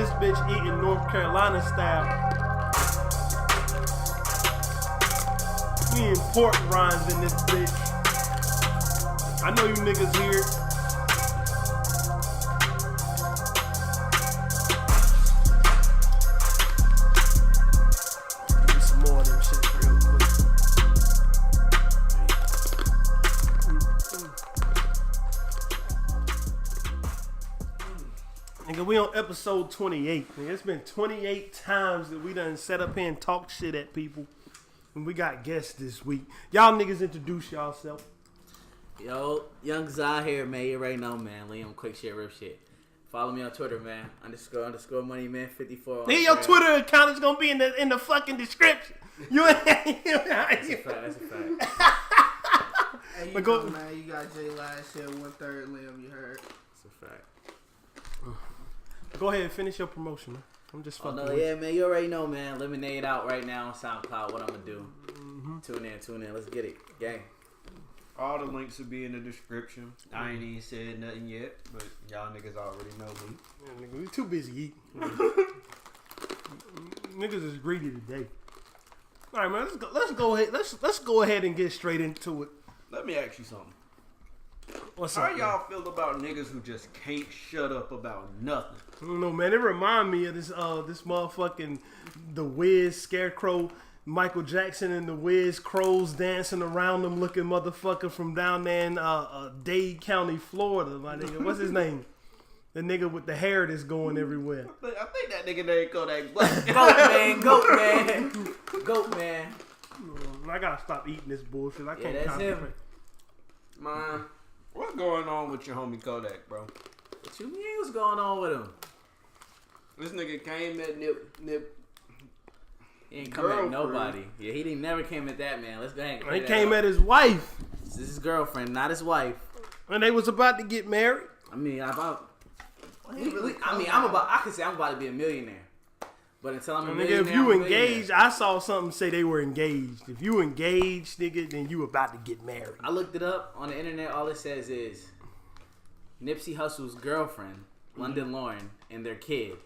this bitch eating North Carolina style. We eating pork rinds in this bitch. I know you niggas here. Give me some more of them shit real quick. Nigga, we on episode 28. Nigga, it's been 28 times that we done set up here and talk shit at people. And we got guests this week. Y'all niggas introduce yourself. Yo, Young Zah here, man. You already know, man. Liam, quick shit, rip shit. Follow me on Twitter, man. _ money man 54. Nigga, your Twitter account is gonna be in the fucking description. You ain't. That's a fact. Hey, But go, man. You got Jay last year, 1/3 Liam. You heard? That's a fact. go ahead and finish your promotion, man. I'm just fucking. Oh, no, yeah, man. You already know, man. Lemonade out right now on SoundCloud. What I'm gonna do? Tune in. Let's get it, gang. All the links will be in the description. I ain't even said nothing yet, but y'all niggas already know me. Yeah, nigga, we too busy eating. Niggas is greedy today. All right, man. Let's go ahead. Let's go ahead and get straight into it. Let me ask you something. What's How up? y'all feel about niggas who just can't shut up about nothing? I don't know, man. It remind me of this motherfucking the Wiz Scarecrow, Michael Jackson and the Wiz Crows dancing around them looking motherfucker from down there in Dade County, Florida. My nigga, what's his name? The nigga with the hair that's going everywhere. I think that nigga named KODAK. Goat man. I gotta stop eating this bullshit. I can't that's concentrate. him. Man, what's going on with your homie KODAK, bro? What you mean? What's going on with him? This nigga came at Nip. He ain't come at nobody. Yeah, he never came at that man. Let's go ahead. He came at his wife. This is his girlfriend, not his wife. And they was about to get married. I mean, I can say I'm about to be a millionaire. But until I'm a millionaire, Nigga, if you engaged, I saw something say they were engaged. If you engaged, nigga, then you about to get married. I looked it up on the internet. All it says is Nipsey Hussle's girlfriend, London Lauren, and their kid.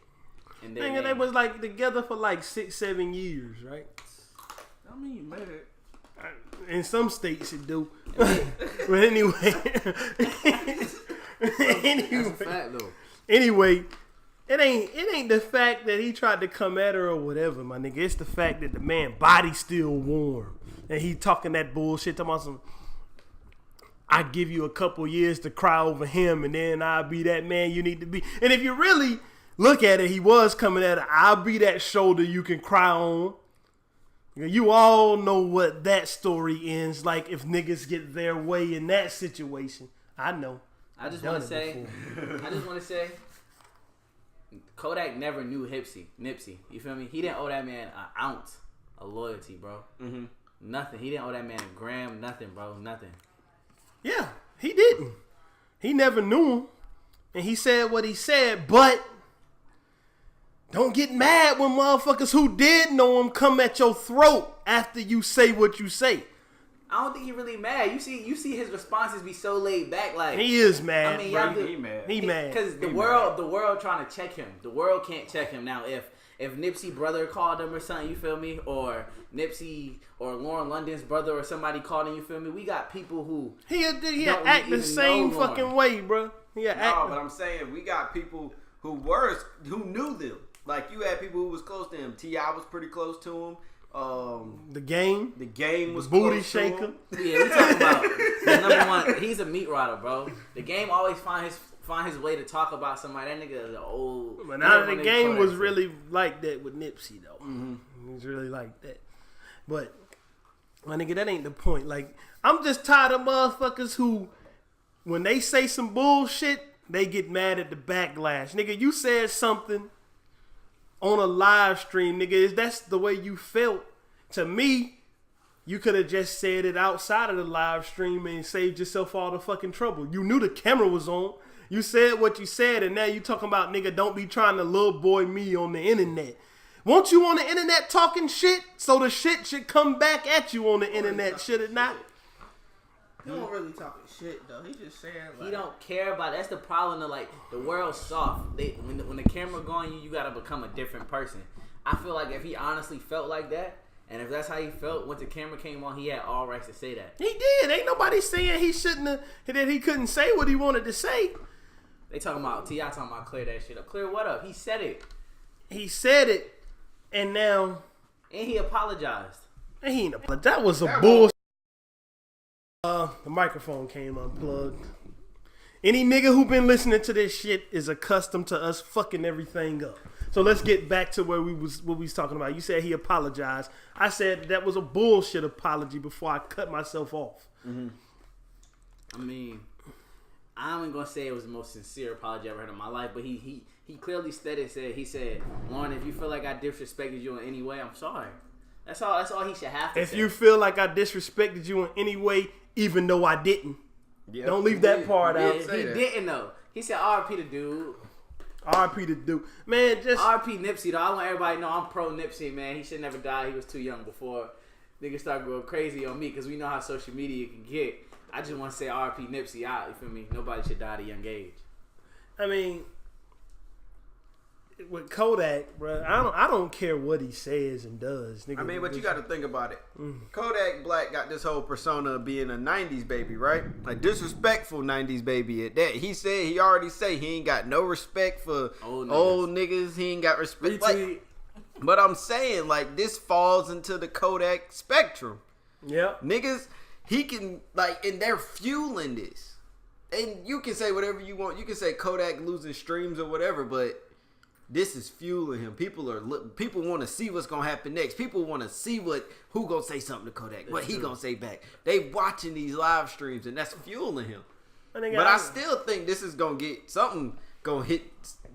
And Nigga, they was like together for like 6-7 years, right? I mean, you made it. In some states it do. But anyway. That's a fact, though. Anyway, it ain't the fact that he tried to come at her or whatever, my nigga. It's the fact that the man body still warm. And he talking that bullshit, talking about some, I give you a couple years to cry over him and then I'll be that man you need to be. And if you really look at it, he was coming at her. I'll be that shoulder you can cry on. You all know what that story ends like if niggas get their way in that situation. I know. I just want to say, KODAK never knew Nipsey. You feel me? He didn't owe that man an ounce of loyalty, bro. Mm-hmm. Nothing. He didn't owe that man a gram. Nothing, bro. Nothing. Yeah, he didn't. He never knew him. And he said what he said, but don't get mad when motherfuckers who did know him come at your throat after you say what you say. I don't think he really mad. You see his responses be so laid back, like he is mad. I mean, bro. He mad. He mad because the world trying to check him. The world can't check him now. If Nipsey brother called him or something, you feel me? Or Nipsey or Lauren London's brother or somebody called him, you feel me? We got people who he act the same fucking way, bro. But I'm saying we got people who knew them. Like you had people who was close to him. T.I. was pretty close to him. The game was booty close shaker. To him. Yeah, we talking about the number one. He's a meat rider, bro. The game always find his way to talk about somebody. That nigga is old. But now the game was really like that with Nipsey though. Mm-hmm. He was really like that. But my nigga, that ain't the point. Like I'm just tired of motherfuckers who, when they say some bullshit, they get mad at the backlash. Nigga, you said something on a live stream, nigga. If that's the way you felt, to me, you could have just said it outside of the live stream and saved yourself all the fucking trouble. You knew the camera was on. You said what you said, and now you talking about, nigga, don't be trying to little boy me on the internet. Won't you on the internet talking shit? So the shit should come back at you on the internet, should it not? He don't really talking shit though. He just saying like He don't care about it. That's the problem. Like the world's soft. When the camera go on you, you gotta become a different person. I feel like if he honestly felt like that, and if that's how he felt when the camera came on, he had all rights to say that. He did. Ain't nobody saying he shouldn't have, that he couldn't say what he wanted to say. They talking about T.I. talking about clear that shit up. Clear what up? He said it. He said it, and now And he apologized. he ain't apologized. That was a bullshit. The microphone came unplugged. Any nigga who been listening to this shit is accustomed to us fucking everything up. So let's get back to what we was talking about. You said he apologized. I said that was a bullshit apology before I cut myself off. Mm-hmm. I mean, I'm not gonna say it was the most sincere apology I ever heard in my life, but he clearly he said, Lauren, if you feel like I disrespected you in any way, I'm sorry. That's all he should have to say. If you feel like I disrespected you in any way, even though I didn't, don't leave that part out. He didn't though. He said R.P. the dude. R.P. the dude. Man, just R.P. Nipsey though. I want everybody to know I'm pro Nipsey, man. He should never die. He was too young before niggas started going crazy on me because we know how social media can get. I just want to say R.P. Nipsey out. You feel me? Nobody should die at a young age. I mean, with Kodak, bro, I don't care what he says and does. Nigga, I mean, but you got to think about it. Kodak Black got this whole persona of being a 90s baby, right? A disrespectful 90s baby at that. He already say he ain't got no respect for old niggas. He ain't got respect. Like, but I'm saying, like, this falls into the Kodak spectrum. Yeah. Niggas, he can, like, and they're fueling this. And you can say whatever you want. You can say Kodak losing streams or whatever, but this is fueling him. People want to see what's gonna happen next. People want to see who gonna say something to Kodak, what he gonna say back. They watching these live streams, and that's fueling him. But I still think this is gonna get something gonna hit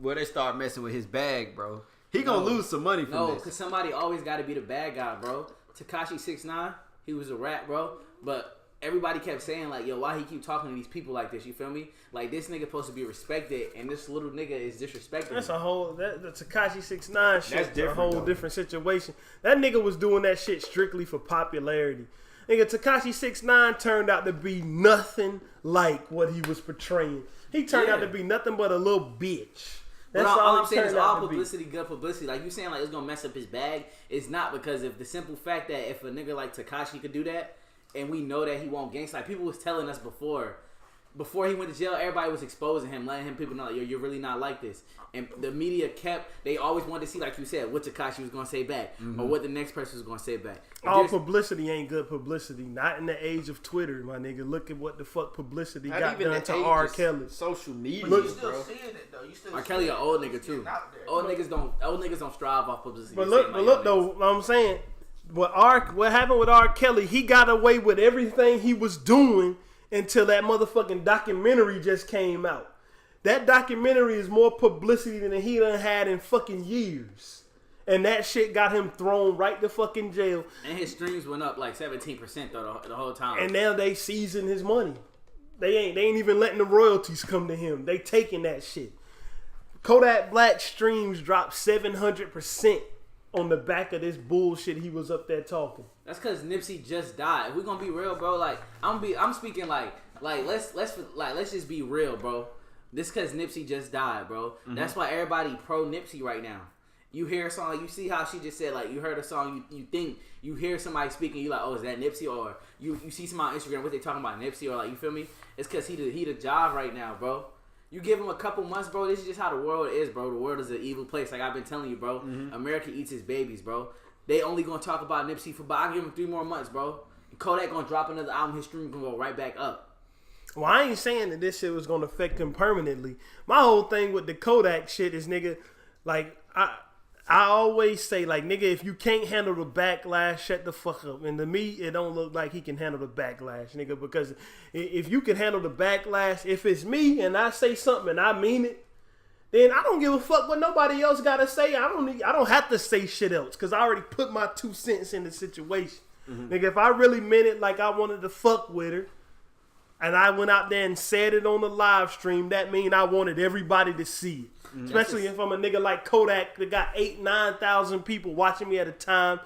where they start messing with his bag, bro. He gonna lose some money from this. No, because somebody always got to be the bad guy, bro. Tekashi 6ix9ine, he was a rat, bro. But everybody kept saying, like, yo, why he keep talking to these people like this? You feel me? Like, this nigga supposed to be respected, and this little nigga is disrespected. That's a whole, the Tekashi 6ix9ine shit. That's a whole though. different situation. That nigga was doing that shit strictly for popularity. Nigga, Tekashi 6ix9ine turned out to be nothing like what he was portraying. He turned out to be nothing but a little bitch. That's all I'm saying is all publicity, good publicity. Like, you saying, like, it's gonna mess up his bag. It's not, because of the simple fact that if a nigga like Tekashi could do that, and we know that he won't gangsta. Like, people was telling us before he went to jail, everybody was exposing him, letting him people know, like, yo, you're really not like this. And the media they always wanted to see, like you said, what Tekashi was going to say back, or what the next person was going to say back. All publicity ain't good publicity. Not in the age of Twitter, my nigga. Look at what the fuck publicity got done to R. Kelly. Social media, but you still seeing it though. You still R. Kelly an old nigga too. Old niggas don't strive off publicity. But look though, I'm saying, what happened with R. Kelly, he got away with everything he was doing until that motherfucking documentary just came out. That documentary is more publicity than he done had in fucking years. And that shit got him thrown right to fucking jail. And his streams went up like 17% though the whole time. And now they seizing his money. They ain't even letting the royalties come to him. They taking that shit. Kodak Black streams dropped 700% on the back of this bullshit he was up there talking. That's because Nipsey just died. If we gonna be real, bro, like I'm speaking like let's just be real, bro. This because Nipsey just died, bro. That's why everybody pro Nipsey right now. You hear a song, like, you see how she just said, like, you heard a song, you think you hear somebody speaking, you like, oh, is that Nipsey? Or you see somebody on Instagram, what they talking about, Nipsey? Or, like, you feel me? It's because he the job right now, bro. You give him a couple months, bro. This is just how the world is, bro. The world is an evil place, like I've been telling you, bro. America eats its babies, bro. They only gonna talk about Nipsey for, but I'll give him 3 more months, bro. And Kodak gonna drop another album, his stream gonna go right back up. Well, I ain't saying that this shit was gonna affect him permanently. My whole thing with the Kodak shit is, nigga, like, I always say, like, nigga, if you can't handle the backlash, shut the fuck up. And to me, it don't look like he can handle the backlash, nigga, because if you can handle the backlash, if it's me and I say something and I mean it, then I don't give a fuck what nobody else gotta say. I don't have to say shit else, because I already put my 2 cents in the situation. Nigga, if I really meant it like I wanted to fuck with her, and I went out there and said it on the live stream, that mean I wanted everybody to see it. Especially if I'm a nigga like Kodak that got 8,000-9,000 people watching me at a time,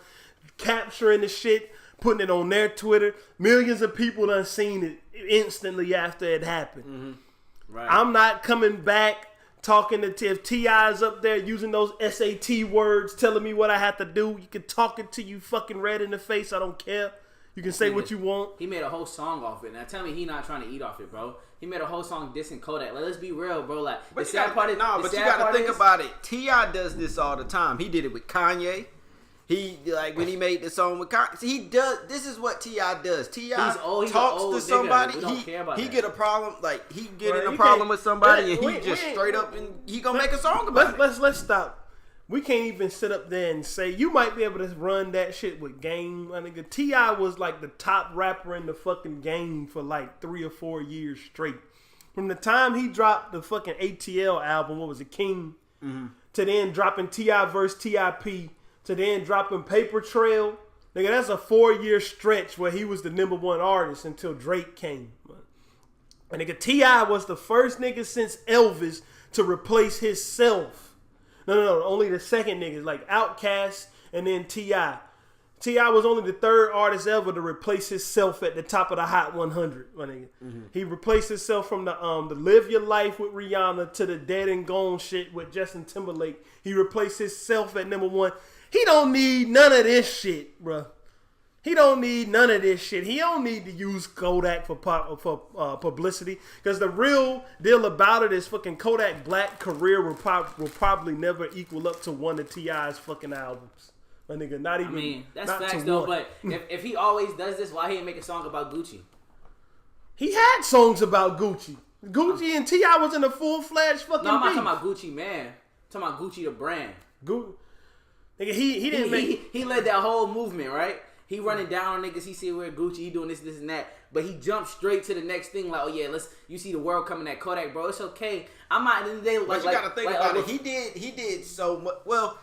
capturing the shit, putting it on their Twitter. Millions of people done seen it instantly after it happened. Mm-hmm. Right. I'm not coming back talking to if T.I.'s up there using those SAT words, telling me what I have to do. You can talk it to you fucking red in the face. I don't care. You can say what you want. He made a whole song off it. Now tell me he not trying to eat off it, bro. He made a whole song dissing Kodak. Like, let's be real, bro. Like, But the sad part is, but you gotta think about it. T.I. does this all the time. He did it with Kanye. He when he made the song with Kanye. He does. This is what T.I. does. T.I. talks to somebody. He get a problem. Like he get in a problem with somebody, and he just straight up and he gonna make a song about it. Let's stop. We can't even sit up there and say you might be able to run that shit with Game. I think T.I. was like the top rapper in the fucking game for like 3 or 4 years straight. From the time he dropped the fucking ATL album, what was it, King, to then dropping T.I. verse T.I.P., to then dropping Paper Trail. Nigga, that's a 4-year stretch where he was the #1 artist until Drake came. And nigga, T.I. was the first nigga since Elvis to replace himself. No, only the second niggas, like Outkast and then T.I. T.I. was only the 3rd artist ever to replace himself at the top of the Hot 100. My nigga. He replaced himself from the Live Your Life with Rihanna to the Dead and Gone shit with Justin Timberlake. He replaced himself at #1. He don't need none of this shit, bruh. He don't need none of this shit. He don't need to use Kodak for publicity, because the real deal about it is fucking Kodak Black career will probably never equal up to one of T.I.'s fucking albums. My nigga, not even. I mean, that's not facts though. But if he always does this, why he ain't make a song about Gucci? He had songs about Gucci. Gucci and T.I. was in a full-fledged fucking No, I'm not beef. talking about Gucci, man. I'm talking about Gucci the brand. Nigga, he didn't make. He led that whole movement, right? He running down on niggas. He see we're Gucci. He doing this, and that. But he jumped straight to the next thing. Like, oh yeah, you see the world coming at Kodak, bro. It's okay. I'm not in the day. But you gotta think about it. He did so much. Well,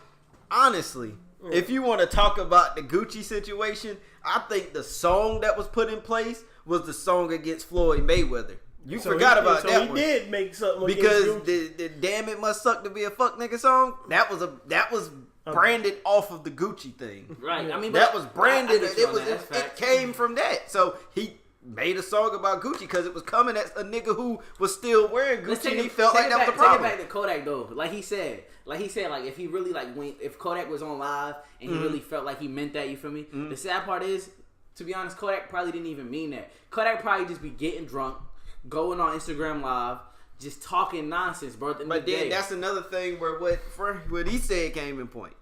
honestly, if you want to talk about the Gucci situation, I think the song that was put in place was the song against Floyd Mayweather. You forgot about that one. He did make something because the "Damn It Must Suck to Be a Fuck Nigga" song that was branded off of the Gucci thing. Right. I mean, that was branded. It came from that. So he made a song about Gucci because it was coming as a nigga who was still wearing Gucci, and he felt like that was the problem. Take it back to Kodak though. Like he said, like if he really if Kodak was on live and he really felt like he meant that, you feel me? The sad part is, to be honest, Kodak probably didn't even mean that. Kodak probably just be getting drunk, going on Instagram Live, just talking nonsense, bro. But then that's another thing where what he said came in point.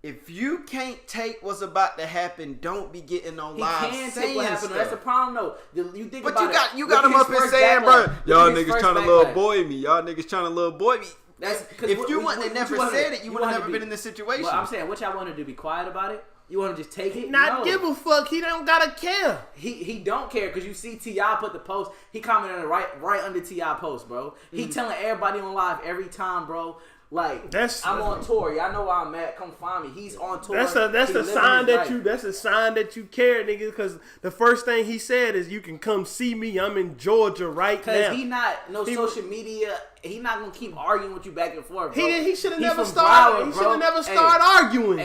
If you can't take what's about to happen, don't be getting on live. He can take what happened. That's the problem, though. You think but about you got him up here saying, bro, y'all niggas trying to little boy me. Y'all niggas trying to little boy me. If you wouldn't have never said it, you would have never been in this situation. Well, I'm saying, what y'all want to do? Be quiet about it? You want to just take it? Not give a fuck. He don't gotta care. He don't care because you see T.I. put the post. He commented on it right under T.I. post, bro. He telling everybody on live every time, bro. Like, I'm on tour. Y'all know where I'm at. Come find me. He's on tour. That's a sign that you care, nigga. Because the first thing he said is, "You can come see me. I'm in Georgia right now." Because he not social media. He not gonna keep arguing with you back and forth, bro. He should have never started. He should have never started arguing.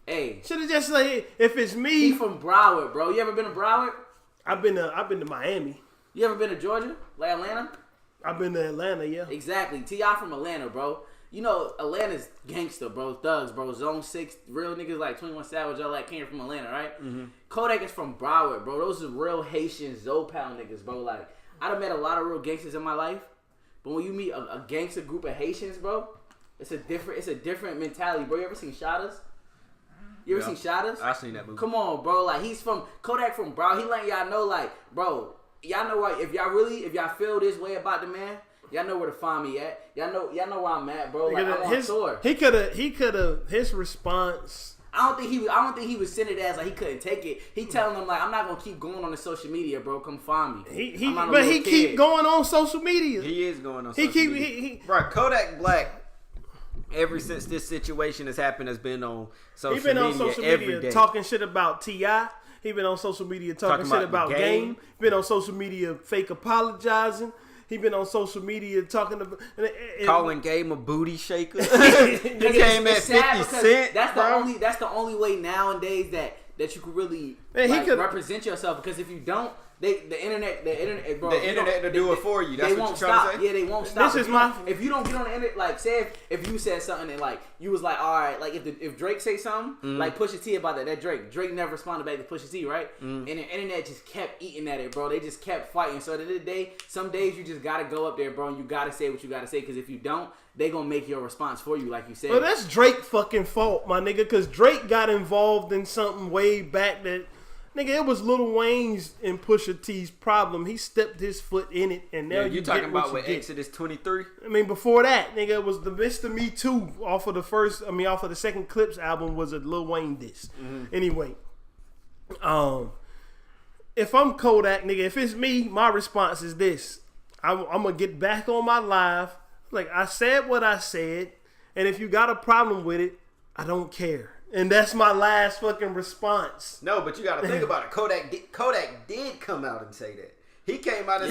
Hey. Should have just like, if it's me. He from Broward, bro. You ever been to Broward? I've been to Miami. You ever been to Georgia? Like Atlanta? I've been to Atlanta, yeah. Exactly. T.I. from Atlanta, bro. You know, Atlanta's gangster, bro. Thugs, bro. Zone 6, real niggas like 21 Savage, all that came from Atlanta, right? Kodak is from Broward, bro. Those are real Haitian Zopal niggas, bro. Like, I done met a lot of real gangsters in my life, but when you meet a gangster group of Haitians, bro, it's a different mentality, bro. You ever seen Shadas? You ever seen Shadas? I seen that movie. Come on, bro. Like, he's from Kodak from Broward. He letting y'all know, like, bro, y'all know what? If y'all feel this way about the man, y'all know where to find me at. Y'all know where I'm at, bro. Like, I'm on tour. He could have his response. I don't think he was sending it as like he couldn't take it. He telling them like, I'm not gonna keep going on the social media, bro. Come find me. He keep going on social media. He is going on social media. Right, Kodak Black. Ever since this situation has happened, has been on social media. He been on social media talking shit about T.I. He been on social media talking shit about Game. He been on social media fake apologizing. He been on social media talking about calling Game a booty shaker. He came at 50 Cent. That's the only way nowadays that that you could really Man, he could represent yourself. Because if you don't, the internet, bro. The internet to do it for you. That's they what won't you're trying stop. to say? Yeah, they won't stop. This is my. If you don't get on the internet, like say if you said something and like you was like, all right, like if Drake say something, like Pusha T about that Drake never responded back to Pusha T, right? And the internet just kept eating at it, bro. They just kept fighting. So at the end of the day, some days you just gotta go up there, bro, and you gotta say what you gotta say. Because if you don't, they gonna make your response for you, like you said. Well, that's Drake fucking fault, my nigga. Because Drake got involved in something way back that. Nigga, it was Lil Wayne's and Pusha T's problem. He stepped his foot in it, and now you talking about with Exodus 23? I mean, before that, nigga, it was the Mr. Me Too off of the second Clips album was a Lil Wayne diss. Anyway, if I'm Kodak, nigga, if it's me, my response is this: I'm gonna get back on my live. Like I said what I said, and if you got a problem with it, I don't care. And that's my last fucking response. No, but you got to think about it. Kodak did come out and say that. He came out and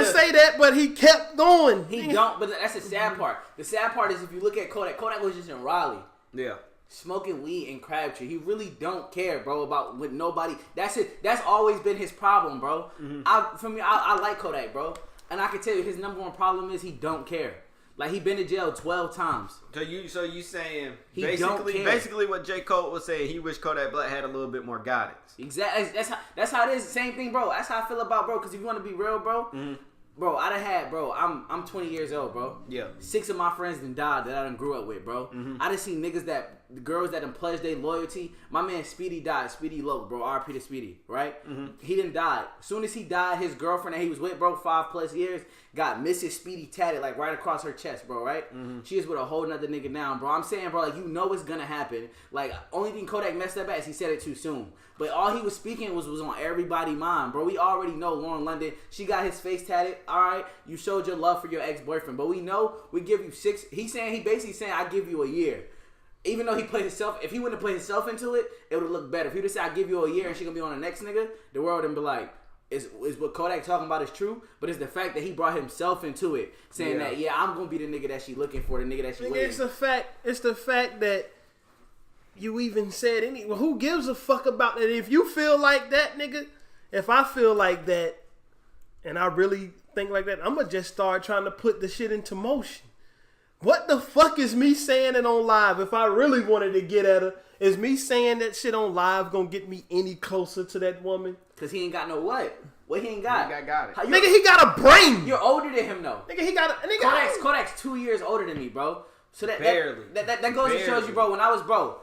say that, but he kept going. He don't, but that's the sad part. The sad part is if you look at Kodak was just in Raleigh. Yeah. Smoking weed in Crabtree. He really don't care, bro, about with nobody. That's it. That's always been his problem, bro. I like Kodak, bro. And I can tell you his number one problem is he don't care. Like he been to jail 12 times. So you saying he basically what J. Cole was saying, he wished Kodak Black had a little bit more guidance. Exactly. That's how it is. Same thing, bro. That's how I feel about bro. Because if you want to be real, bro, bro, I done had, bro. I'm 20 years old, bro. Yeah. 6 of my friends done died that I done grew up with, bro. I done seen niggas girls that done pledged their loyalty. My man Speedy died. Speedy Loke, bro. R.P. to Speedy, right? He done died. As soon as he died, his girlfriend that he was with, bro, 5+ years, got Mrs. Speedy tatted like right across her chest, bro, right? She is with a whole nother nigga now, bro. I'm saying, bro, like you know it's gonna happen. Like only thing Kodak messed up at is he said it too soon. But all he was speaking was on everybody's mind, bro. We already know Lauren London, she got his face tatted. All right, you showed your love for your ex-boyfriend, but we know we give you 6. He basically saying I give you a year. Even though he played himself, if he wouldn't have played himself into it, it would have looked better. If he would have said I give you a year and she gonna be on the next nigga, the world would be like, is what Kodak talking about is true, but it's the fact that he brought himself into it, saying that I'm gonna be the nigga that she looking for, the nigga that she with. It's the fact that you even said well, who gives a fuck about that? If you feel like that, nigga, if I feel like that, and I really think like that, I'm gonna just start trying to put the shit into motion. What the fuck is me saying it on live? If I really wanted to get at her, is me saying that shit on live gonna get me any closer to that woman? Cause he ain't got no what? What he ain't got? He got it. Nigga, he got a brain. You're older than him though. Nigga, he got a nigga. Kodak's 2 years older than me, bro. So that goes Barely. to shows you, bro. When I was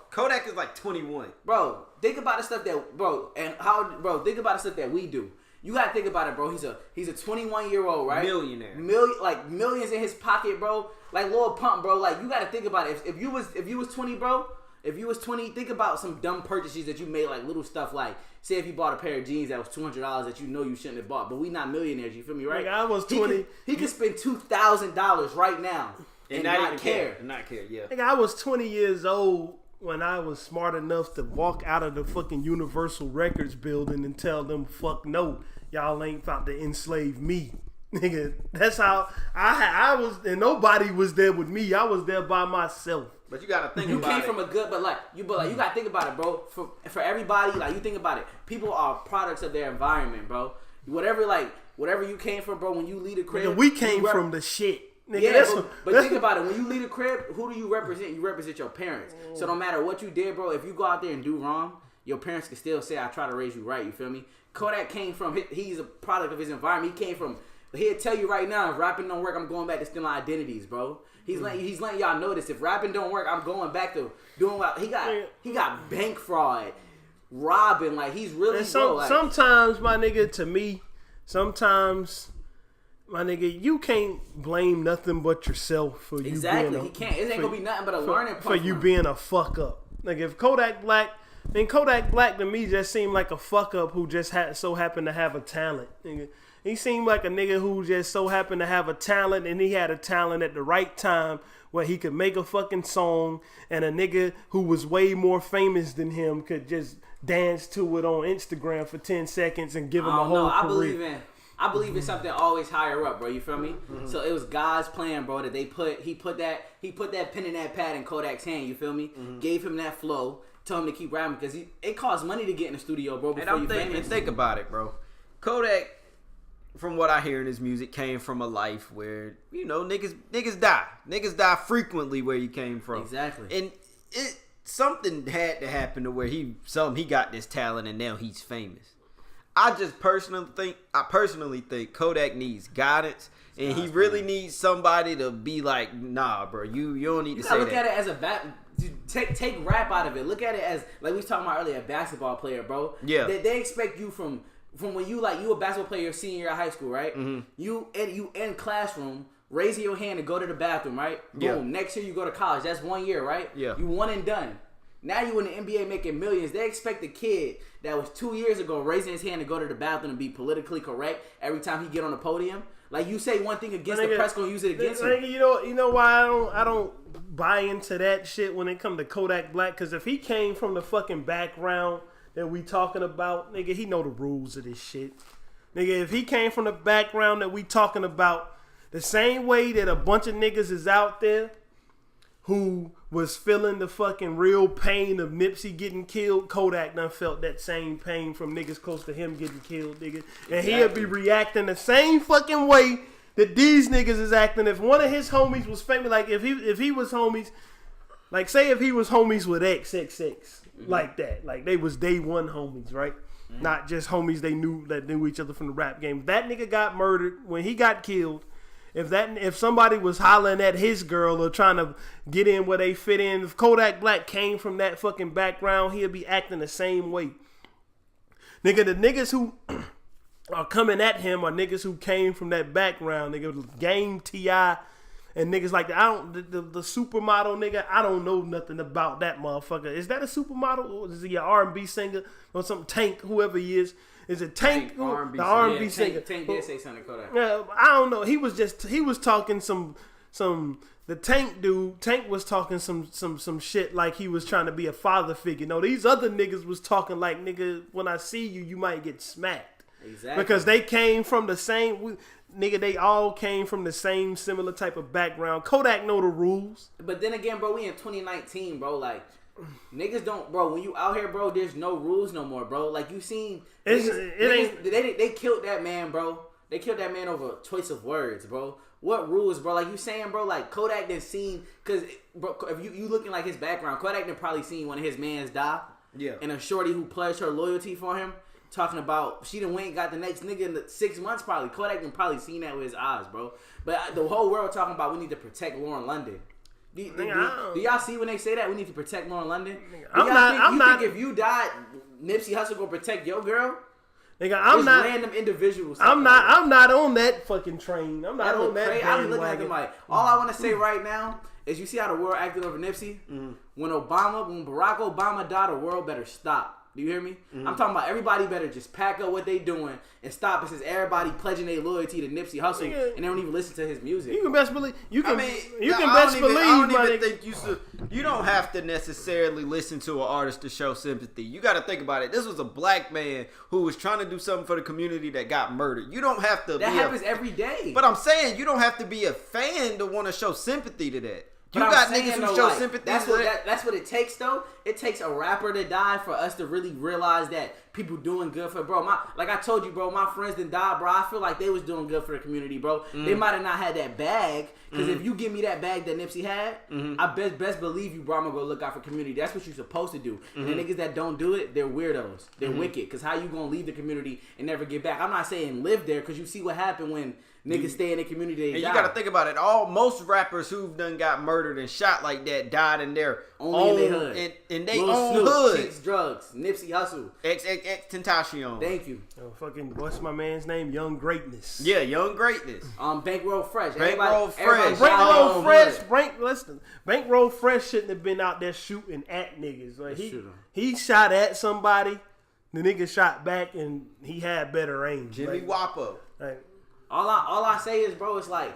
Kodak is like 21. Bro, think about the stuff that think about the stuff that we do. You gotta think about it, bro. He's a 21-year-old, right? Millionaire. Millions in his pocket, bro. Like Lil Pump, bro. Like you gotta think about it. If you was 20, bro. If you was 20, think about some dumb purchases that you made, like little stuff like, say if you bought a pair of jeans that was $200 that you know you shouldn't have bought, but we not millionaires, you feel me, right? Nigga, I was 20. He could spend $2,000 right now and not care. Not care, yeah. Nigga, I was 20 years old when I was smart enough to walk out of the fucking Universal Records building and tell them, fuck no, y'all ain't about to enslave me. Nigga, that's how I was, and nobody was there with me. I was there by myself. But you gotta think you about it. You came from a good, but you gotta think about it, bro. For everybody, like you think about it. People are products of their environment, bro. Whatever you came from, bro. When you leave a crib, nigga, we came from the shit. Nigga, yeah, but think about it. When you leave a crib, who do you represent? You represent your parents. So no matter what you did, bro, if you go out there and do wrong, your parents can still say, I try to raise you right. You feel me? Kodak came from, he's a product of his environment. He came from, he'll tell you right now, if rapping don't work, I'm going back to stealing identities, bro. He's letting y'all know this. If rapping don't work, I'm going back to doing what he got bank fraud, robbing, like he's really sometimes, my nigga, to me, my nigga, you can't blame nothing but yourself for you being he can't. It ain't gonna be nothing but a learning point for you being a fuck up. Like if Kodak Black to me just seemed like a fuck up who just so happened to have a talent. Nigga. He seemed like a nigga who just so happened to have a talent, and he had a talent at the right time where he could make a fucking song, and a nigga who was way more famous than him could just dance to it on Instagram for 10 seconds and give him a whole career. I believe in something always higher up, bro. You feel me? Mm-hmm. So it was God's plan, bro, that he put that pen in that pad in Kodak's hand. You feel me? Mm-hmm. Gave him that flow. told him to keep rapping because it costs money to get in the studio, bro. Before And think about it, bro. Kodak, from what I hear in his music, came from a life where, you know, niggas die. Niggas die frequently where he came from. Exactly. And something had to happen to where he got this talent and now he's famous. I personally think Kodak needs guidance, and he really needs somebody to be like, nah, bro, you don't need to say that. Look at it as a take rap out of it. Look at it as, like we was talking about earlier, a basketball player, bro. Yeah. They expect you from when you a basketball player senior year of high school, right? Mm-hmm. You in classroom, raising your hand to go to the bathroom, right? Boom. Yeah. Next year you go to college. That's 1 year, right? Yeah. You one and done. Now you in the NBA making millions. They expect the kid that was 2 years ago raising his hand to go to the bathroom and be politically correct every time he get on the podium. Like, you say one thing against the press, gonna use it against him. You know why I don't buy into that shit when it come to Kodak Black? Because if he came from the fucking background that we talking about, nigga, he know the rules of this shit. Nigga, if he came from the background that we talking about, the same way that a bunch of niggas is out there who was feeling the fucking real pain of Nipsey getting killed, Kodak done felt that same pain from niggas close to him getting killed, nigga. And he'll be reacting the same fucking way that these niggas is acting. If one of his homies was famous, like if he was homies, like say if he was homies with XXX, like that, like they was day one homies, right? Not just homies that knew each other from the rap game. If that nigga got murdered when he got killed, if somebody was hollering at his girl or trying to get in where they fit in, if Kodak Black came from that fucking background, he'll be acting the same way. Nigga, the niggas who are coming at him are niggas who came from that background. Nigga, Game T.I. and niggas like that. The supermodel nigga, I don't know nothing about that motherfucker. Is that a supermodel? Or is he an R&B singer or something? Tank, whoever he is. Is it Tank? The R&B singer. Tank did say something to Kodak. Yeah, I don't know. He was talking some the Tank dude. Tank was talking some shit like he was trying to be a father figure. No, these other niggas was talking like, nigga, when I see you, you might get smacked. Exactly. Because they came from the same nigga. They all came from the same similar type of background. Kodak know the rules. But then again, bro, we in 2019, bro. Like, niggas don't, bro. When you out here, bro, there's no rules no more, bro. Like, you seen they killed that man, bro. They killed that man over choice of words, bro. What rules, bro? Like, you saying, bro, like Kodak done seen, cause bro, if you looking like his background, Kodak done probably seen one of his mans die. Yeah. And a shorty who pledged her loyalty for him, talking about she done went and got the next nigga in 6 months probably. Kodak done probably seen that with his eyes, bro. But the whole world talking about we need to protect Lauren London. Do y'all see when they say that we need to protect Lauren London? I'm not. Think if you died, Nipsey Hussle gonna protect your girl? Nigga, I'm not random individuals. I'm not on that fucking train. I'm not on that. I'm looking at them like, all I want to say right now is, you see how the world acted over Nipsey? Mm-hmm. When Barack Obama died, the world better stop. Do you hear me? Mm-hmm. I'm talking about everybody better just pack up what they doing and stop. It says everybody pledging their loyalty to Nipsey Hussle, and they don't even listen to his music. You can best believe. You don't have to necessarily listen to an artist to show sympathy. You got to think about it. This was a black man who was trying to do something for the community that got murdered. You don't have to. That happens every day. But I'm saying you don't have to be a fan to want to show sympathy to that. You got niggas who show sympathy. That's what it takes, though. It takes a rapper to die for us to really realize that people doing good for, bro. Like I told you, bro, my friends that died, bro. I feel like they was doing good for the community, bro. They might have not had that bag, because if you give me that bag that Nipsey had, I best believe you, bro, I'm gonna go look out for community. That's what you're supposed to do. And the niggas that don't do it, they're weirdos. They're wicked. Because how you gonna leave the community and never get back? I'm not saying live there, because you see what happened when niggas stay in the community. And you gotta think about it. Most rappers who've done got murdered and shot like that died in their only in their hood. In their own hood. Chicks, drugs, Nipsey Hussle. XXX Tentacion. Thank you. Fucking, what's my man's name? Young Greatness. Yeah, Young Greatness. Bankroll Fresh. Bankroll Fresh shouldn't have been out there shooting at niggas. Like he shot at somebody, the nigga shot back, and he had better aim. Jimmy Wapo. Like, all I say is, bro, it's like,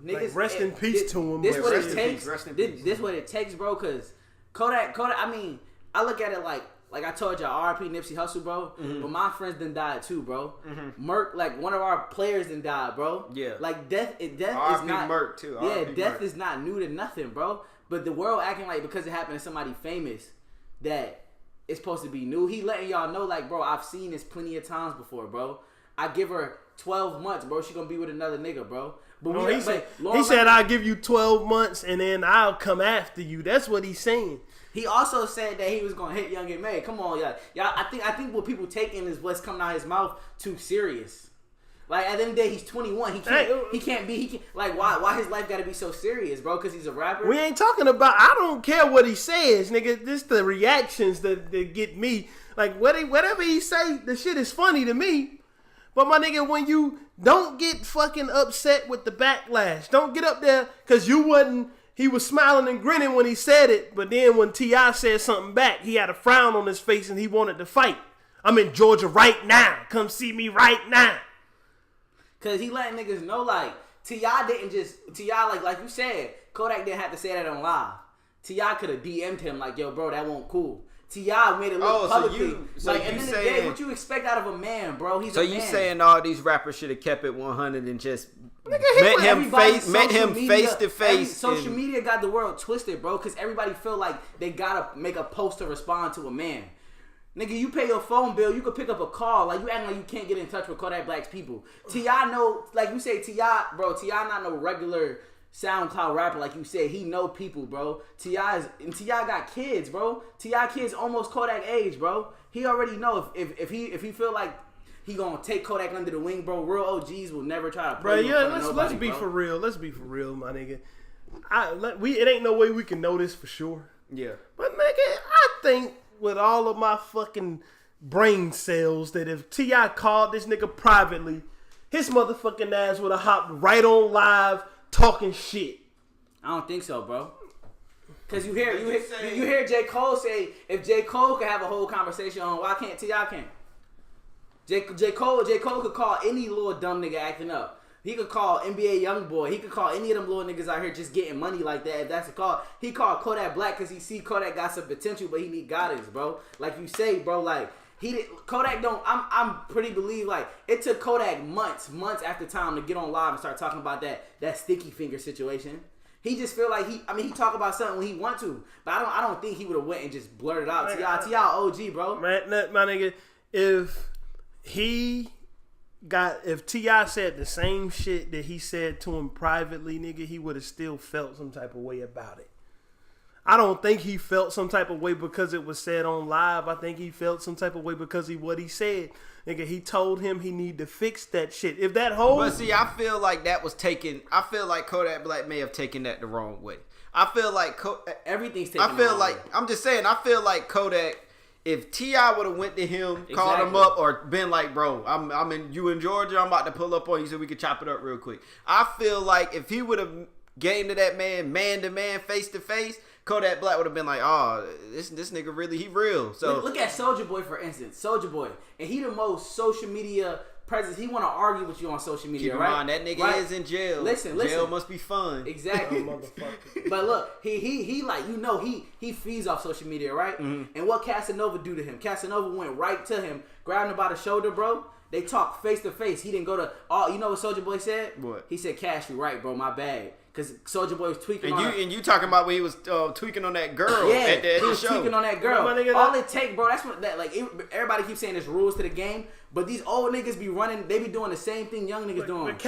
niggas, like, rest in peace to him. This what it takes. This what it takes, bro. Cause Kodak. I mean, I look at it like I told y'all, R.I.P. Nipsey Hussle, bro. But my friends done died too, bro. Merc, like one of our players done died, bro. Yeah. Like death is not Merc too. Yeah, death Merc is not new to nothing, bro. But the world acting like because it happened to somebody famous that it's supposed to be new. He letting y'all know, like, bro, I've seen this plenty of times before, bro. I give her 12 months, bro. She gonna be with another nigga, bro. But no, he said I'll give you 12 months and then I'll come after you. That's what he's saying. He also said that he was gonna hit Young and May. Come on, y'all. I think what people taking is what's coming out of his mouth too serious. Like at the end of the day, he's 21. He can't like why his life got to be so serious, bro? Because he's a rapper. We ain't talking about. I don't care what he says, nigga. This the reactions that get me. Like whatever he say, the shit is funny to me. But my nigga, when you don't get fucking upset with the backlash, don't get up there because you wasn't. He was smiling and grinning when he said it, but then when T.I. said something back, he had a frown on his face and he wanted to fight. I'm in Georgia right now. Come see me right now. Cause he letting niggas know like T.I. didn't just T.I. like you said, Kodak didn't have to say that on live. T.I. could have DM'd him like, yo, bro, that won't cool. T.I. made it look publicly. So like, and then the day, what you expect out of a man, bro? He's a man. So you saying all these rappers should have kept it 100 and just met him face to face? Social media got the world twisted, bro, because everybody feel like they gotta make a post to respond to a man. Nigga, you pay your phone bill, you could pick up a call. Like, you acting like you can't get in touch with Kodak Black's people. T.I. know, like you say, T.I. not no regular SoundCloud rapper like you said. He know people, bro. T.I. got kids, bro. T.I. kids almost Kodak age, bro. He already know if he feel like he gonna take Kodak under the wing, bro. Real OGs will never try to play let's be for real. Let's be for real, my nigga. It ain't no way we can know this for sure. Yeah. But nigga, I think with all of my fucking brain cells that if T.I. called this nigga privately, his motherfucking ass would have hopped right on live talking shit. I don't think so, bro. Cause you hear J. Cole say if J. Cole could have a whole conversation on why can't T.I. can't. J. Cole could call any little dumb nigga acting up. He could call NBA Youngboy. He could call any of them little niggas out here just getting money like that. If that's a call, he called Kodak Black because he see Kodak got some potential, but he need guidance, bro. Like you say, bro. Like Kodak don't. I'm pretty believe like it took Kodak months after time to get on live and start talking about that sticky finger situation. He just feel like he talk about something when he want to, but I don't think he would have went and just blurted out. T.I. OG, bro. Man, my nigga, if T.I. said the same shit that he said to him privately, nigga, he would have still felt some type of way about it. I don't think he felt some type of way because it was said on live. I think he felt some type of way because of what he said. Nigga, he told him he need to fix that shit. If that whole... But see, I feel like that was taken... I feel like Kodak Black may have taken that the wrong way. I feel like... Everything's taken the wrong way. I'm just saying, I feel like Kodak... If T.I. would have went to him, called him up, or been like, bro, I'm in Georgia, I'm about to pull up on you so we can chop it up real quick. I feel like if he would have game to that man to man, face to face, Kodak Black would have been like, oh, this nigga really, he real. So look at Soulja Boy, for instance. Soulja Boy, and he the most social media presence. He want to argue with you on social media, keep right? in mind, that nigga is in jail. Listen. Jail must be fun. Exactly. But look, he like, you know, he feeds off social media, right? Mm-hmm. And what Casanova do to him? Casanova went right to him, grabbed him by the shoulder, bro. They talked face to face. He didn't go to all. You know what Soulja Boy said? What? He said, "Cash, you right, bro. My bad." Because Soulja Boy was tweaking and you talking about when he was tweaking on that girl at the he was show. Tweaking on that girl. All it take, bro, that's what that like. Everybody keeps saying there's rules to the game, but these old niggas be running. They be doing the same thing young niggas doing. But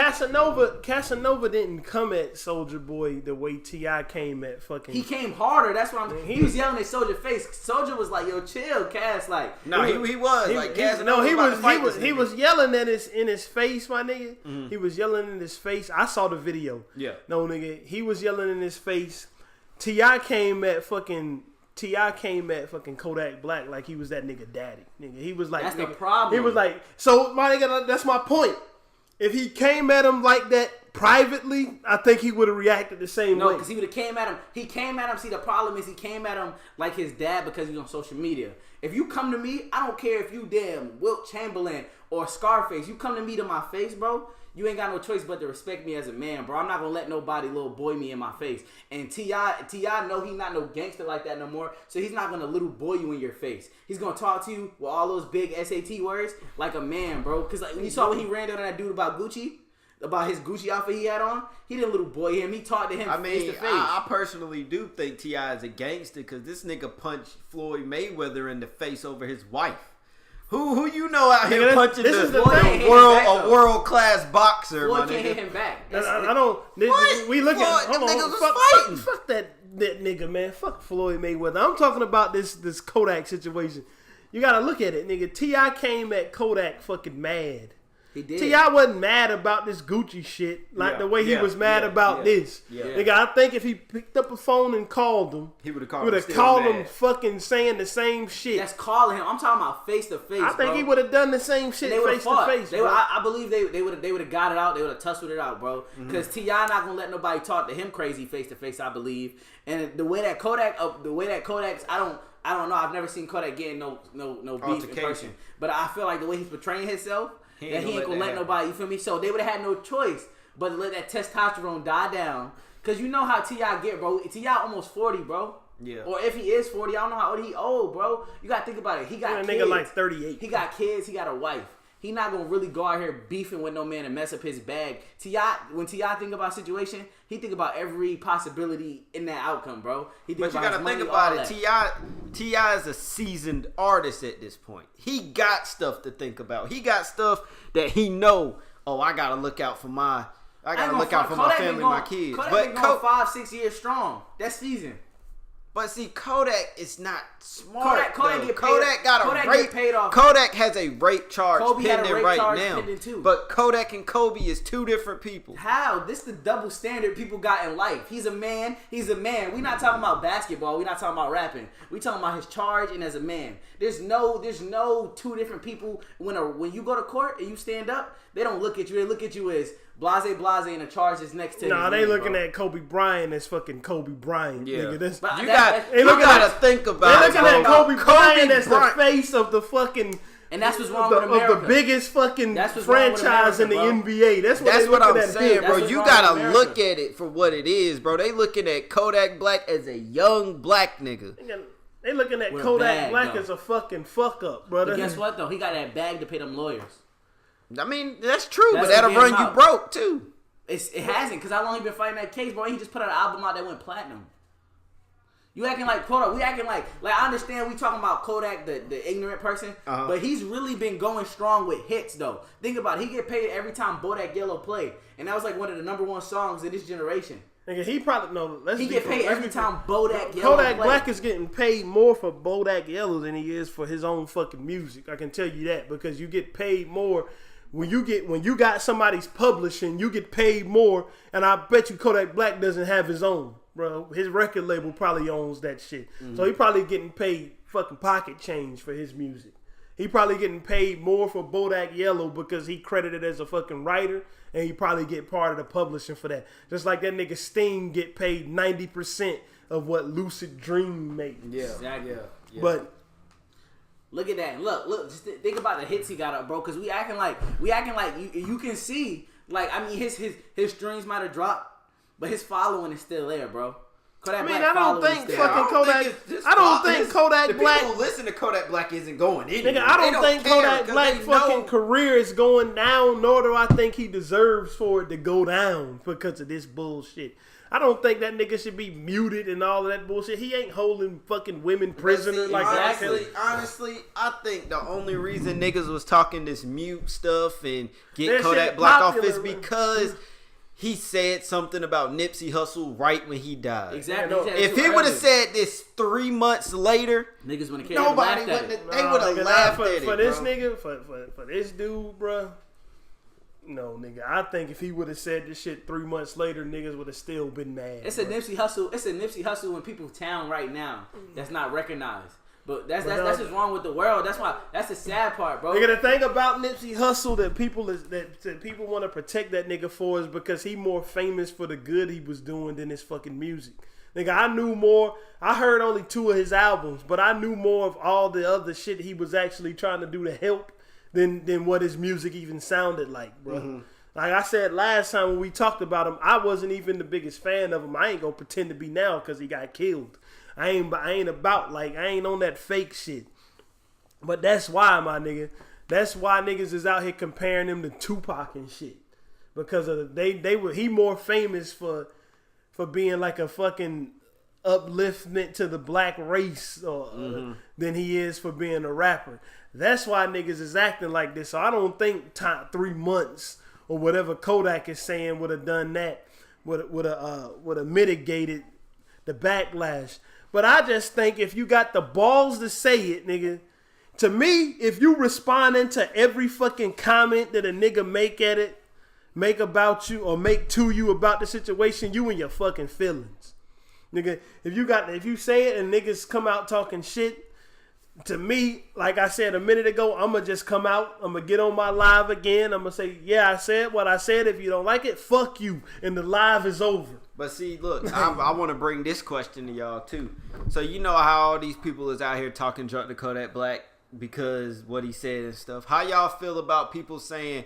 Casanova didn't come at Soulja Boy the way T.I. came at fucking. He came harder. That's what I'm. He was yelling at Soulja face. Soulja was like, "Yo, chill, Cass." Like, no, he was like Casanova. He was yelling at in his face, my nigga. Mm-hmm. He was yelling in his face. I saw the video. Yeah. No, nigga, he was yelling in his face. T.I. came at fucking Kodak Black like he was that nigga daddy. Nigga, he was like, that's the problem. He was like, so my nigga, that's my point. If he came at him like that privately, I think he would have reacted the same way. No, because he would have came at him. He came at him. See, the problem is he came at him like his dad because he's on social media. If you come to me, I don't care if you damn Wilt Chamberlain or Scarface. You come to me to my face, bro. You ain't got no choice but to respect me as a man, bro. I'm not gonna let nobody little boy me in my face. And T.I. know he not no gangster like that no more, so he's not gonna little boy you in your face. He's gonna talk to you with all those big SAT words like a man, bro. Cause like when you saw when he ran down on that dude about Gucci, about his Gucci outfit he had on. He didn't little boy him. He talked to him face to face. I personally do think T.I. is a gangster because this nigga punched Floyd Mayweather in the face over his wife. Who you know out here punching a world class boxer? Floyd my can't nigga. hit him back. I don't. What? We look at. Floyd, Hold them on. niggas was fighting. Fuck that nigga, man. Fuck Floyd Mayweather. I'm talking about this Kodak situation. You gotta look at it, nigga. T.I. came at Kodak fucking mad. He did. T.I. wasn't mad about this Gucci shit like the way he was mad about this. Yeah. Nigga, I think if he picked up a phone and called him, He would have called him fucking saying the same shit. That's calling him. I'm talking about face to face. I think he would have done the same shit face to face. I believe they would have got it out. They would have tussled it out, bro. Because T.I. not gonna let nobody talk to him crazy face to face. I believe. And the way that Kodak's, I don't know. I've never seen Kodak getting no beef in person. But I feel like the way he's portraying himself, that he ain't gonna let nobody. You feel me? So they would have had no choice but to let that testosterone die down. Cause you know how T.I. get, bro. T.I. almost 40, bro. Yeah. Or if he is 40, I don't know how old he old, bro. You gotta think about it. He got kids. Nigga like 38. He got kids. He got a wife. He not gonna really go out here beefing with no man and mess up his bag. When T.I. think about a situation, he think about every possibility in that outcome, bro. He think But you about gotta his think money, about it. T.I. is a seasoned artist at this point. He got stuff to think about. He got stuff that he know. Oh, I gotta look out for my. I gotta look out for my family, my kids. Kodak But been going 5-6 years strong. That season. But see, Kodak is not smart. Kodak get paid off. Kodak has a rape charge pending right now. Too. But Kodak and Kobe is two different people. How? This is the double standard people got in life. He's a man. He's a man. We're not talking about basketball. We're not talking about rapping. We're talking about his charge and as a man. There's no two different people. When you go to court and you stand up, they don't look at you. They look at you as blase and the charge is next to you. Nah, they looking at Kobe Bryant as fucking Kobe Bryant. Yeah. Nigga, You gotta think about it. They looking at Kobe Bryant as the face of the fucking. And that's what's wrong with America. Of the biggest fucking franchise in the NBA. That's what I'm saying, bro. You gotta look at it for what it is, bro. They looking at Kodak Black as a young black nigga. They looking at Kodak Black as a fucking fuck up, brother. But guess what though? He got that bag to pay them lawyers. I mean, that's true, but that'll run you broke too. It hasn't, because how long he been fighting that case, bro? He just put out an album out that went platinum. You acting like Kodak. We acting like I understand we talking about Kodak, the ignorant person, but he's really been going strong with hits though. Think about it. He get paid every time Bodak Yellow play, and that was like one of the #1 songs in this generation. Nigga, he probably He get paid every time Bodak Yellow Kodak play. Black is getting paid more for Bodak Yellow than he is for his own fucking music. I can tell you that because you get paid more. When you got somebody's publishing, you get paid more, and I bet you Kodak Black doesn't have his own, bro. His record label probably owns that shit, so he probably getting paid fucking pocket change for his music. He probably getting paid more for Bodak Yellow because he credited as a fucking writer, and he probably get part of the publishing for that. Just like that nigga Sting get paid 90% of what Lucid Dream made. Yeah, exactly. Yeah. But look at that. Look. Just think about the hits he got up, bro. Because we acting like you can see. Like, I mean, his streams might have dropped, but his following is still there, bro. Kodak Black I don't think fucking Kodak. I don't think Kodak Black. People who listen to Kodak Black isn't going anywhere. Nigga, I don't think Kodak Black fucking career is going down. Nor do I think he deserves for it to go down because of this bullshit. I don't think that nigga should be muted and all of that bullshit. He ain't holding fucking women prisoner like that. Honestly, I think the only reason niggas was talking this mute stuff and get That Kodak shit Black popular, off is because he said something about Nipsey Hussle right when he died. Exactly. If he would have said this 3 months later, niggas wouldn't care. Nobody wouldn't. They would have laughed at it. For this nigga, for this dude, bro. No, nigga. I think if he would have said this shit 3 months later, niggas would have still been mad. It's a Nipsey Hussle. It's a Nipsey Hussle in people's town right now that's not recognized. But that's what's wrong with the world. That's the sad part, bro. Nigga, the thing about Nipsey Hussle that people want to protect that nigga for is because he more famous for the good he was doing than his fucking music. Nigga, I knew more. I heard only 2 of his albums, but I knew more of all the other shit he was actually trying to do to help than what his music even sounded like, bro. Mm-hmm. Like I said last time when we talked about him, I wasn't even the biggest fan of him. I ain't gonna pretend to be now because he got killed. I ain't on that fake shit. But that's why, my nigga. That's why niggas is out here comparing him to Tupac and shit. because of he more famous for being like a fucking upliftment to the black race than he is for being a rapper. That's why niggas is acting like this. So I don't think 3 months or whatever Kodak is saying would have done that. Would have mitigated the backlash. But I just think if you got the balls to say it, nigga. To me, if you responding to every fucking comment that a nigga make about you or make to you about the situation, you in your fucking feelings. Nigga, if you say it and niggas come out talking shit, to me, like I said a minute ago, I'ma just come out, I'ma get on my live again, I'ma say, yeah, I said what I said. If you don't like it, fuck you, and the live is over. But see, look, I want to bring this question to y'all too. So you know how all these people is out here talking drunk to Kodak Black because what he said and stuff. How y'all feel about people saying,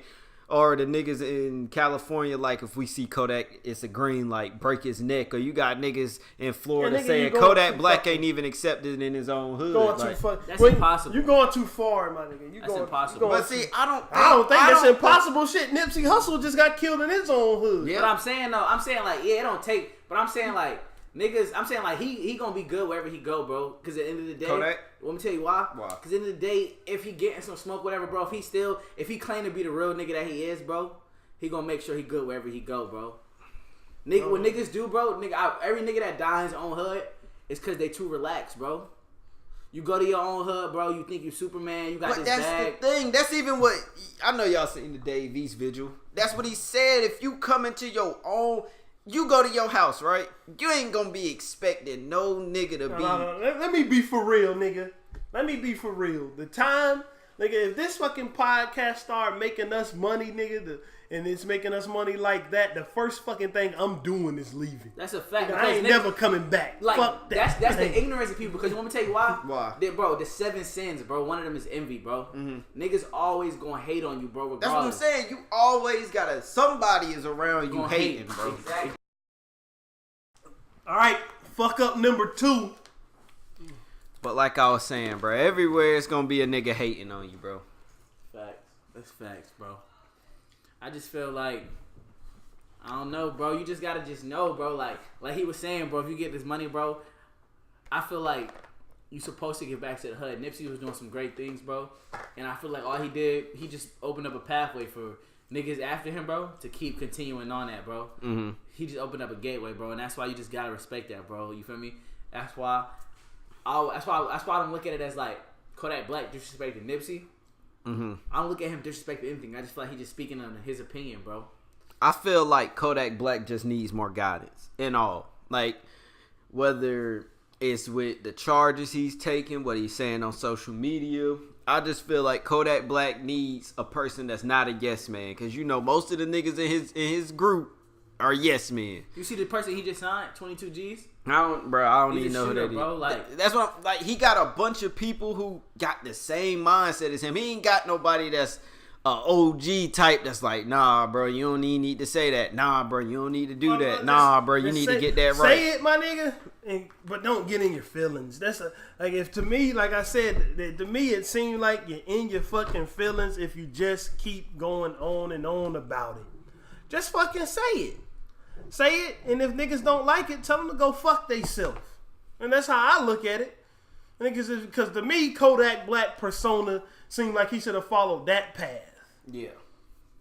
or the niggas in California, like if we see Kodak, it's a green light, break his neck. Or you got niggas in Florida saying Kodak Black ain't even accepted in his own hood. Going too far. That's impossible. You going too far, my nigga. That's impossible. But see, I don't think that's impossible shit. Nipsey Hussle just got killed in his own hood. Yeah. But I'm saying like, yeah, it don't take. But I'm saying like, niggas, I'm saying like he gonna be good wherever he go, bro. Because at the end of the day, Kodak? Let me tell you why. Why? Because at the end of the day, if he getting some smoke, whatever, bro. If he claim to be the real nigga that he is, bro, he gonna make sure he good wherever he go, bro. Nigga, what niggas do, bro, every nigga that die in his own hood is because they too relaxed, bro. You go to your own hood, bro. You think you Superman. You got this bag. That's the thing. That's even what I know. Y'all seen the Dave East vigil. That's what he said. If you come into your own. You go to your house, right? You ain't gonna be expecting no nigga to be. Let me be for real, nigga. Let me be for real. The time, nigga, if this fucking podcast start making us money, nigga, and it's making us money like that, the first fucking thing I'm doing is leaving. That's a fact. Nigga, I ain't never coming back. Like, fuck that. That's the ignorance of people. Because you want me to tell you why? Why? Bro, the 7 sins, bro. One of them is envy, bro. Mm-hmm. Niggas always gonna hate on you, bro. Regardless. That's what I'm saying. You always gotta. Somebody is around you hating, bro. Exactly. All right, fuck up number 2. But like I was saying, bro, everywhere it's gonna be a nigga hating on you, bro. Facts. That's facts, bro. I just feel like, I don't know, bro. You just gotta just know, bro. Like he was saying, bro. If you get this money, bro, I feel like you supposed to get back to the hood. Nipsey was doing some great things, bro, and I feel like all he did, he just opened up a pathway for niggas after him, bro, to keep continuing on that, bro. Mm-hmm. He just opened up a gateway, bro, and that's why you just gotta respect that, bro. You feel me? That's why I don't look at it as like Kodak Black disrespecting Nipsey. Mm-hmm. I don't look at him disrespecting anything. I just feel like he's just speaking on his opinion, bro. I feel like Kodak Black just needs more guidance in all. Like, whether it's with the charges he's taking, what he's saying on social media. I just feel like Kodak Black needs a person that's not a yes man. Because, you know, most of the niggas in his group are yes men. You see the person he just signed, 22 G's? I don't even know who that is. Bro, like, that's what he got a bunch of people who got the same mindset as him. He ain't got nobody that's a OG type that's like, nah, bro, you don't even need to say that. Nah, bro, you don't need to do that. Nah, bro, you need to get that right. Say it, my nigga, but don't get in your feelings. That's if to me, like I said, to me it seemed like you're in your fucking feelings if you just keep going on and on about it. Just fucking say it. Say it, and if niggas don't like it, tell them to go fuck theyself. And that's how I look at it. Because to me, Kodak Black persona seemed like he should have followed that path. Yeah.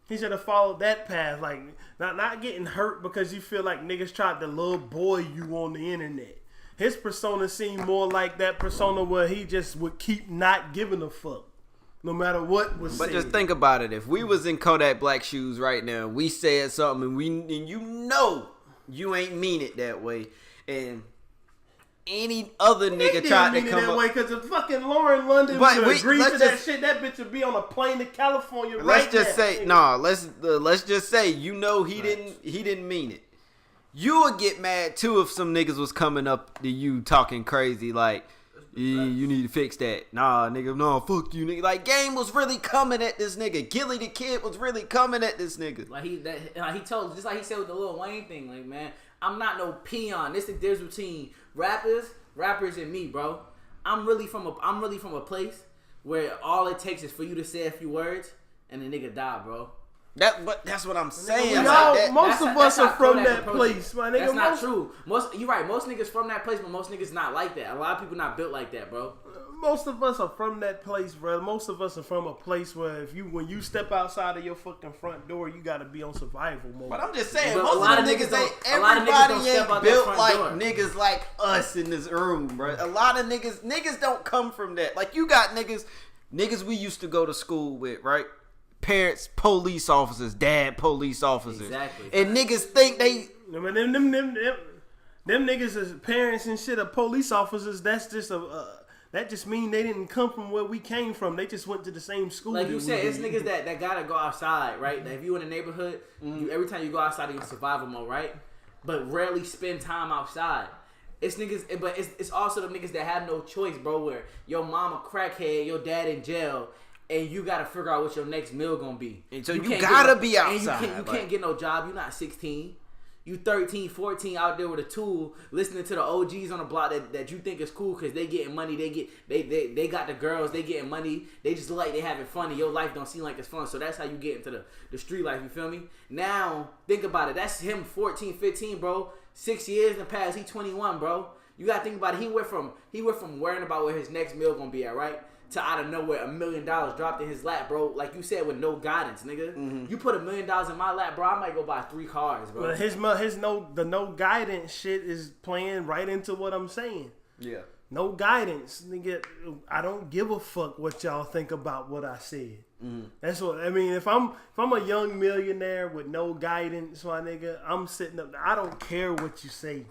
He should have followed that path. Like, not getting hurt because you feel like niggas tried to little boy you on the internet. His persona seemed more like that persona where he just would keep not giving a fuck. No matter what was said. But just think about it. If we was in Kodak Black shoes right now, we said something and you know you ain't mean it that way, and any other nigga tried to come that way because if fucking Lauren London would agree to that shit, that bitch would be on a plane to California right now. Let's just say you know he didn't mean it. You would get mad too if some niggas was coming up to you talking crazy like, you need to fix that. Nah, nigga, no, fuck you, nigga. Like, Game was really coming at this nigga. Gilly the Kid was really coming at this nigga. Like he told, just like he said with the Lil Wayne thing, like, man, I'm not no peon. This is the difference between rappers and me, bro. I'm really from a place where all it takes is for you to say a few words and the nigga die, bro. But that's what I'm saying. Most of us are from that approach. place, my nigga. That's not true. You're right. Most niggas from that place, but most niggas not like that. A lot of people not built like that, bro. Most of us are from that place, bro. Most of us are from a place where when you step outside of your fucking front door, you gotta be on survival mode. But I'm just saying, But most a lot of the of niggas niggas ain't. don't- a lot of niggas don't Everybody step out ain't their built front like door. niggas like us in this room, bro. A lot of niggas don't come from that. Like you got niggas we used to go to school with, right? Parents, police officers, dad, police officers. Exactly. And niggas think they. Them niggas as parents and shit are police officers. That's just that just mean they didn't come from where we came from. They just went to the same school. Like you that said, we it's did. niggas that gotta go outside, right? That if you in a neighborhood, you, every time you go outside, you in survival mode, right? But rarely spend time outside. It's niggas, but it's also the niggas that have no choice, bro. Where your mom a crackhead, your dad in jail, and you gotta figure out what your next meal gonna be. And so you can't gotta get be and outside. you can't get no job. You're not 16. You 13, 14 out there with a tool, listening to the OGs on the block that you think is cool because they getting money. They got the girls. They getting money. They just look like they having fun. And your life don't seem like it's fun. So that's how you get into the street life. You feel me? Now think about it. That's him 14, 15, bro. 6 years in the past. He 21, bro. You gotta think about it. He went from worrying about where his next meal gonna be at, right? To out of nowhere, $1 million dropped in his lap, bro. Like you said, with no guidance, nigga. Mm-hmm. You put $1 million in my lap, bro. I might go buy 3 cars, bro. But the no guidance shit is playing right into what I'm saying. Yeah. No guidance, nigga. I don't give a fuck what y'all think about what I said. That's what I mean. If I'm a young millionaire with no guidance, my nigga, I'm sitting up there. I don't care what you say.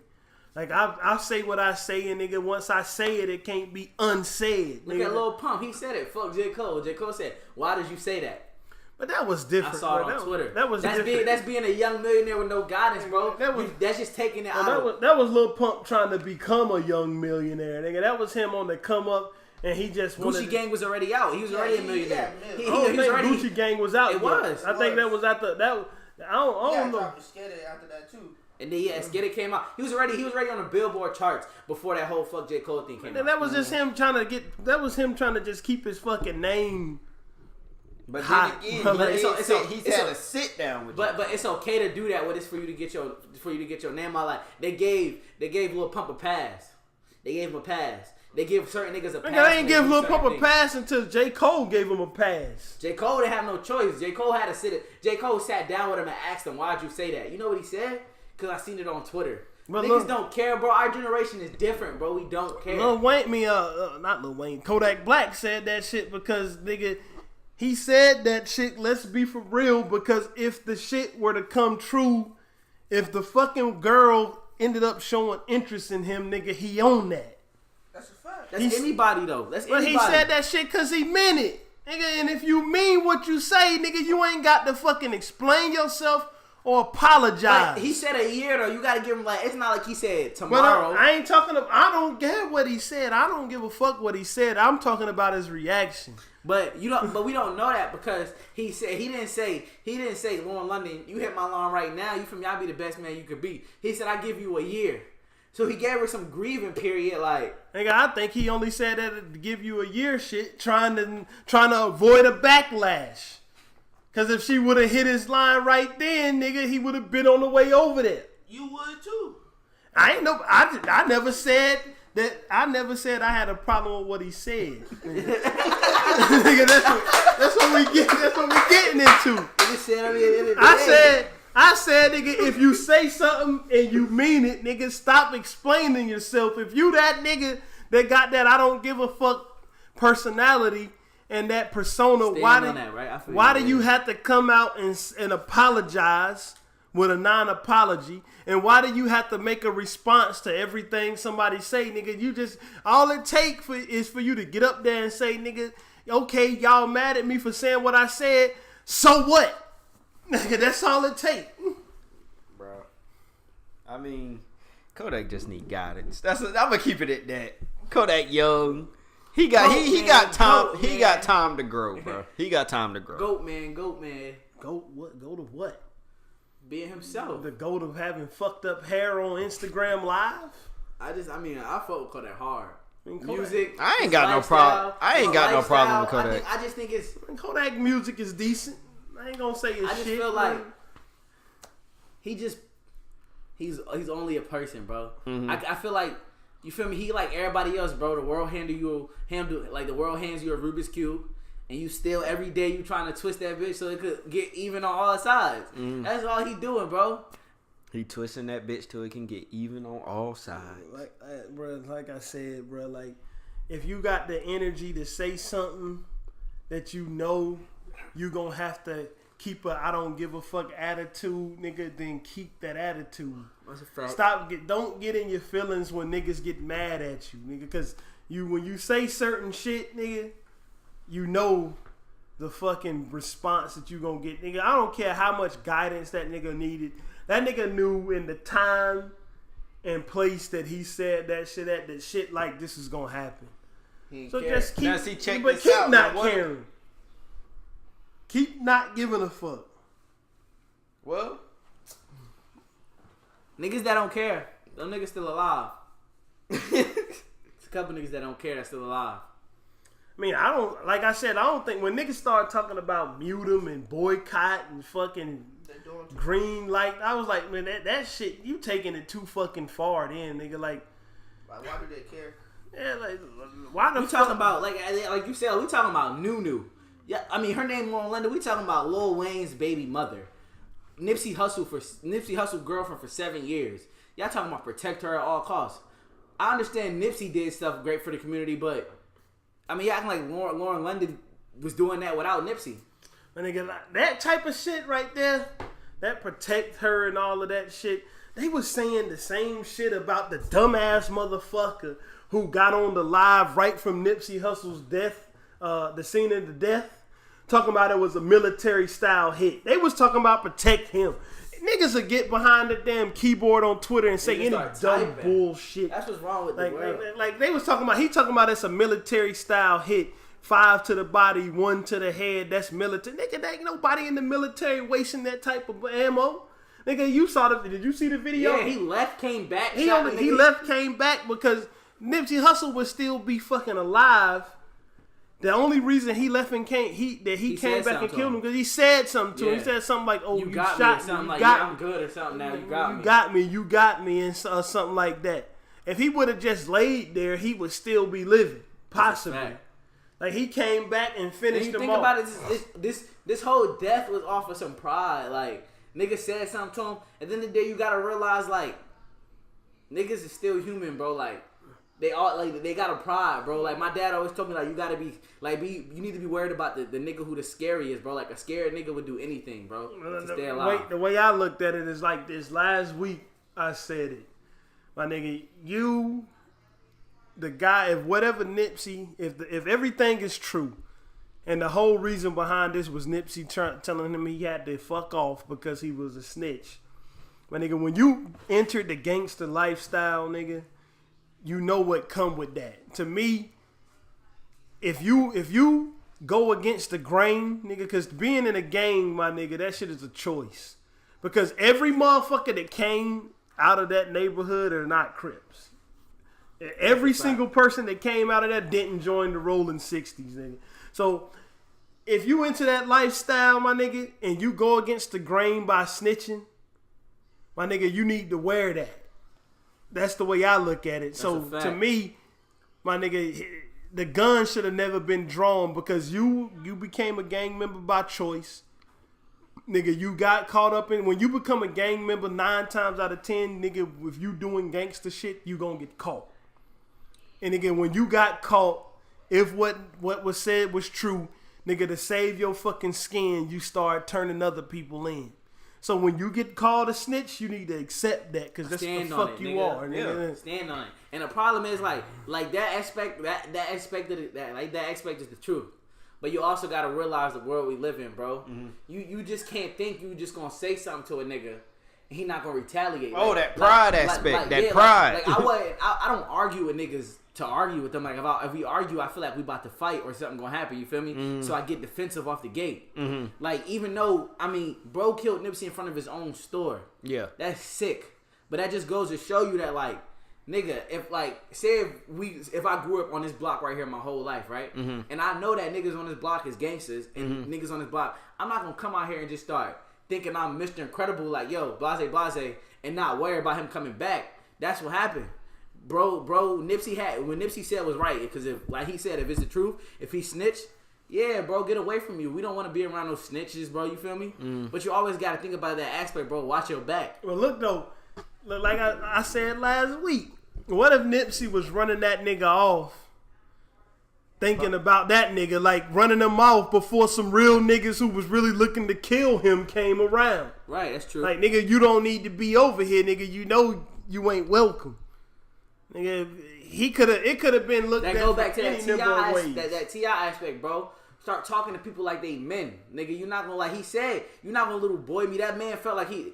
Like I'll say what I say, and nigga, once I say it, it can't be unsaid. Look at Lil Pump. He said it. Fuck J. Cole. J. Cole said, "Why did you say that?" But that was different. I saw it bro. on Twitter. That's different. That's being a young millionaire with no guidance, bro. That's just taking it out. That was Lil Pump trying to become a young millionaire, nigga. That was him on the come up, and he just Gucci Gang was already out. He was already a millionaire. I don't think Gucci Gang was out. It was. I think that was at the that. I don't know. After that too. And then Skid came out. He was already on the Billboard charts before that whole fuck J. Cole thing came out. And that was just him trying to get. That was him trying to just keep his fucking name. But hot. then But again, he's had a sit down with you. But it's okay to do that when it's for you to get your name out. Like they gave Lil Pump a pass. They gave him a pass. They give certain niggas a pass. Nigga, they ain't give Lil Pump a pass until J. Cole gave him a pass. J. Cole didn't have no choice. J. Cole had to sit it. J. Cole sat down with him and asked him, "Why'd you say that?" You know what he said? Because I seen it on Twitter. But Niggas don't care, bro. Our generation is different, bro. We don't care. Lil Wayne, not Lil Wayne. Kodak Black said that shit because nigga, he said that shit. Let's be for real, because if the shit were to come true, if the fucking girl ended up showing interest in him, nigga, he owned that. That's a fact. That's anybody though. That's anybody. But he said that shit because he meant it, nigga. And if you mean what you say, nigga, you ain't got to fucking explain yourself or apologize. Like, he said a year though. You gotta give him it's not like he said tomorrow. But I ain't talking about. I don't care what he said. I don't give a fuck what he said. I'm talking about his reaction. But we don't know that because he didn't say Lauren London, you hit my line right now. You from y'all be the best man you could be. He said I give you a year. So he gave her some grieving period, like. Nigga, I think he only said that to give you a year shit, trying to avoid a backlash. Cause if she would have hit his line right then, nigga, he would have been on the way over there. You would too. I never said that. I never said I had a problem with what he said. Nigga, that's what we getting into. I said, nigga, if you say something and you mean it, nigga, stop explaining yourself. If you that nigga that got that I don't give a fuck personality and that persona, why do you have to come out and apologize with a non-apology? And why do you have to make a response to everything somebody say, nigga? You just, all it takes is for you to get up there and say, nigga, okay, y'all mad at me for saying what I said, so what? Nigga, that's all it takes. Bro, I mean, Kodak just need guidance. I'm gonna keep it at that. Kodak young. He got time to grow, bro. He got time to grow. Goat man. Go to what? Being himself. The goat of having fucked up hair on Instagram Live? I fuck with Kodak hard. Music. I ain't got no problem. I ain't got no problem with Kodak. I just think it's Kodak music is decent. I ain't gonna say his I just shit. feel like he's only a person, bro. I feel like, you feel me? He like everybody else, bro. The world the world hands you a Rubik's Cube, and you still every day you trying to twist that bitch so it could get even on all sides. That's all he doing, bro. He twisting that bitch till it can get even on all sides. Like I said, bro, like if you got the energy to say something that you know you gonna have to keep a I don't give a fuck attitude, nigga, then keep that attitude. That's a fact. Don't get in your feelings when niggas get mad at you, nigga, cause when you say certain shit, nigga, you know the fucking response that you gonna get, nigga. I don't care how much guidance that nigga needed. That nigga knew in the time and place that he said that shit at, that shit like this is gonna happen. So just keep, not caring. Keep not giving a fuck. Well, niggas that don't care, them niggas still alive. It's a couple niggas that don't care that's still alive. I mean, like I said, I don't think when niggas start talking about mute them and boycott and fucking green light, I was like, man, that shit, you taking it too fucking far then, nigga. Like why do they care? Yeah, like, why the we fuck? Talking about, like you said, we talking about Nunu. Yeah, I mean, her name Lauren London. We talking about Lil Wayne's baby mother. Nipsey Hussle girlfriend for 7 years. Y'all talking about protect her at all costs. I understand Nipsey did stuff great for the community, but I mean, y'all acting like Lauren London was doing that without Nipsey. And nigga, that type of shit right there, that protect her and all of that shit, they was saying the same shit about the dumbass motherfucker who got on the live right from Nipsey Hussle's death, the scene of the death, talking about it was a military style hit. They was talking about protect him. Niggas will get behind the damn keyboard on Twitter and say any dumb bullshit. That's what's wrong with the world. Like they was talking about it's a military style hit. 5 to the body, 1 to the head. That's military. Nigga, there ain't nobody in the military wasting that type of ammo. Nigga, you saw did you see the video? Yeah, he left, came back. He left, came back because Nipsey Hussle would still be fucking alive. The only reason he left and came back and killed him because he said something to him. He said something like, "Oh, you got shot me," me. Like, yeah, I'm good or something. Now you got me, and something like that. If he would have just laid there, he would still be living, possibly. Like he came back and finished and them think off. About it, this whole death was off of some pride. Like niggas said something to him, and then the day you gotta realize like niggas is still human, bro. Like they all they got a pride, bro. Like my dad always told me like you gotta be you need to be worried about the nigga who the scariest, bro. Like a scared nigga would do anything, bro, to stay alive. The way I looked at it is like this. Last week I said it, my nigga. You, the guy, if whatever Nipsey, if everything is true, and the whole reason behind this was Nipsey telling him he had to fuck off because he was a snitch. My nigga, when you entered the gangster lifestyle, nigga, you know what come with that. To me, if you go against the grain, nigga, because being in a gang, my nigga, that shit is a choice. Because every motherfucker that came out of that neighborhood are not Crips. Every single person that came out of that didn't join the Rolling 60s, nigga. So if you into that lifestyle, my nigga, and you go against the grain by snitching, my nigga, you need to wear that. That's the way I look at it. So to me, my nigga, the gun should have never been drawn because you became a gang member by choice. Nigga, you got caught up in when you become a gang member 9 times out of 10, nigga, if you doing gangster shit, you gonna get caught. And again, when you got caught, if what was said was true, nigga, to save your fucking skin, you start turning other people in. So when you get called a snitch, you need to accept that because that's the fuck you are. Nigga. Yeah, stand on it. And the problem is like that aspect is the truth. But you also gotta realize the world we live in, bro. Mm-hmm. You just can't think you just gonna say something to a nigga and he not gonna retaliate. Oh, that pride aspect. Pride. I don't argue with niggas to argue with them. Like if we argue, I feel like we about to fight or something gonna happen. You feel me? Mm-hmm. So I get defensive off the gate. Mm-hmm. Like even though bro killed Nipsey in front of his own store. Yeah, that's sick. But that just goes to show you that like nigga, if I grew up on this block right here my whole life, right? Mm-hmm. And I know that niggas on this block is gangsters and niggas on this block, I'm not gonna come out here and just start thinking I'm Mr. Incredible, like, yo, blase, and not worry about him coming back. That's what happened. Bro, Nipsey when Nipsey said was right, because if, like he said, if it's the truth, if he snitched, yeah, bro, get away from you. We don't want to be around those snitches, bro. You feel me? But you always got to think about that aspect, bro. Watch your back. Well, look though, like I said last week, what if Nipsey was running that nigga off, thinking about that nigga, like running him off before some real niggas who was really looking to kill him came around? Right, that's true. Like, nigga, you don't need to be over here, nigga. You know you ain't welcome. Nigga, it could have been looked at. That go back to that T.I. T.I. aspect, bro. Start talking to people like they men, nigga. You're not gonna, like he said, you're not gonna little boy me. That man felt like he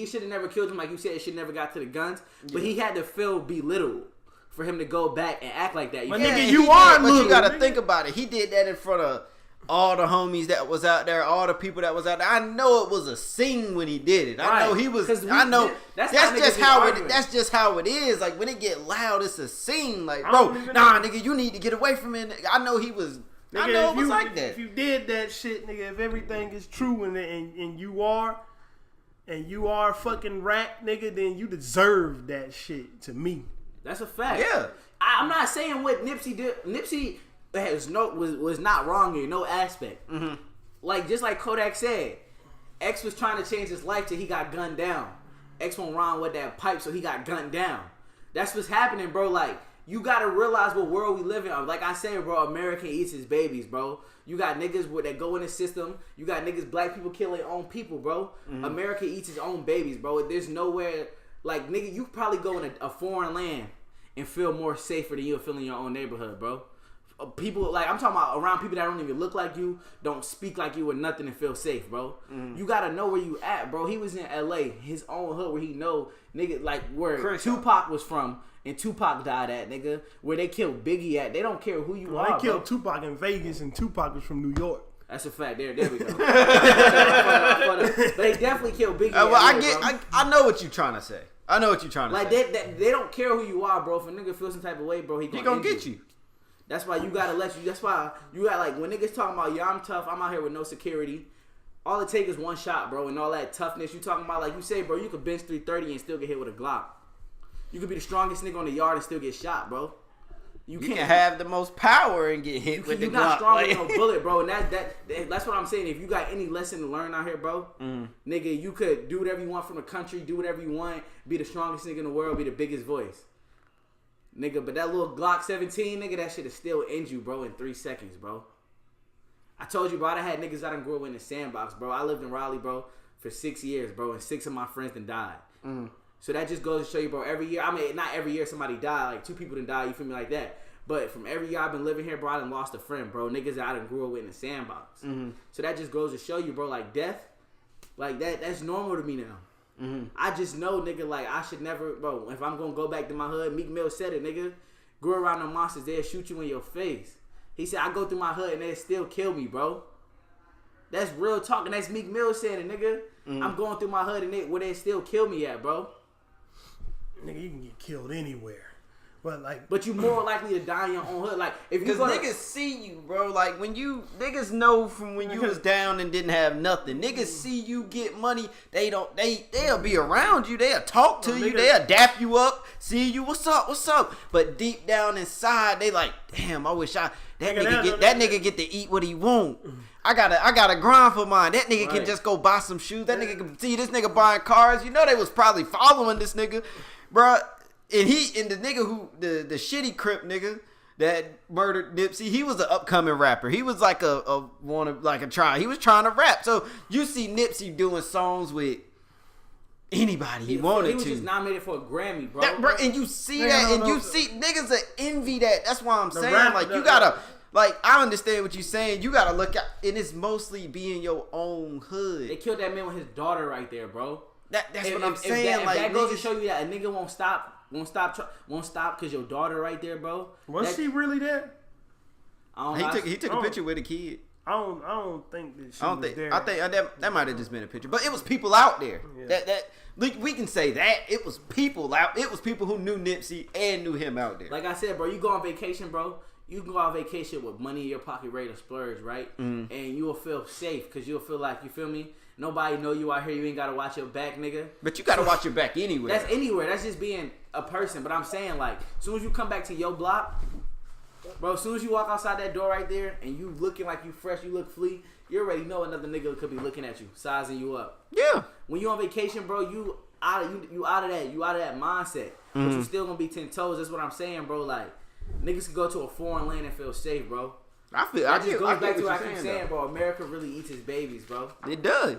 should have never killed him, like you said. It should never got to the guns, but he had to feel belittled for him to go back and act like that. But nigga, you are little. But you gotta think about it. He did that in front of all the homies that was out there, all the people that was out there. I know it was a scene when he did it. I know he was. I know that's just how it. That's just how it is. Like when it get loud, it's a scene. Like, bro, nah, nigga, you need to get away from it. I know he was. Nigga, I know it was like that. If you did that shit, nigga, if everything is true and you are fucking rat, nigga, then you deserve that shit. To me, that's a fact. Yeah, I'm not saying what Nipsey did. Nipsey was not wrong in no aspect. Mm-hmm. Like just like Kodak said, X was trying to change his life till he got gunned down. X went wrong with that pipe, so he got gunned down. That's what's happening, bro. Like, you gotta realize what world we live in. Like I said, bro, America eats his babies, bro. You got niggas that go in the system. You got niggas, black people kill their own people, bro. Mm-hmm. America eats his own babies, bro. There's nowhere, like, nigga, you probably go in a foreign land and feel more safer than you feel in your own neighborhood, bro. People, like, I'm talking about around people that don't even look like you, don't speak like you or nothing, and feel safe, bro. Mm-hmm. You gotta know where you at, bro. He was in LA, his own hood, where he know, nigga, like, where Tupac was from. And Tupac died at, nigga. Where they killed Biggie at. They don't care who you are, They killed Tupac in Vegas, and Tupac was from New York. That's a fact. There we go. They definitely killed Biggie. I know what you're trying to say. I know what you're trying to say. Like, they don't care who you are, bro. If a nigga feels some type of way, bro, he gonna get you. That's why you gotta that's why you got, like, when niggas talking about, yeah, I'm tough, I'm out here with no security. All it takes is one shot, bro, and all that toughness you talking about, like you say, bro, you could bench 330 and still get hit with a Glock. You could be the strongest nigga on the yard and still get shot, bro. You can have the most power and get hit with the Glock. You're not stronger than no bullet, bro. And that's what I'm saying. If you got any lesson to learn out here, bro, nigga, you could do whatever you want from the country, do whatever you want, be the strongest nigga in the world, be the biggest voice. Nigga, but that little Glock 17, nigga, that shit is still end you, bro, in 3 seconds, bro. I told you, bro, I had niggas I done grew up in the sandbox, bro. I lived in Raleigh, bro, for 6 years, bro, and 6 of my friends done died. So that just goes to show you, bro, every year, I mean, not every year somebody died, like 2 people done died, you feel me, like that. But from every year I've been living here, bro, I done lost a friend, bro. Niggas that I done grew up with in the sandbox. So that just goes to show you, bro, like death, like that's normal to me now. I just know, nigga, like I should never, bro, if I'm gonna go back to my hood, Meek Mill said it, nigga, grew around the monsters, they'll shoot you in your face. He said, I go through my hood and they'll still kill me, bro. That's real talk, and that's Meek Mill saying it, nigga. I'm going through my hood and where they still kill me at, bro. Nigga, you can get killed anywhere. But you more likely to die in your own hood. Like, if you niggas see you, bro. Like, when niggas know from when you was down and didn't have nothing. Niggas see you get money. They'll be around you. They'll talk to you. They'll dap you up. See you. What's up? But deep down inside, they like, damn, I wish that nigga get to eat what he want. I gotta grind for mine. That nigga can just go buy some shoes. That nigga can see this nigga buying cars. You know they was probably following this nigga, bro. And the nigga who the shitty Crip nigga that murdered Nipsey, he was an upcoming rapper. He was like he was trying to rap. So you see Nipsey doing songs with anybody he wanted to. He was just nominated for a Grammy, bro. And you see you see niggas that envy that. That's why I'm saying, you gotta. Like, I understand what you're saying. You gotta look at, and it's mostly be in your own hood. They killed that man with his daughter right there, bro. That's what I'm saying. If that goes to show you that a nigga won't stop because your daughter right there, bro. Was she really there? He took a picture with a kid. I don't think that she I don't was think. there. I think that might have just been a picture, but it was people out there. Yeah. That we can say that it was people out. It was people who knew Nipsey and knew him out there. Like I said, bro, you go on vacation, bro. You can go on vacation with money in your pocket, ready to splurge, right? And you will feel safe because you'll feel like, you feel me? Nobody know you out here. You ain't gotta watch your back, nigga. But you gotta watch your back anywhere. That's anywhere. That's just being a person. But I'm saying, like, as soon as you come back to your block, bro, as soon as you walk outside that door right there and you looking like you fresh, you look flea, you already know another nigga could be looking at you, sizing you up. Yeah. When you on vacation, bro, you out of that mindset. But you still gonna be 10 toes. That's what I'm saying, bro. Like, niggas can go to a foreign land and feel safe, bro. I feel. That I just get, goes I back get to what what I you're keep saying, saying, bro. America really eats its babies, bro. It does.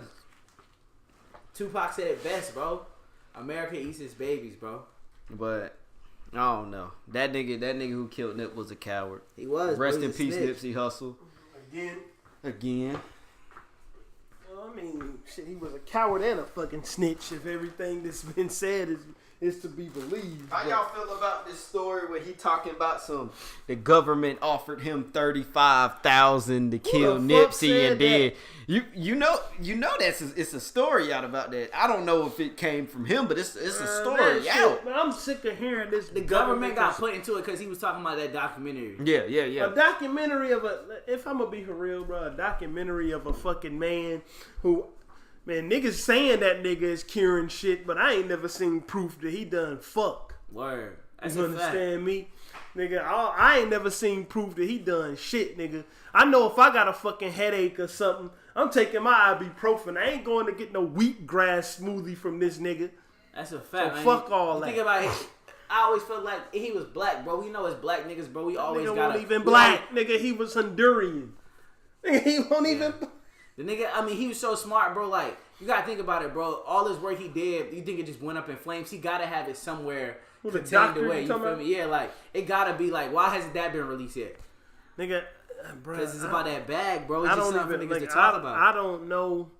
Tupac said it best, bro. America eats its babies, bro. But I don't know. That nigga who killed Nip was a coward. He was. Rest bro. in peace, Nipsey Hussle. Again. Well, I mean, shit, he was a coward and a fucking snitch. If everything that's been said is to be believed. How y'all feel about this story where he talking about the government offered him $35,000 to kill the fuck Nipsey, said and then you know it's a story out about that. I don't know if it came from him, but it's a story out. Man, I'm sick of hearing this. The government got put into it because he was talking about that documentary. Yeah. A documentary of if I'm gonna be for real, bro, a documentary of a fucking man who, man, niggas saying that nigga is curing shit, but I ain't never seen proof that he done fuck. Word. That's You a fact. understand me? Nigga, I ain't never seen proof that he done shit, nigga. I know if I got a fucking headache or something, I'm taking my ibuprofen. I ain't going to get no wheatgrass smoothie from this nigga. That's a fact, So man. fuck all that. Think about it. I always felt like he was black, bro. We know as black niggas, bro. We always Nigga got wasn't even black. Nigga, he was Honduran. Nigga, he won't even... The nigga, I mean, he was so smart, bro. Like, you gotta think about it, bro. All this work he did, you think it just went up in flames? He gotta have it somewhere Who's a contained doctor away. you You talking feel about? me? Yeah, like, it gotta be like, why hasn't that been released yet? Nigga, bro. Because it's about that bag, bro. It's I just don't something even... for niggas Like, to talk about. I don't know.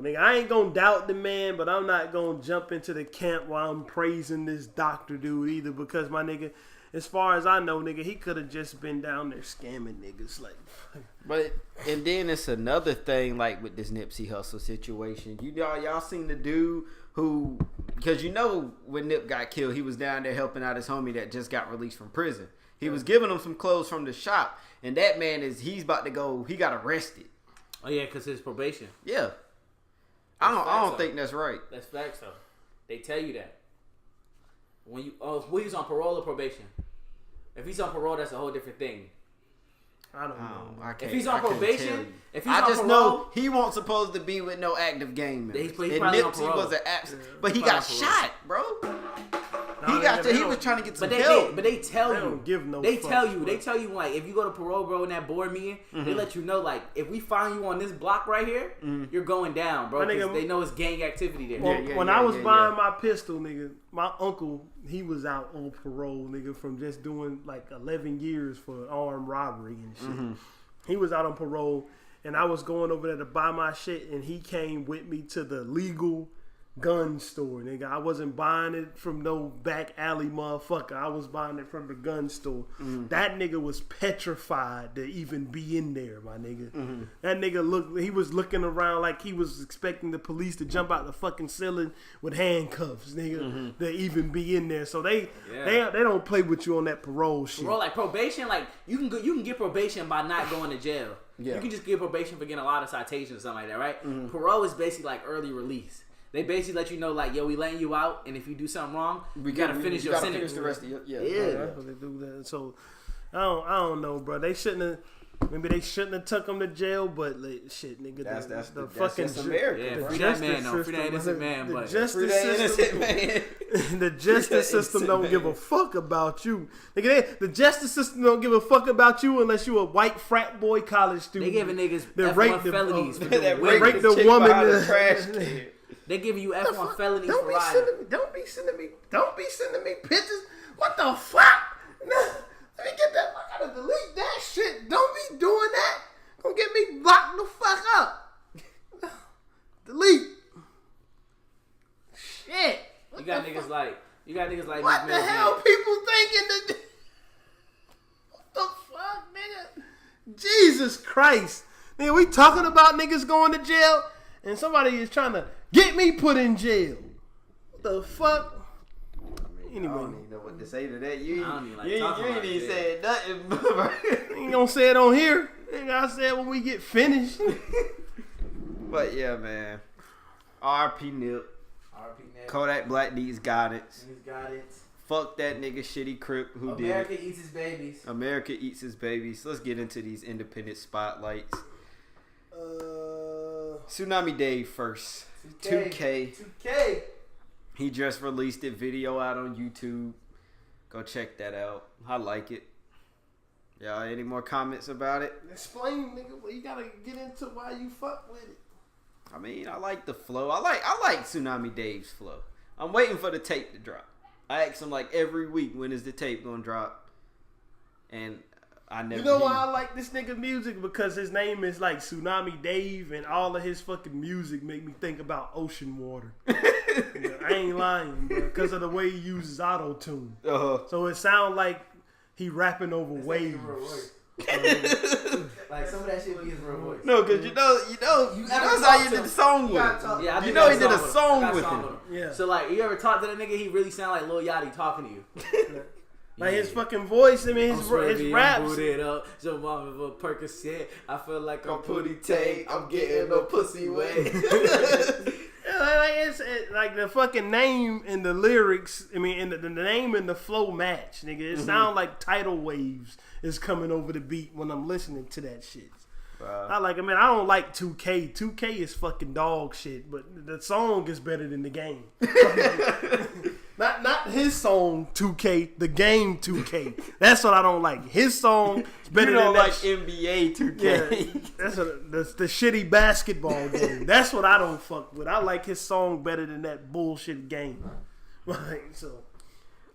Nigga. I ain't gonna doubt the man, but I'm not gonna jump into the camp while I'm praising this doctor dude either, because my nigga, as far as I know, nigga, he could have just been down there scamming niggas. Like, But and then it's another thing like with this Nipsey Hussle situation. Y'all seen the dude who, because you know when Nip got killed, he was down there helping out his homie that just got released from prison. He was giving him some clothes from the shop, and that man he's about to go. He got arrested. Oh, yeah, because his probation. Yeah, I don't think that's right. That's facts, though. They tell you that. When he's on parole or probation? If he's on parole, that's a whole different thing. I don't know. I can't, If he's on I can't probation, tell you. if he's I on just parole, know he wasn't supposed to be with no active gang members. He's And probably on Nipsey parole. was an absent, but he He's got probably on parole. shot, bro. Nah, He got they he don't- was trying to get some But help. they tell They you. don't give no They fucks, tell you. bro. They tell you, like, if you go to parole, bro, in that board meeting, they Mm-hmm. let you know, like, if we find you on this block right here, you're going down, bro. My nigga- Because they know it's gang activity there. Well, when I was buying my pistol, nigga, my uncle, he was out on parole, nigga, from just doing like 11 years for armed robbery and shit. He was out on parole, and I was going over there to buy my shit, and he came with me to the legal gun store, nigga. I wasn't buying it from no back alley motherfucker. I was buying it from the gun store. That nigga was petrified to even be in there, my nigga. That nigga he was looking around like he was expecting the police to jump out the fucking ceiling with handcuffs, nigga, to even be in there. So they don't play with you on that parole shit. Bro, like probation, like you can get probation by not going to jail. Yeah. You can just get probation for getting a lot of citations or something like that, right? Parole is basically like early release. They basically let you know, like, yo, we letting you out, and if you do something wrong, you gotta finish your sentence. Finish the rest of your Yeah. That's what they do that. So I don't know, bro. They shouldn't have. Maybe they shouldn't have took him to jail, but like, shit, nigga, That's the that's fucking just America. Yeah, bro. free that man, though. Free that innocent man, the but justice Free that system, innocent man. the justice system innocent don't man. give a fuck about you. Nigga, the justice system don't give a fuck about you unless you a white frat boy college student. they giving niggas that F1 raped the- felonies for that doing That women. raped the chick woman behind the that- trash can. They giving you F1 felonies Don't for be riding. don't be sending me pictures. What the fuck? No, let me get that. I gotta delete that shit. Don't be doing that. Gonna get me locked the fuck up. Delete. Shit. You got niggas like What Meek the Mill hell did. people thinking that? What the fuck, nigga? Jesus Christ. Nigga, we talking about niggas going to jail and somebody is trying to get me put in jail. What the fuck? Anyway. I don't even know what to say to that. You I don't even like ain't talking about even it. said nothing. Ain't gonna say it on here. Nigga, I said when we get finished. But yeah, man. RP Nip. RP Nip. Kodak Black D's guidance. He's got it. Fuck that nigga shitty Crip who America did it. eats his babies. America eats his babies. Let's get into these independent spotlights. Tsunami Dave first. 2K. He just released a video out on YouTube. Go check that out. I like it. Y'all, any more comments about it? Explain, nigga. Well, you gotta get into why you fuck with it. I mean, I like the flow. I like Tsunami Dave's flow. I'm waiting for the tape to drop. I ask him like every week, when is the tape gonna drop? And I never. You know why I like this nigga music? Because his name is like Tsunami Dave, and all of his fucking music make me think about ocean water. I ain't lying, bro. Because of the way he uses auto tune, so it sounds like he rapping over waves. Like some of that shit be his real voice. No, because you know that's how you did the song with him. Yeah, you know he did a song with him. Yeah. So like, you ever talk to that nigga? He really sound like Lil Yachty talking to you. Like his fucking voice. I mean, his raps. I'm booted up. So mama of a Percocet. I feel like I'm putty tank. I'm getting no pussy wet. Yeah, like it's like the fucking name and the lyrics. I mean, and the name and the flow match, nigga. It sound like tidal waves is coming over the beat when I'm listening to that shit. I like. I mean, I don't like 2K. 2K is fucking dog shit, but the song is better than the game. Not his song 2K, the game 2K. That's what I don't like. His song is better You don't than like that. NBA 2K. Yeah, that's the shitty basketball game. That's what I don't fuck with. I like his song better than that bullshit game. Like, so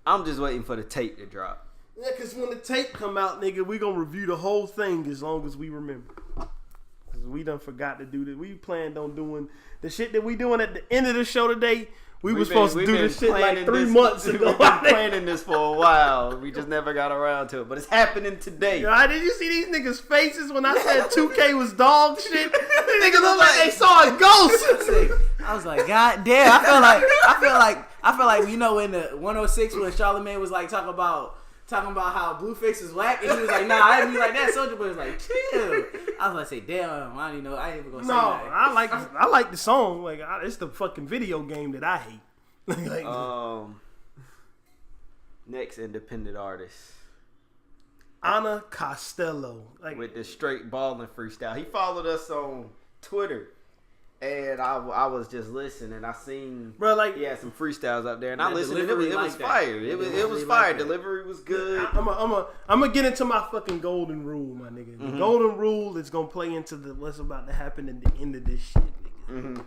I'm just waiting for the tape to drop. yeah, cause when the tape come out, nigga, we gonna review the whole thing as long as we remember. Cause we done forgot to do this. We planned on doing the shit that we doing at the end of the show today. We were supposed to do this shit like 3 months ago. We've been planning this for a while. We just never got around to it. But it's happening today. Yo, did you see these niggas' faces when I said 2K was dog shit? These niggas look like they saw a ghost. I was like, God damn! I feel like you know in the 106 when Charlamagne was like talking about how Blueface was whack, and he was like, nah, I didn't be like that. Soulja Boy was like, chill. I was like, say, damn, I didn't know. I ain't even gonna say that. I like the song. Like, it's the fucking video game that I hate. Like, next independent artist. Ana Costello. Like, with the straight ballin' freestyle. He followed us on Twitter. And I was just listening. I seen he had some freestyles up there, and I listened. It was fire. It was fire. Delivery was good. I'm gonna get into my fucking golden rule, my nigga. The golden rule is gonna play into what's about to happen at the end of this shit, nigga.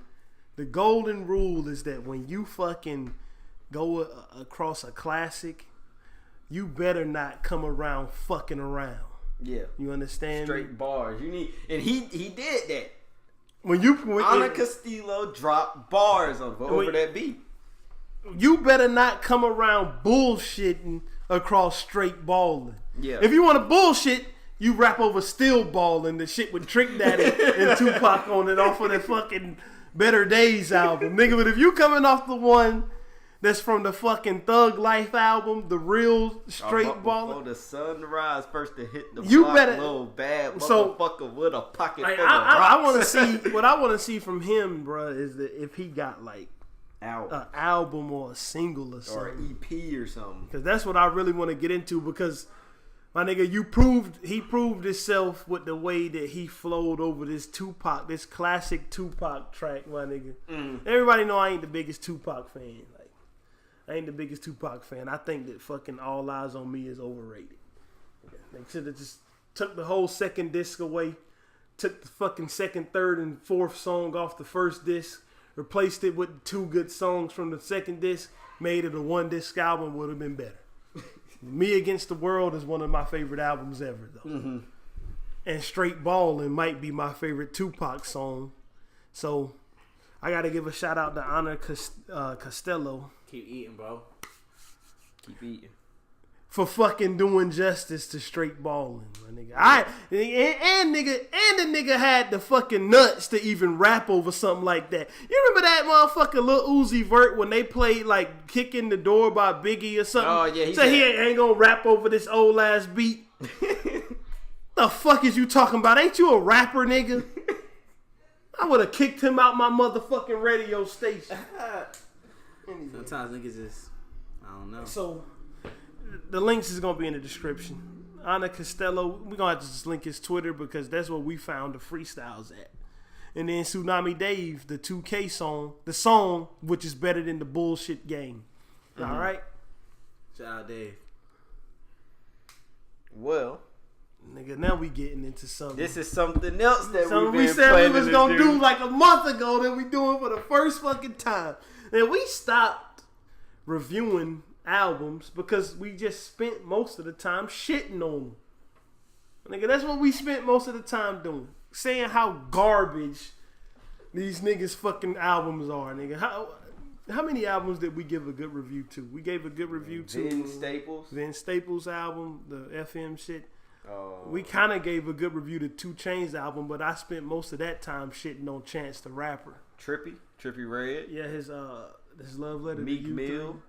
The golden rule is that when you fucking go across a classic, you better not come around fucking around. Yeah, you understand? Straight bars. You need, and he did that. When Ana Castillo dropped bars over that beat. You better not come around bullshitting across straight balling. Yeah. If you want to bullshit, you rap over still balling, the shit with Trick Daddy and Tupac on it off of the fucking Better Days album. Nigga, but if you coming off the one that's from the fucking Thug Life album, the real straight balling. Before the sunrise first to hit the you block, better, little bad motherfucker with a pocket full of I rocks. want to see, what I want to see from him, bro, is that if he got like an album or a single or something. Or an EP or something. Because that's what I really want to get into, because my nigga, he proved himself with the way that he flowed over this classic Tupac track, my nigga. Everybody know I ain't the biggest Tupac fan. I ain't the biggest Tupac fan. I think that fucking All Eyes on Me is overrated. They should have just took the whole second disc away, took the fucking second, third, and fourth song off the first disc, replaced it with 2 good songs from the second disc, made it a 1-disc album, would have been better. Me Against the World is one of my favorite albums ever, though. And Straight Ballin' might be my favorite Tupac song. So I got to give a shout out to Ana Costello. Keep eating, bro. Keep eating. for fucking doing justice to straight balling, my nigga. And the nigga had the fucking nuts to even rap over something like that. You remember that motherfucker Lil Uzi Vert when they played like "Kick in the Door" by Biggie or something? Oh yeah, he ain't gonna rap over this old ass beat. The fuck is you talking about? Ain't you a rapper, nigga? I would have kicked him out my motherfucking radio station. Sometimes niggas just, I don't know. So, the links is going to be in the description. Ana Costello, we're going to have to just link his Twitter because that's where we found the freestyles at. And then Tsunami Dave, the 2K song, the song which is better than the bullshit game. Mm-hmm. All right? Shout out Dave. Well, nigga, now we getting into something. This is something else that we said we was going to do like a month ago that we doing for the first fucking time. And we stopped reviewing albums because we just spent most of the time shitting on them. Nigga, that's what we spent most of the time doing. Saying how garbage these niggas fucking albums are, nigga. How many albums did we give a good review to? We gave a good review to Vince Staples album, the FM shit. Oh. We kind of gave a good review to 2 Chainz album, but I spent most of that time shitting on Chance the Rapper. Trippy Red. Yeah, his love letter Meek to you Mill.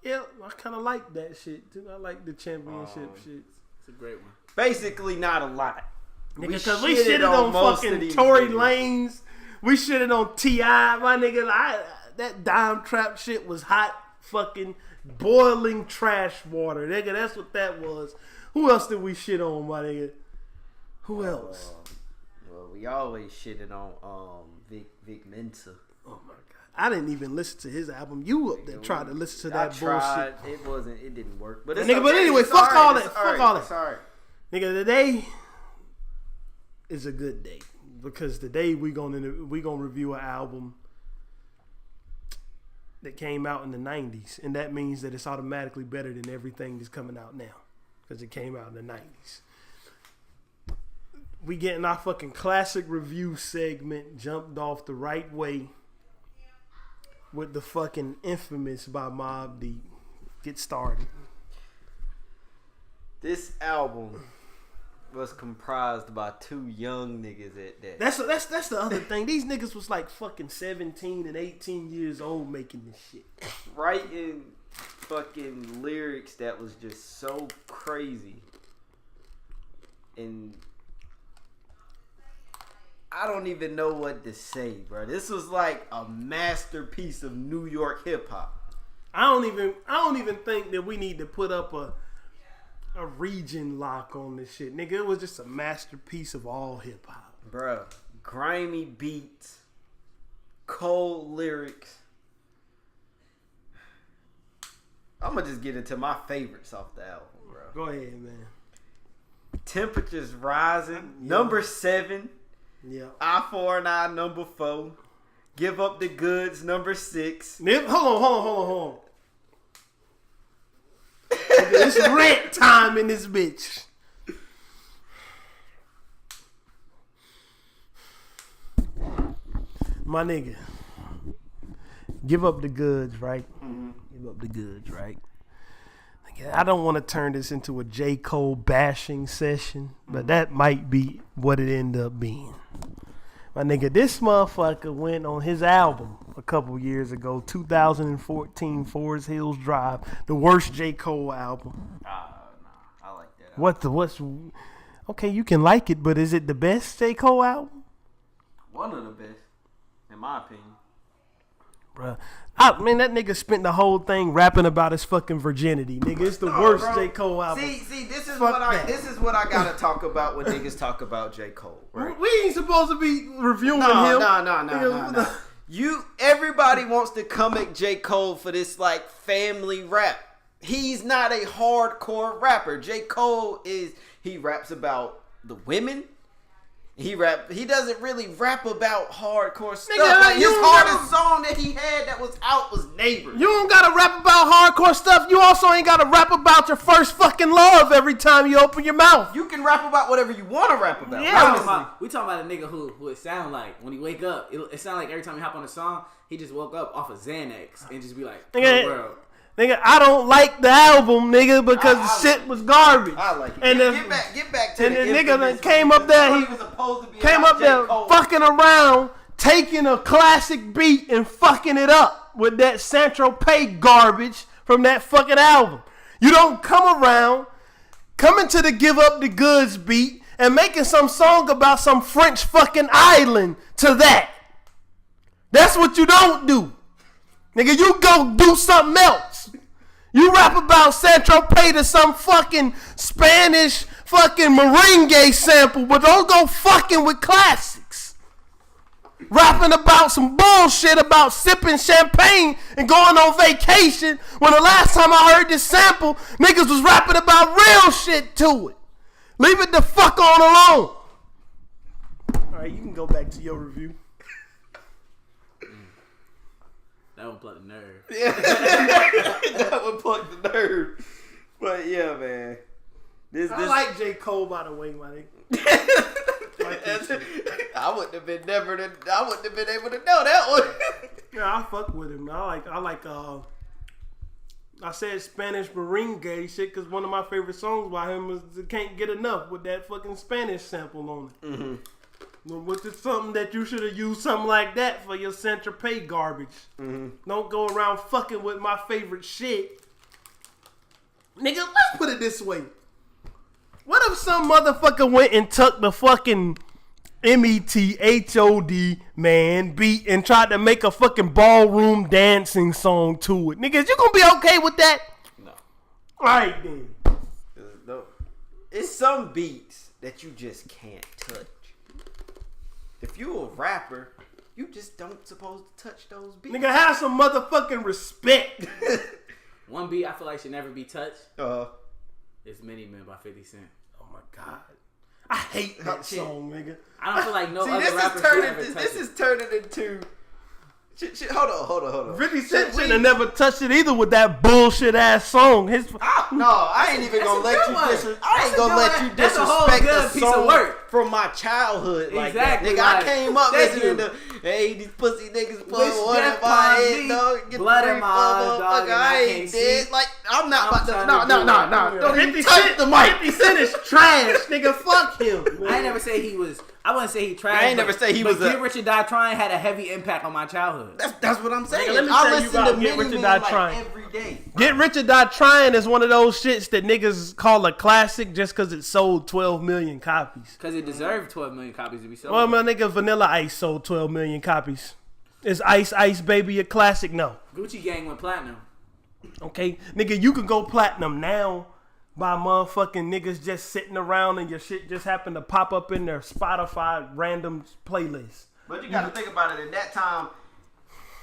Yeah, I kind of like that shit too. I like the championship shit. It's a great one. Basically, not a lot. Because we shitted on fucking Tory Lanez. We shitted on T.I. My nigga, that Dime Trap shit was hot fucking boiling trash water. Nigga, that's what that was. Who else did we shit on, my nigga? Who else? Well, we always shitted on Vic Mensa. Oh my god. I didn't even listen to his album. You up there tried to listen to that bullshit. It didn't work. But nigga, but anyway, fuck all that. Fuck all that. Sorry. Nigga, today is a good day. Because today we gonna review an album that came out in the 90s. And that means that it's automatically better than everything that's coming out now. Because it came out in the 90s. We getting our fucking classic review segment jumped off the right way with the fucking Infamous by Mobb Deep. Get started. This album was comprised by 2 young niggas at that. That's the other thing. These niggas was like fucking 17 and 18 years old making this shit. Writing fucking lyrics that was just so crazy. And I don't even know what to say, bro. This was like a masterpiece of New York hip hop. I don't even think that we need to put up a region lock on this shit, nigga. It was just a masterpiece of all hip hop, bro. Grimy beats, cold lyrics. I'm gonna just get into my favorites off the album, bro. Go ahead, man. Temperatures Rising, number 7. Yeah. I 4 and I number 4. Give Up the Goods, number 6. Hold on. It's rant time in this bitch. My nigga. Give Up the Goods, right? Mm-hmm. Give Up the Goods, right? I don't want to turn this into a J. Cole bashing session, but that might be what it ended up being. My nigga, this motherfucker went on his album a couple years ago, 2014, Forest Hills Drive, the worst J. Cole album. Nah, I like that album. Okay, you can like it, but is it the best J. Cole album? One of the best, in my opinion. Bruh. Man, that nigga spent the whole thing rapping about his fucking virginity. Nigga, it's the worst bro. J. Cole album. See, this is what I gotta talk about when niggas talk about J. Cole. Right? We ain't supposed to be reviewing him. No. Everybody wants to come at J. Cole for this like family rap. He's not a hardcore rapper. J. Cole he raps about the women. He doesn't really rap about hardcore stuff. Nigga, like his hardest song that he had that was out was Neighbors. You don't gotta rap about hardcore stuff. You also ain't gotta rap about your first fucking love every time you open your mouth. You can rap about whatever you want to rap about. Yeah. We talking about a nigga who it sound like when he wake up. It sound like every time he hop on a song, he just woke up off of Xanax and just be like, Nigga, world. Nigga, I don't like the album, nigga, because the shit was garbage. I like it. And Get back to and the the nigga infamous that came up there, he was supposed to be came about up there J. Cole. fucking around, taking a classic beat and fucking it up with that Saint-Tropez garbage from that fucking album. You don't come around, coming to the Give Up the Goods beat and making some song about some French fucking island to that. That's what you don't do. Nigga, you go do something else. You rap about Saint-Tropez to some fucking Spanish fucking merengue sample, but don't go fucking with classics. Rapping about some bullshit about sipping champagne and going on vacation when the last time I heard this sample, niggas was rapping about real shit to it. Leave it the fuck on alone. Alright, you can go back to your review. That one plucked the nerve. Yeah. That would pluck the nerve. But yeah, man. I like J. Cole, by the way, my nigga. I wouldn't have been able to know that one. Yeah, I fuck with him. I said Spanish merengue shit because one of my favorite songs by him was Can't Get Enough with that fucking Spanish sample on it. Mm-hmm. Which is something that you should have used something like that for your Saint-Tropez garbage. Mm-hmm. Don't go around fucking with my favorite shit. Nigga, let's put it this way. What if some motherfucker went and took the fucking METHOD man beat and tried to make a fucking ballroom dancing song to it? Niggas, you gonna be okay with that? No. Alright then. It's some beats that you just can't touch. If you a rapper, you just don't supposed to touch those beats. Nigga, have some motherfucking respect. One beat I feel like should never be touched. It's Many Men by 50 Cent. Oh my god. I hate that song, nigga. I don't feel like no other rapper should ever touch it. This is turning into... Hold on. 50 Cent should have never touched it either with that bullshit ass song. No, I ain't even gonna let you disrespect the song from my childhood. Like that. Nigga, I came up listening to these pussy niggas put one in my head, dog. Get blood in my eyes, dog. I ain't dead. Like, I'm not about to. No. Don't even touch the mic. 50 Cent is trash, nigga. Fuck him. I ain't never say he was. I wouldn't say he trash. I ain't never say he was. Get Rich or Die Trying had a heavy impact on my childhood. That's what I'm saying. Nigga, let me I tell you listen about to Get Many Rich or Men Die like Trying. every day. Get Rich or Die Trying is one of those shits that niggas call a classic just because it sold 12 million copies. Because it deserved 12 million copies to be sold. Well, my nigga Vanilla Ice sold 12 million copies. Is Ice Ice Baby a classic? No. Gucci Gang went platinum. Okay, nigga, you can go platinum now by motherfucking niggas just sitting around and your shit just happened to pop up in their Spotify random playlist. But you gotta think about it. At that time,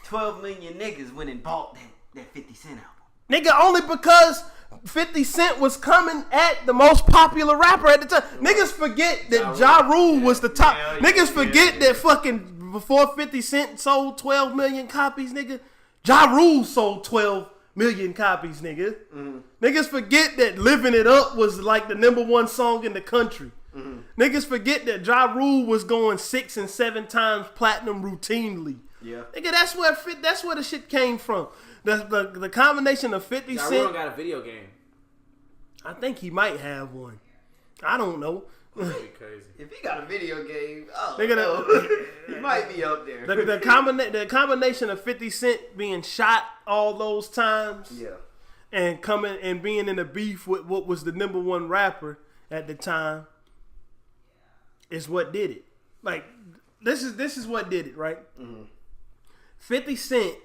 12 million niggas went and bought that 50 Cent album. Nigga, only because 50 Cent was coming at the most popular rapper at the time. Niggas forget that Ja Rule was the top. Niggas forget that fucking before 50 Cent sold 12 million copies, nigga, Ja Rule sold 12 million copies, nigga. Mm-hmm. Niggas forget that Living It Up was like the #1 song in the country. Mm-hmm. Niggas forget that Ja Rule was going 6 and 7 times platinum routinely. Yeah. Nigga, that's where the shit came from. The combination of 50 Cent. Ja Rule got a video game. I think he might have one. I don't know. That'd be crazy. If he got a video game, he might be up there. The combination of 50 Cent being shot all those times, and coming and being in a beef with what was the #1 rapper at the time, is what did it. Like this is what did it, right? Mm-hmm. 50 Cent,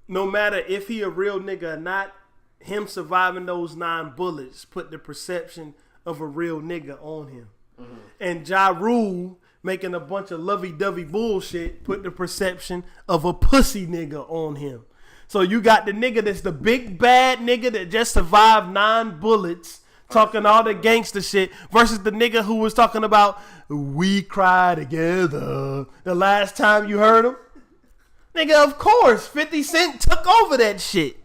no matter if he a real nigga or not, him surviving those 9 bullets put the perception of a real nigga on him. Mm-hmm. And Ja Rule making a bunch of lovey-dovey bullshit put the perception of a pussy nigga on him. So you got the nigga that's the big bad nigga that just survived 9 bullets talking all the gangster shit versus the nigga who was talking about we cry together the last time you heard him. Nigga, of course, 50 Cent took over that shit.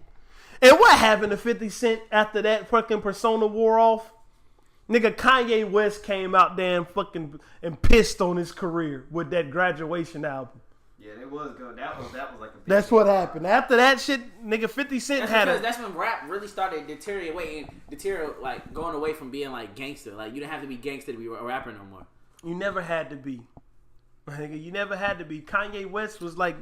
And what happened to 50 Cent after that fucking persona wore off? Nigga, Kanye West came out there and fucking and pissed on his career with that Graduation album. Yeah, they was good. That was like a big That's what happened. After that shit, nigga, 50 Cent That's when rap really started deteriorating, like going away from being like gangster. Like you didn't have to be gangster to be a rapper no more. You never had to be. Nigga, you never had to be. Kanye West was like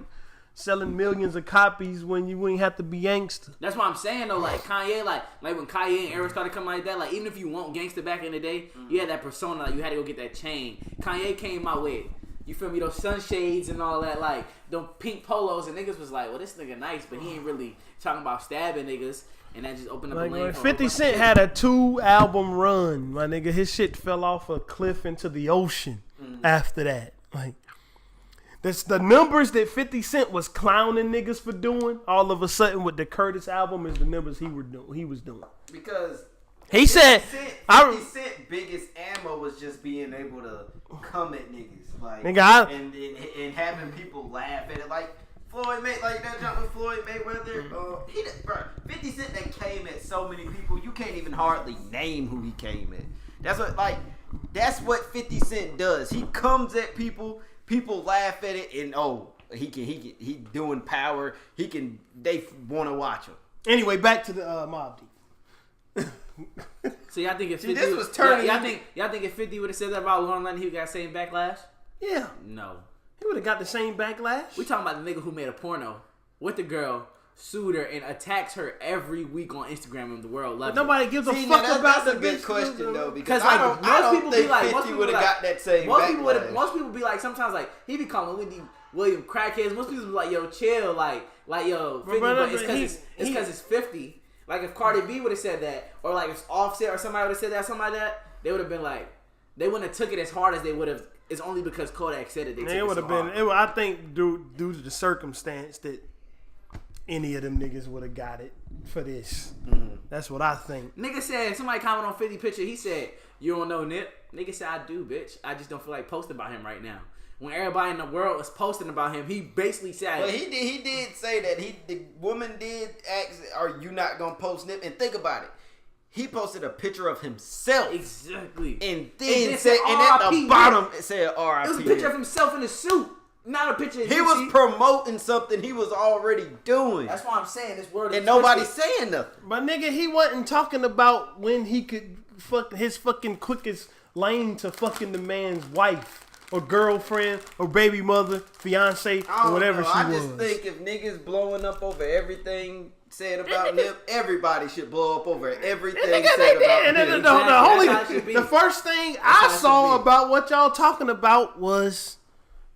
selling millions of copies when you ain't have to be gangster. That's what I'm saying though. Like Kanye, like when Kanye and Eric started coming like that, like even if you want gangster back in the day, you had that persona. Like you had to go get that chain. Kanye came out with, you feel me, those sunshades and all that, like them pink polos, and niggas was like, well, this nigga nice, but he ain't really talking about stabbing niggas. And that just opened up Like a lane. when 50 Cent had a 2-album run, my nigga, his shit fell off a cliff into the ocean after that. Like, that's the numbers that 50 Cent was clowning niggas for doing. All of a sudden, with the Curtis album, is the numbers he was doing. Because he said, 50 Cent biggest ammo was just being able to come at niggas, like, nigga, and having people laugh at it, like Floyd like that jump with Floyd Mayweather. 50 Cent that came at so many people, you can't even hardly name who he came at. That's what 50 Cent does. He comes at people. People laugh at it, and he doing power. They want to watch him. Anyway, back to the Mobb Deep. So y'all think if 50 this was turning. Y'all think if 50 would have said that about Lauren London, he would got the same backlash? Yeah, No. he would have got the same backlash. We talking about the nigga who made a porno with the girl, sued her, and attacks her every week on Instagram, and the world loves But nobody gives a See, fuck now about that's the a good bitch, question though, Because because like I don't most people think be like, 50 would have got that same backlash. Most people be like, sometimes like he be calling Wendy William crackheads. Most people be like, yo, chill, like yo, 50, but it's because it's 50. Like if Cardi B would have said that, or like if Offset or somebody would have said that, something like that, they would have been like, they wouldn't have took it as hard as they would have. It's only because Kodak said it. It would have been. I think due to the circumstance that any of them niggas would have got it for this. That's what I think. Nigga said, somebody comment on 50 picture. He said, "You don't know Nip." Nigga said, "I do, bitch. I just don't feel like posting about him right now." When everybody in the world is posting about him, he basically said, But he did say that the woman did ask, "Are you not gonna post Nip?" And think about it. He posted a picture of himself. Exactly. And then said, and at the bottom it said R.I.P. It was a picture of himself in a suit, not a picture of He was promoting something he was already doing. That's why I'm saying this word is and nobody's twisted. saying nothing. But nigga, he wasn't talking about when he could fuck his fucking quickest lane to fucking the man's wife or girlfriend or baby mother, fiance, or whatever she was. I just think if niggas blowing up over everything said about Nip, everybody should blow up over everything said about Nip. The first thing I saw about what y'all talking about was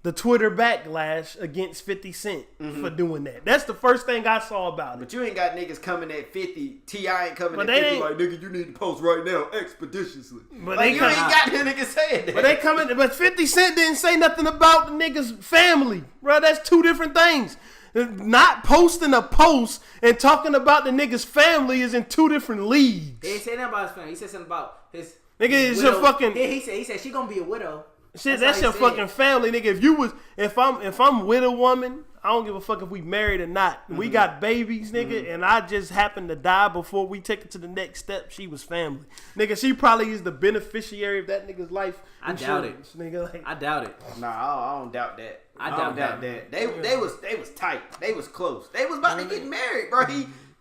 the Twitter backlash against 50 Cent for doing that. That's the first thing I saw about it. But you ain't got niggas coming at 50. T.I. ain't coming But at 50 like, nigga, you need to post right now expeditiously. But like, you ain't got the niggas saying that. But they coming. But 50 Cent didn't say nothing about the nigga's family, bro. That's two different things. Not posting a post and talking about the nigga's family is in two different leagues. He didn't say nothing about his family. He said something about his nigga. It's your fucking. He said she gonna be a widow. Shit, that's your fucking family, nigga. If I'm with a woman, I don't give a fuck if we married or not. We got babies, nigga, and I just happened to die before we take it to the next step. She was family, nigga. She probably is the beneficiary of that nigga's life. I doubt it, nigga. Like, I doubt it. Nah, I don't doubt that. I don't doubt that. They was tight. They was close. They was about to get married, bro.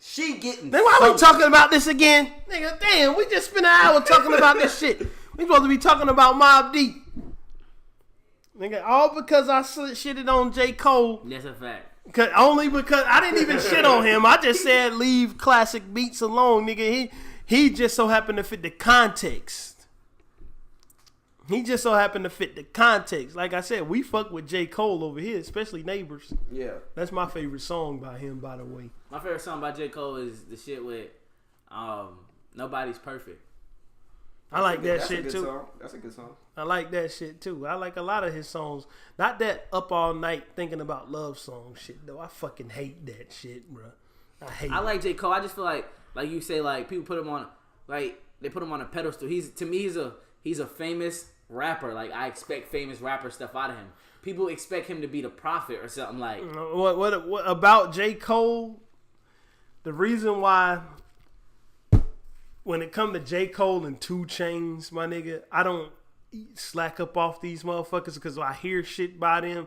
She getting. Then why we talking about this again, nigga? Damn, we just spent an hour talking about this shit. We supposed to be talking about Mobb Deep. Nigga, all because I shitted on J. Cole. That's a fact. Only because I didn't even shit on him. I just said leave classic beats alone, nigga. He just so happened to fit the context. He just so happened to fit the context. Like I said, we fuck with J. Cole over here, especially Neighbors. Yeah. That's my favorite song by him, by the way. My favorite song by J. Cole is the shit with Nobody's Perfect. I like that shit too. Song. That's a good song. I like that shit too. I like a lot of his songs. Not that up all night thinking about love song shit though. I fucking hate that shit, bro. I like J. Cole. I just feel like you say, like people put him on, like they put him on a pedestal. To me he's a famous rapper. Like I expect famous rapper stuff out of him. People expect him to be the prophet or something like. What about J. Cole? The reason why. When it come to J. Cole and 2 Chainz, my nigga, I don't slack up off these motherfuckers because I hear shit by them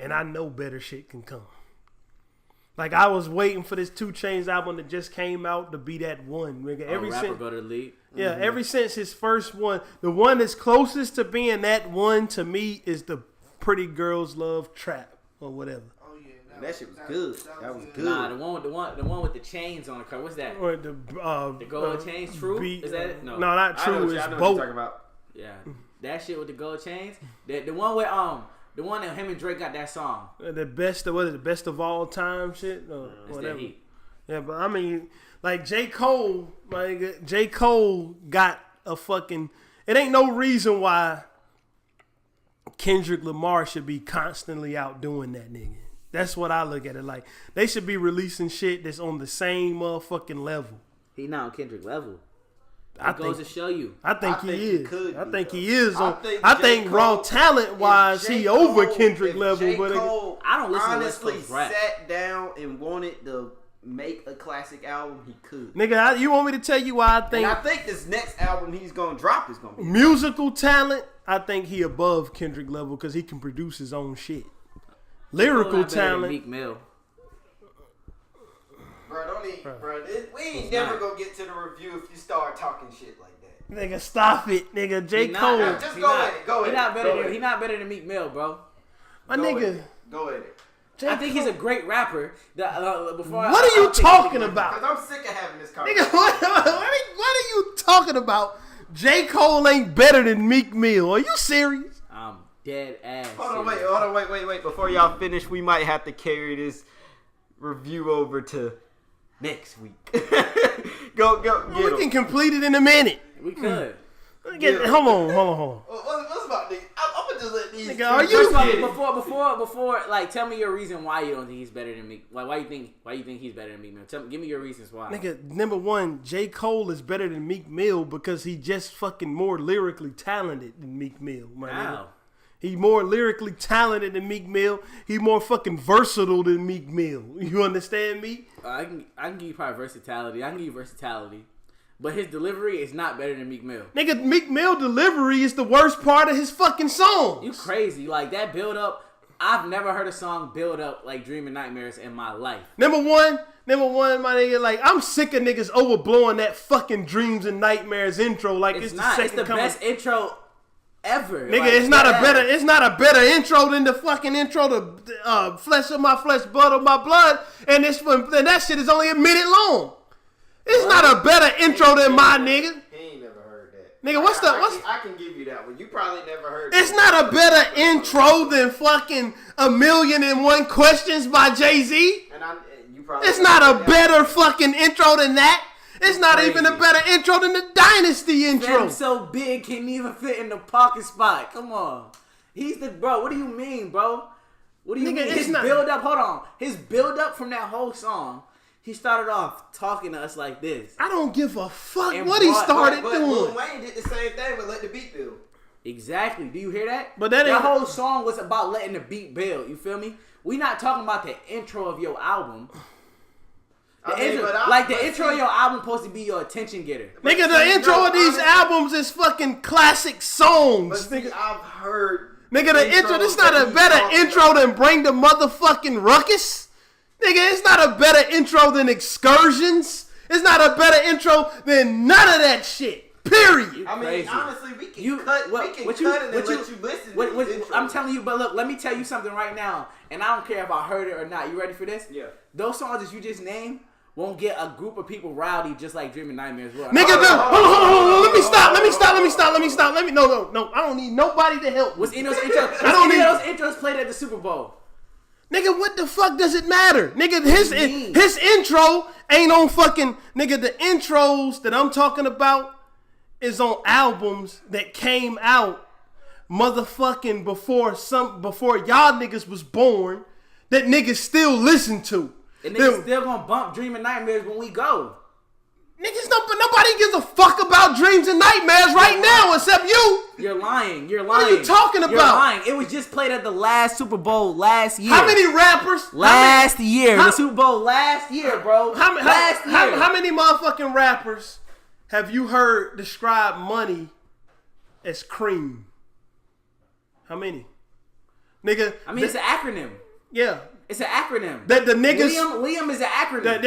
and I know better shit can come. Like, I was waiting for this 2 Chainz album that just came out to be that one. Nigga. Go to the league. Yeah, ever since his first one, the one that's closest to being that one to me is the Pretty Girls Love Trap or whatever. Oh yeah, That shit was good. That was good. Nah, the one with the chains on the cover. What's that? Or The gold chains. True? Is that it? No. No, not True. It's I know what Boat. you're talking about. Yeah, that shit with the gold chains. The one with the one that him and Drake got that song. The best of the best of all time shit or It's whatever. that heat. Yeah, but I mean, like J. Cole got a fucking. It ain't no reason why Kendrick Lamar should be constantly out doing that nigga. That's what I look at it like. They should be releasing shit that's on the same motherfucking level. He not on Kendrick level. I It goes think to show you. I think he is. I think he is. I I think think J. raw Cole- talent wise, If J. he over Cole- Kendrick if level. J. But Cole I don't listen to West honestly Coast rap. sat down and wanted to make a classic album, he could. nigga, you want me to tell you why I think And I think this next album he's gonna drop is gonna be musical talent? I think he above Kendrick level because he can produce his own shit. Lyrical talent. Meek Mill. Bro, we ain't never gonna get to the review if you start talking shit like that. Nigga, stop it, nigga. J. He Cole. not- Just he go not- at it. Go He at not it. better Go than at he it. not better than Meek Mill, bro. My Go nigga. at it. Go at it. J. I think he's a great rapper. What are you talking about? Because I'm sick of having this Nigga, conversation. what are you talking about? J. Cole ain't better than Meek Mill. Are you serious? I'm dead ass. Hold on, serious. wait. Before y'all finish, we might have to carry this review over to next week. go, get We 'em. can complete it in a minute. We could. Hold on. What's about these? I'm gonna just let these. Nigga, are two- you- First of all, before, like, tell me your reason why you don't think he's better than Meek. Why you think he's better than Meek Mill? Give me your reasons why. Nigga, number one, J. Cole is better than Meek Mill because he just fucking more lyrically talented than Meek Mill, my nigga. How? He more lyrically talented than Meek Mill. He more fucking versatile than Meek Mill. You understand me? I can give you probably versatility. I can give you versatility, but his delivery is not better than Meek Mill. Nigga, Meek Mill delivery is the worst part of his fucking songs. You crazy? Like that build up. I've never heard a song build up like Dreaming Nightmares in my life. Number one, my nigga, like, I'm sick of niggas overblowing that fucking Dreams and Nightmares intro like it's the not. second It's the coming. best intro ever. Nigga, Like, it's not a dead better. ass. It's not a better intro than the fucking intro to Flesh of My Flesh, Blood of My Blood, and that shit is only a minute long. It's not a better intro than my nigga. He ain't never heard that. Nigga, what's I can give you that one. You probably never heard. It's that. not a better intro than fucking 1,000,001 Questions by Jay-Z. And you probably. It's never not heard a that. better fucking intro than that. It's not even a crazy. better intro than the Dynasty intro. Them so big can't even fit in the pocket spot. Come on, he's the bro. What do you mean, bro? What do you Nigga, mean? it's His not- build up. Hold on. His build up from that whole song. He started off talking to us like this. I don't give a fuck And what he brought- started But Lil doing. Wayne did the same thing, but let the beat build. Exactly. Do you hear that? But that ain't- whole song was about letting the beat build. You feel me? We not talking about the intro of your album. The intro of your album supposed to be your attention getter. Nigga, the intro of these albums is fucking classic But songs. see, Nigga, I've heard. nigga, the intro, this intros not that a he better talked intro about. than Bring the Motherfucking Ruckus. Nigga, it's not a better intro than Excursions. It's not a better intro than none of that shit. Period. I mean, Crazy. honestly, we can You- cut. what- we can what cut you- it and what let you- you listen. What, to these intros. I'm telling you, but look, let me tell you something right now, and I don't care if I heard it or not. You ready for this? Yeah. Those songs that you just named won't get a group of people rowdy just like Dreaming Nightmares will. Nigga, hold on. Let me stop. No. I don't need nobody to help me. Was any of those intros? I don't any need- of those intros played at the Super Bowl? Nigga, what the fuck does it matter? Nigga, his What do you mean? his intro ain't on fucking... Nigga, the intros that I'm talking about is on albums that came out motherfucking before y'all niggas was born that niggas still listen to. And niggas still gonna bump Dreaming Nightmares when we go. Nobody gives a fuck about Dreams and Nightmares right now except you. You're lying. You're What lying. are you talking You're about? lying. It was just played at the last Super Bowl last year. How many rappers? Last year. how- The Super Bowl last year, bro. Last year. How many motherfucking rappers have you heard describe money as cream? How many? nigga. I mean, it's an acronym. Yeah, it's an acronym. That the niggas Liam is an acronym.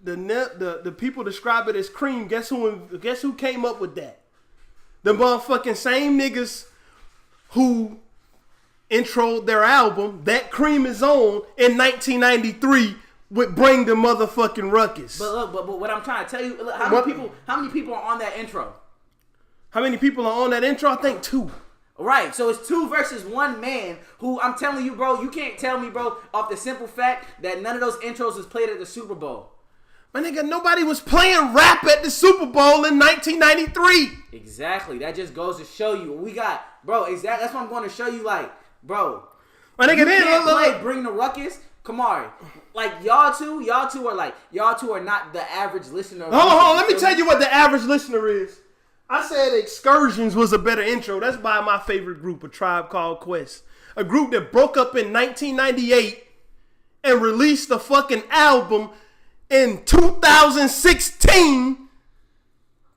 The people describe it as cream. Guess who came up with that? The motherfucking same niggas who introed their album That Cream Is On in 1993 would Bring the Motherfucking Ruckus. But look, but what I'm trying to tell you, look, how many people are on that intro? How many people are on that intro? I think 2. Right, so it's 2 versus 1 man who, I'm telling you, bro, you can't tell me, bro, off the simple fact that none of those intros was played at the Super Bowl. My nigga, nobody was playing rap at the Super Bowl in 1993. Exactly, that just goes to show you what we got. Bro, exactly, that's what I'm going to show you, like, bro. My nigga, you can't play Bring the Ruckus. Kamari, like y'all two are not the average listener. Hold on, let me tell you what the average listener is. I said Excursions was a better intro. That's by my favorite group, A Tribe Called Quest. A group that broke up in 1998 and released the fucking album in 2016.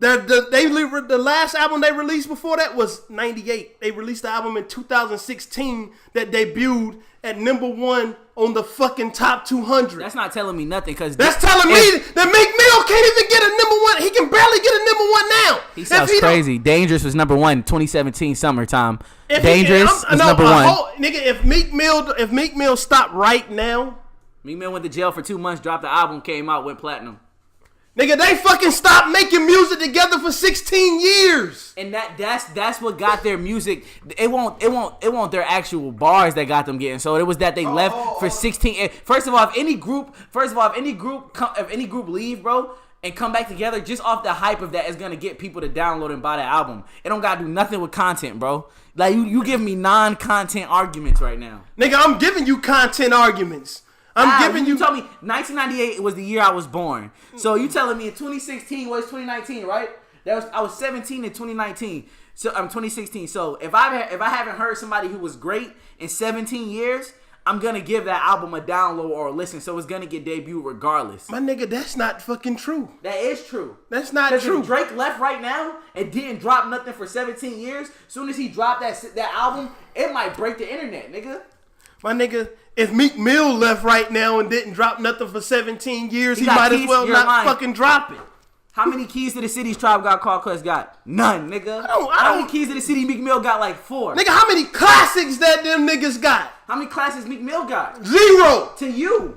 The last album they released before that was 98. They released the album in 2016 that debuted at #1 on the fucking top 200. That's not telling me nothing, because that's telling me that Meek Mill can't even get a #1. He can barely get a #1 now. He sounds crazy. Dangerous was #1 2017 summertime. Dangerous was #1. Nigga, if Meek Mill stopped right now, Meek Mill went to jail for 2 months, dropped the album, came out, went platinum. Nigga, they fucking stopped making music together for 16 years. And that's what got their music. It won't their actual bars that got them getting. So it was that they left for 16. First of all, if any group leave, bro, and come back together, just off the hype of that is gonna get people to download and buy the album. It don't gotta do nothing with content, bro. Like you give me non-content arguments right now. Nigga, I'm giving you content arguments. You told me 1998 was the year I was born. So you telling me in 2016 was 2019, right? I was 17 in 2019. So I'm 2016. So if I haven't heard somebody who was great in 17 years, I'm gonna give that album a download or a listen. So it's gonna get debuted regardless. My nigga, that's not fucking true. That is true. That's not true. If Drake left right now and didn't drop nothing for 17 years, soon as he dropped that album, it might break the internet, nigga. My nigga, if Meek Mill left right now and didn't drop nothing for 17 years, he might as well not fucking drop it. How many keys to the city's Tribe Called Quest got? None, nigga. How many keys to the city Meek Mill got? Like 4. Nigga, how many classics that them niggas got? How many classics Meek Mill got? 0. To you.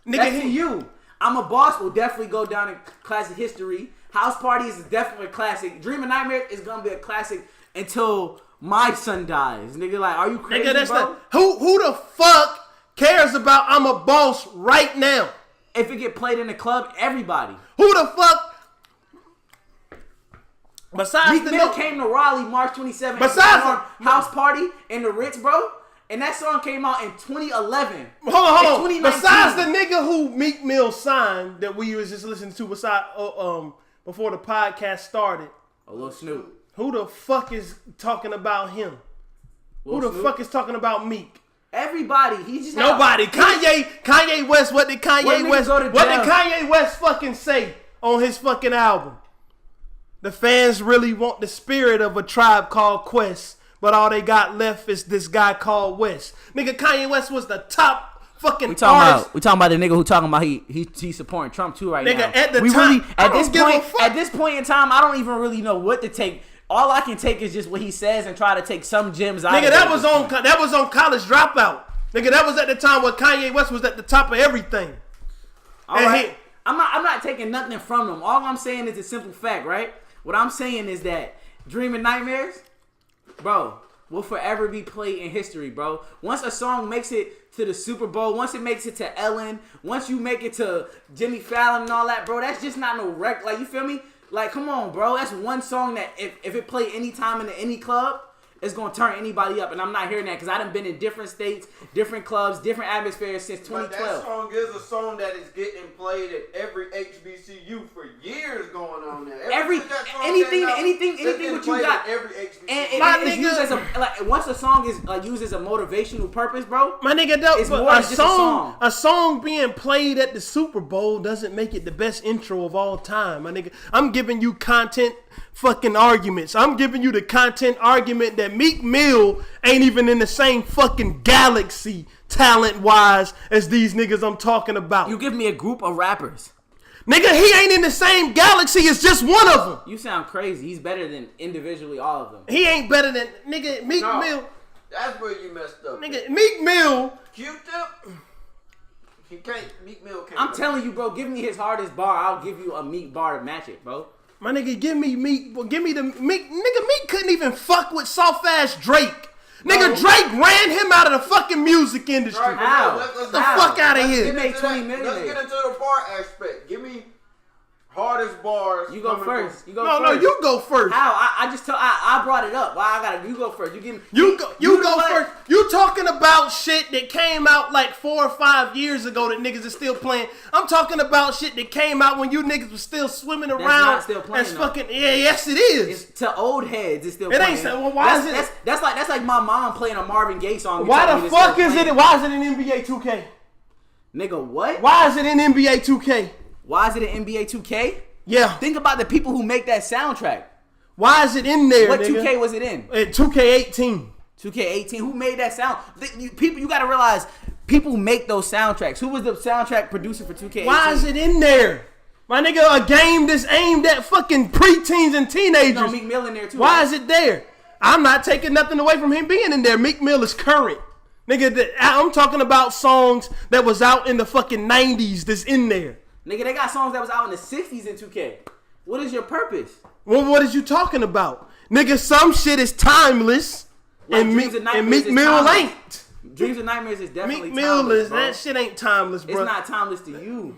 Nigga, that's to you. I'm a Boss will definitely go down in classic history. House Party is definitely a classic. Dream of Nightmare is gonna be a classic until my son dies. Nigga, like, are you crazy, nigga, that's bro? Who the fuck cares about I'm a Boss right now? If it get played in the club, everybody. Who the fuck? Besides Meek Mill came to Raleigh March 27th. Besides House Party in the Ritz, bro. And that song came out in 2011. Hold on. Besides the nigga who Meek Mill signed that we was just listening to before the podcast started. A little Snoop. Who the fuck is talking about him? Who the fuck is talking about Meek? Everybody. He just nobody. Kanye West. What did Kanye West fucking say on his fucking album? The fans really want the spirit of A Tribe Called Quest, but all they got left is this guy called West. Nigga, Kanye West was the top fucking artist. We talking about the nigga who talking about he supporting Trump too right now. At this point in time, I don't even really know what to take. All I can take is just what he says and try to take some gems out of it. Nigga, that was on College Dropout. Nigga, that was at the time where Kanye West was at the top of everything. All right. I'm not taking nothing from him. All I'm saying is a simple fact, right? What I'm saying is that Dream of Nightmares, bro, will forever be played in history, bro. Once a song makes it to the Super Bowl, once it makes it to Ellen, once you make it to Jimmy Fallon and all that, bro, that's just not no wreck. Like, you feel me? Like, come on, bro. That's one song that if it played any time in any club, it's going to turn anybody up. And I'm not hearing that because I done been in different states, different clubs, different atmospheres since 2012. But that song is a song that is getting played at every HBCU for years going on there. Anything what you got. And it's used as once a song is used as a motivational purpose, bro. My nigga, a song being played at the Super Bowl doesn't make it the best intro of all time. My nigga, I'm giving you content fucking arguments. I'm giving you the content argument that Meek Mill ain't even in the same fucking galaxy talent-wise as these niggas I'm talking about. You give me a group of rappers. Nigga, he ain't in the same galaxy. It's just one of them. You sound crazy. He's better than individually all of them. He ain't better than nigga Meek Mill. That's where you messed up. Nigga, Meek Mill. Q-Tip. He can't. Meek Mill can't. I'm telling you, bro. Give me his hardest bar. I'll give you a Meek bar to match it, bro. My nigga, give me Meek. Well, give me the Meek. Nigga, Meek couldn't even fuck with soft ass Drake. Nigga, Drake ran him out of the fucking music industry. Right, How? let's the fuck out of here. He made 20 million. Let's get into the bar aspect. Give me hardest bars. You go first. You go No, first. you go first. How? I brought it up. Why I gotta? You go first. You give me. You go first. You talking about shit that came out like 4 or 5 years ago that niggas is still playing. I'm talking about shit that came out when you niggas was still swimming around. Not still playing. As fucking yes, it is. It's to old heads. It's still. It playing. ain't. Well, why is it? That's like my mom playing a Marvin Gaye song. Why the fuck is it? Why is it in NBA 2K? Nigga, what? Why is it in NBA 2K? Why is it in NBA 2K? Yeah. Think about the people who make that soundtrack. Why is it in there? What nigga? 2K was it in? 2K18. 2K18. Who made that sound? People, you gotta realize, people make those soundtracks. Who was the soundtrack producer for 2K18? Why is it in there? My nigga, a game that's aimed at fucking preteens and teenagers. No, Meek Mill in there too. Why is it there? I'm not taking nothing away from him being in there. Meek Mill is current. Nigga, I'm talking about songs that was out in the fucking 90s that's in there. Nigga, they got songs that was out in the 60s in 2K. What is your purpose? Well, what is you talking about? Nigga, some shit is timeless. Like and Dreams and Nightmares Meek is Mill timeless. ain't. Dreams and Nightmares is definitely Meek Mill timeless, is, bro. that shit ain't timeless, bro. It's not timeless to you.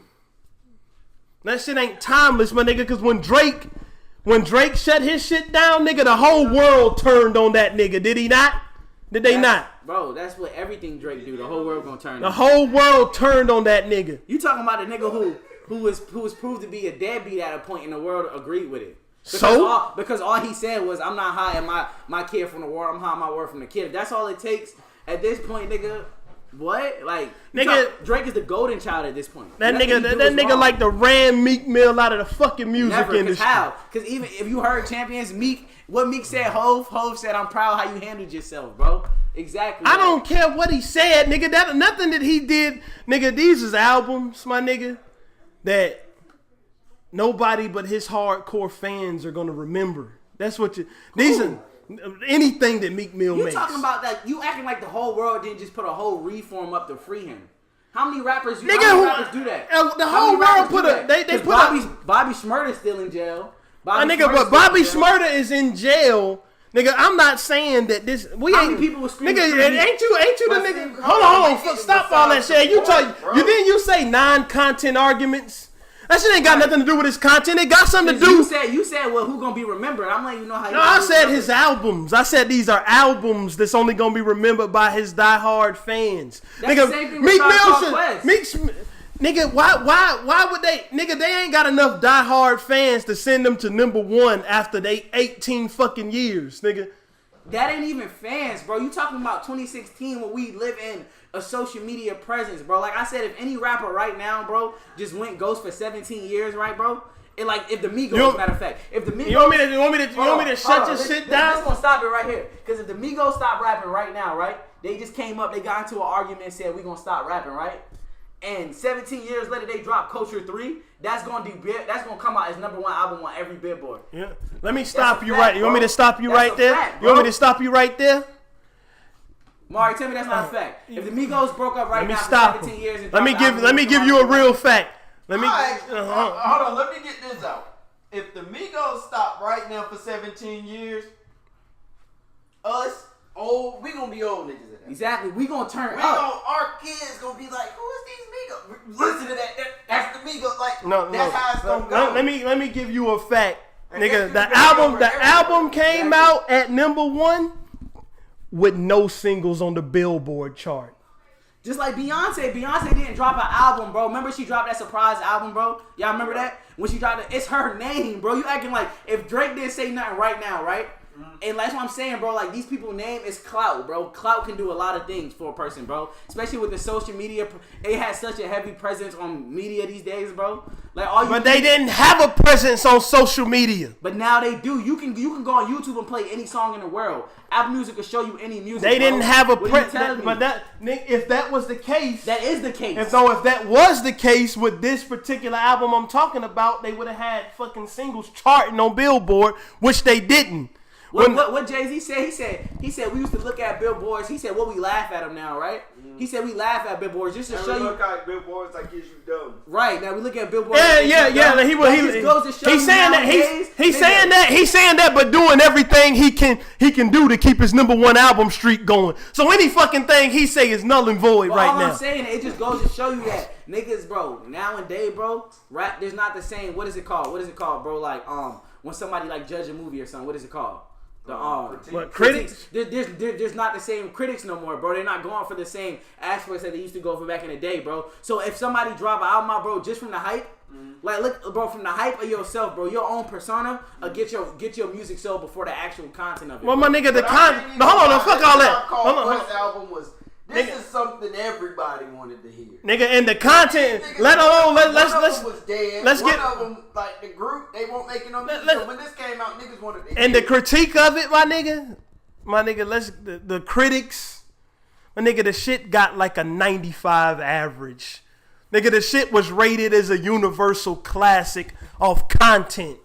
That shit ain't timeless, my nigga, because when Drake shut his shit down, nigga, the whole world turned on that nigga. Did he not? Did they not? Bro, that's what everything Drake do. The whole world gonna turn. The whole world turned on that nigga. You talking about a nigga who was proved to be a deadbeat at a point, and the world agreed with it. Because all he said was, I'm not high at my kid from the world, I'm high at my word from the kid. If that's all it takes at this point, nigga. What? Like, nigga, Drake is the golden child at this point. That nigga like the ran Meek Mill out of the fucking music industry. How? Because even if you heard Champions, what Meek said, Hov said, I'm proud how you handled yourself, bro. Exactly. I don't care what he said, nigga. Nothing that he did, nigga. These is albums, my nigga, that nobody but his hardcore fans are gonna remember. That's what these are. Anything that Meek Mill makes. You talking about that? You acting like the whole world didn't just put a whole reform up to free him. How many rappers? How many rappers do that? The whole world put a. They put Bobby Shmurda's still in jail. But Bobby Shmurda is in jail. Nigga, I'm not saying that this. How many people were screaming? Nigga, ain't you the nigga? Hold on. Stop all that shit. You say non-content arguments. That shit ain't got nothing to do with his content. It got something to do. You said, well, who gonna be remembered? I'm letting you know how. No, I said his albums. I said these are albums that's only gonna be remembered by his diehard fans. That's nigga, the same thing with nigga, why would they? Nigga, they ain't got enough diehard fans to send them to #1 after they 18 fucking years, nigga. That ain't even fans, bro. You talking about 2016 when we live in a social media presence, bro. Like I said, if any rapper right now, bro, just went ghost for 17 years, right, bro? And like if the Migos, matter of fact, if the Migos, you want me to shut your shit down? Let's gonna stop it right here, because if the Migos stop rapping right now, right? They just came up, they got into an argument and said we gonna stop rapping, right? And 17 years later, they dropped Culture 3. That's gonna come out as #1 album on every Billboard. Yeah. Let me stop you right. You want me to stop you right there? You want me to stop you right there? Mari, tell me that's not a fact. If the Migos broke up right now for 17 years, and let me give you a real fact. Hold on, let me get this out. If the Migos stop right now for 17 years, we gonna be old niggas at that. Exactly, we gonna turn up. Our kids gonna be like, who is these Migos? Listen to that. That's the Migos. Like, that's how it's gonna go. Let me give you a fact, nigga. The album came out at #1 with no singles on the Billboard chart. Just like Beyonce didn't drop an album, bro. Remember she dropped that surprise album, bro? Y'all remember that? When she dropped it, it's her name, bro. You acting like if Drake didn't say nothing right now, right? And that's what I'm saying, bro. Like, these people's name is clout, bro. Clout can do a lot of things for a person, bro. Especially with the social media. It has such a heavy presence on media these days, bro. Like, but they didn't have a presence on social media. But now they do. You can go on YouTube and play any song in the world. Apple Music will show you any music. They didn't have a presence. But if that was the case, that is the case. If that was the case with this particular album I'm talking about, they would have had fucking singles charting on Billboard, which they didn't. What Jay-Z said? He said we used to look at billboards. He said, "What we laugh at them now, right?" He said we laugh at billboards just to show you. Look at billboards like you dumb. Right now we look at billboards. Yeah. He goes to show he's saying that he's saying that, but doing everything he can do to keep his #1 album streak going. So any fucking thing he say is null and void right now. All I'm saying, it just goes to show you that niggas, bro, nowadays, bro, rap there's not the same. What is it called, bro? Like when somebody like judge a movie or something, what is it called? Critics. There's not the same critics no more, bro. They're not going for the same aspects that they used to go for back in the day, bro. So if somebody drop an album out, bro, just from the hype, like look, bro, from the hype of yourself, bro, your own persona, get your music sold before the actual content of it. Well, my nigga, the content. No, hold on, fuck all that. Hold on. This album was. This is something everybody wanted to hear. Nigga, and the content, let's was dead. Let's one get of them, like the group, they won't make it no music. So when this came out, niggas wanted to hear. And the critique of it, my nigga, the critics, my nigga, the shit got like a 95 average. Nigga, the shit was rated as a universal classic of content.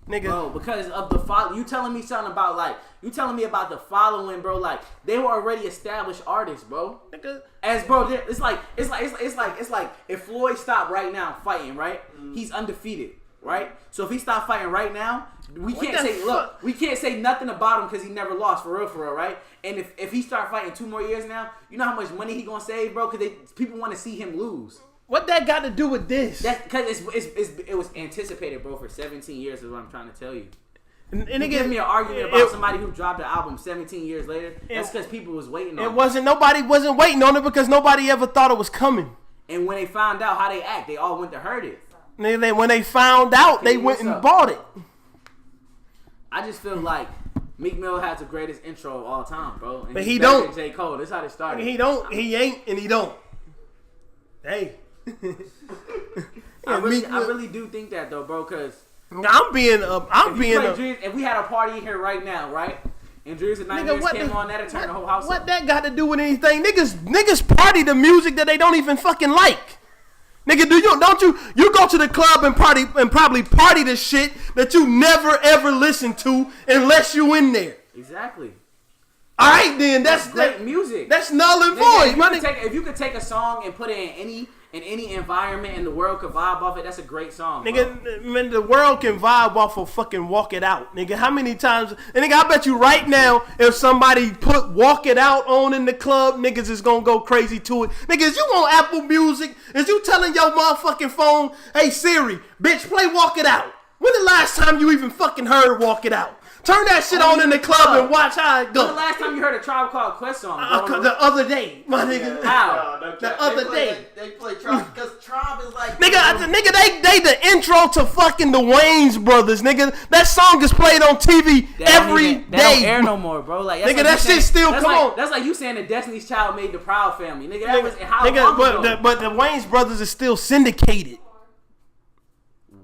Nigga, bro, because of the follow, you telling me something about like. You telling me about the following, bro? Like they were already established artists, bro. Nigga. It's like if Floyd stopped right now fighting, right? He's undefeated, right? So if he stopped fighting right now, we can't say nothing about him because he never lost for real, right? And if he start fighting 2 more years now, you know how much money he gonna save, bro? Because people want to see him lose. What that got to do with this? That's because it was anticipated, bro, for 17 years. Is what I'm trying to tell you. And you give me an argument about somebody who dropped the album 17 years later. That's because people was waiting on it. Nobody wasn't waiting on it because nobody ever thought it was coming. And when they found out how they act, they all went to hurt it. When they found out, they went and bought it. I just feel like Meek Mill has the greatest intro of all time, bro. And but he don't. Than J. Cole. That's how they started. He don't. He ain't, and he don't. Hey. I really do think that though, bro, because if we had a party here right now, right? And Dreams and Nightmares came on, that'd turn the whole house What that got to do with anything? Niggas party the music that they don't even fucking like. Nigga, you go to the club and probably party the shit that you never ever listen to unless you in there. Exactly. All right, then that's great music. That's null and void. If you could take a song and put it in any environment and the world could vibe off it, that's a great song. Nigga, man, the world can vibe off of fucking Walk It Out. Nigga, how many times? And nigga, I bet you right now, if somebody put Walk It Out on in the club, niggas is gonna go crazy to it. Niggas, you on Apple Music? Is you telling your motherfucking phone, hey Siri, bitch, play Walk It Out? When the last time you even fucking heard Walk It Out? Turn that shit on in the club and watch how it goes. When the last time you heard a Tribe Called Quest song? The other day, my nigga. How? The other day. They play Tribe because Tribe is like... Nigga, they the intro to fucking the Wayans brothers, nigga. That song is played on TV every day. They don't air no more, bro. Like, nigga, that shit still come on. That's like you saying that Destiny's Child made the Proud Family. Nigga, that was how long ago? But the Wayans brothers is still syndicated.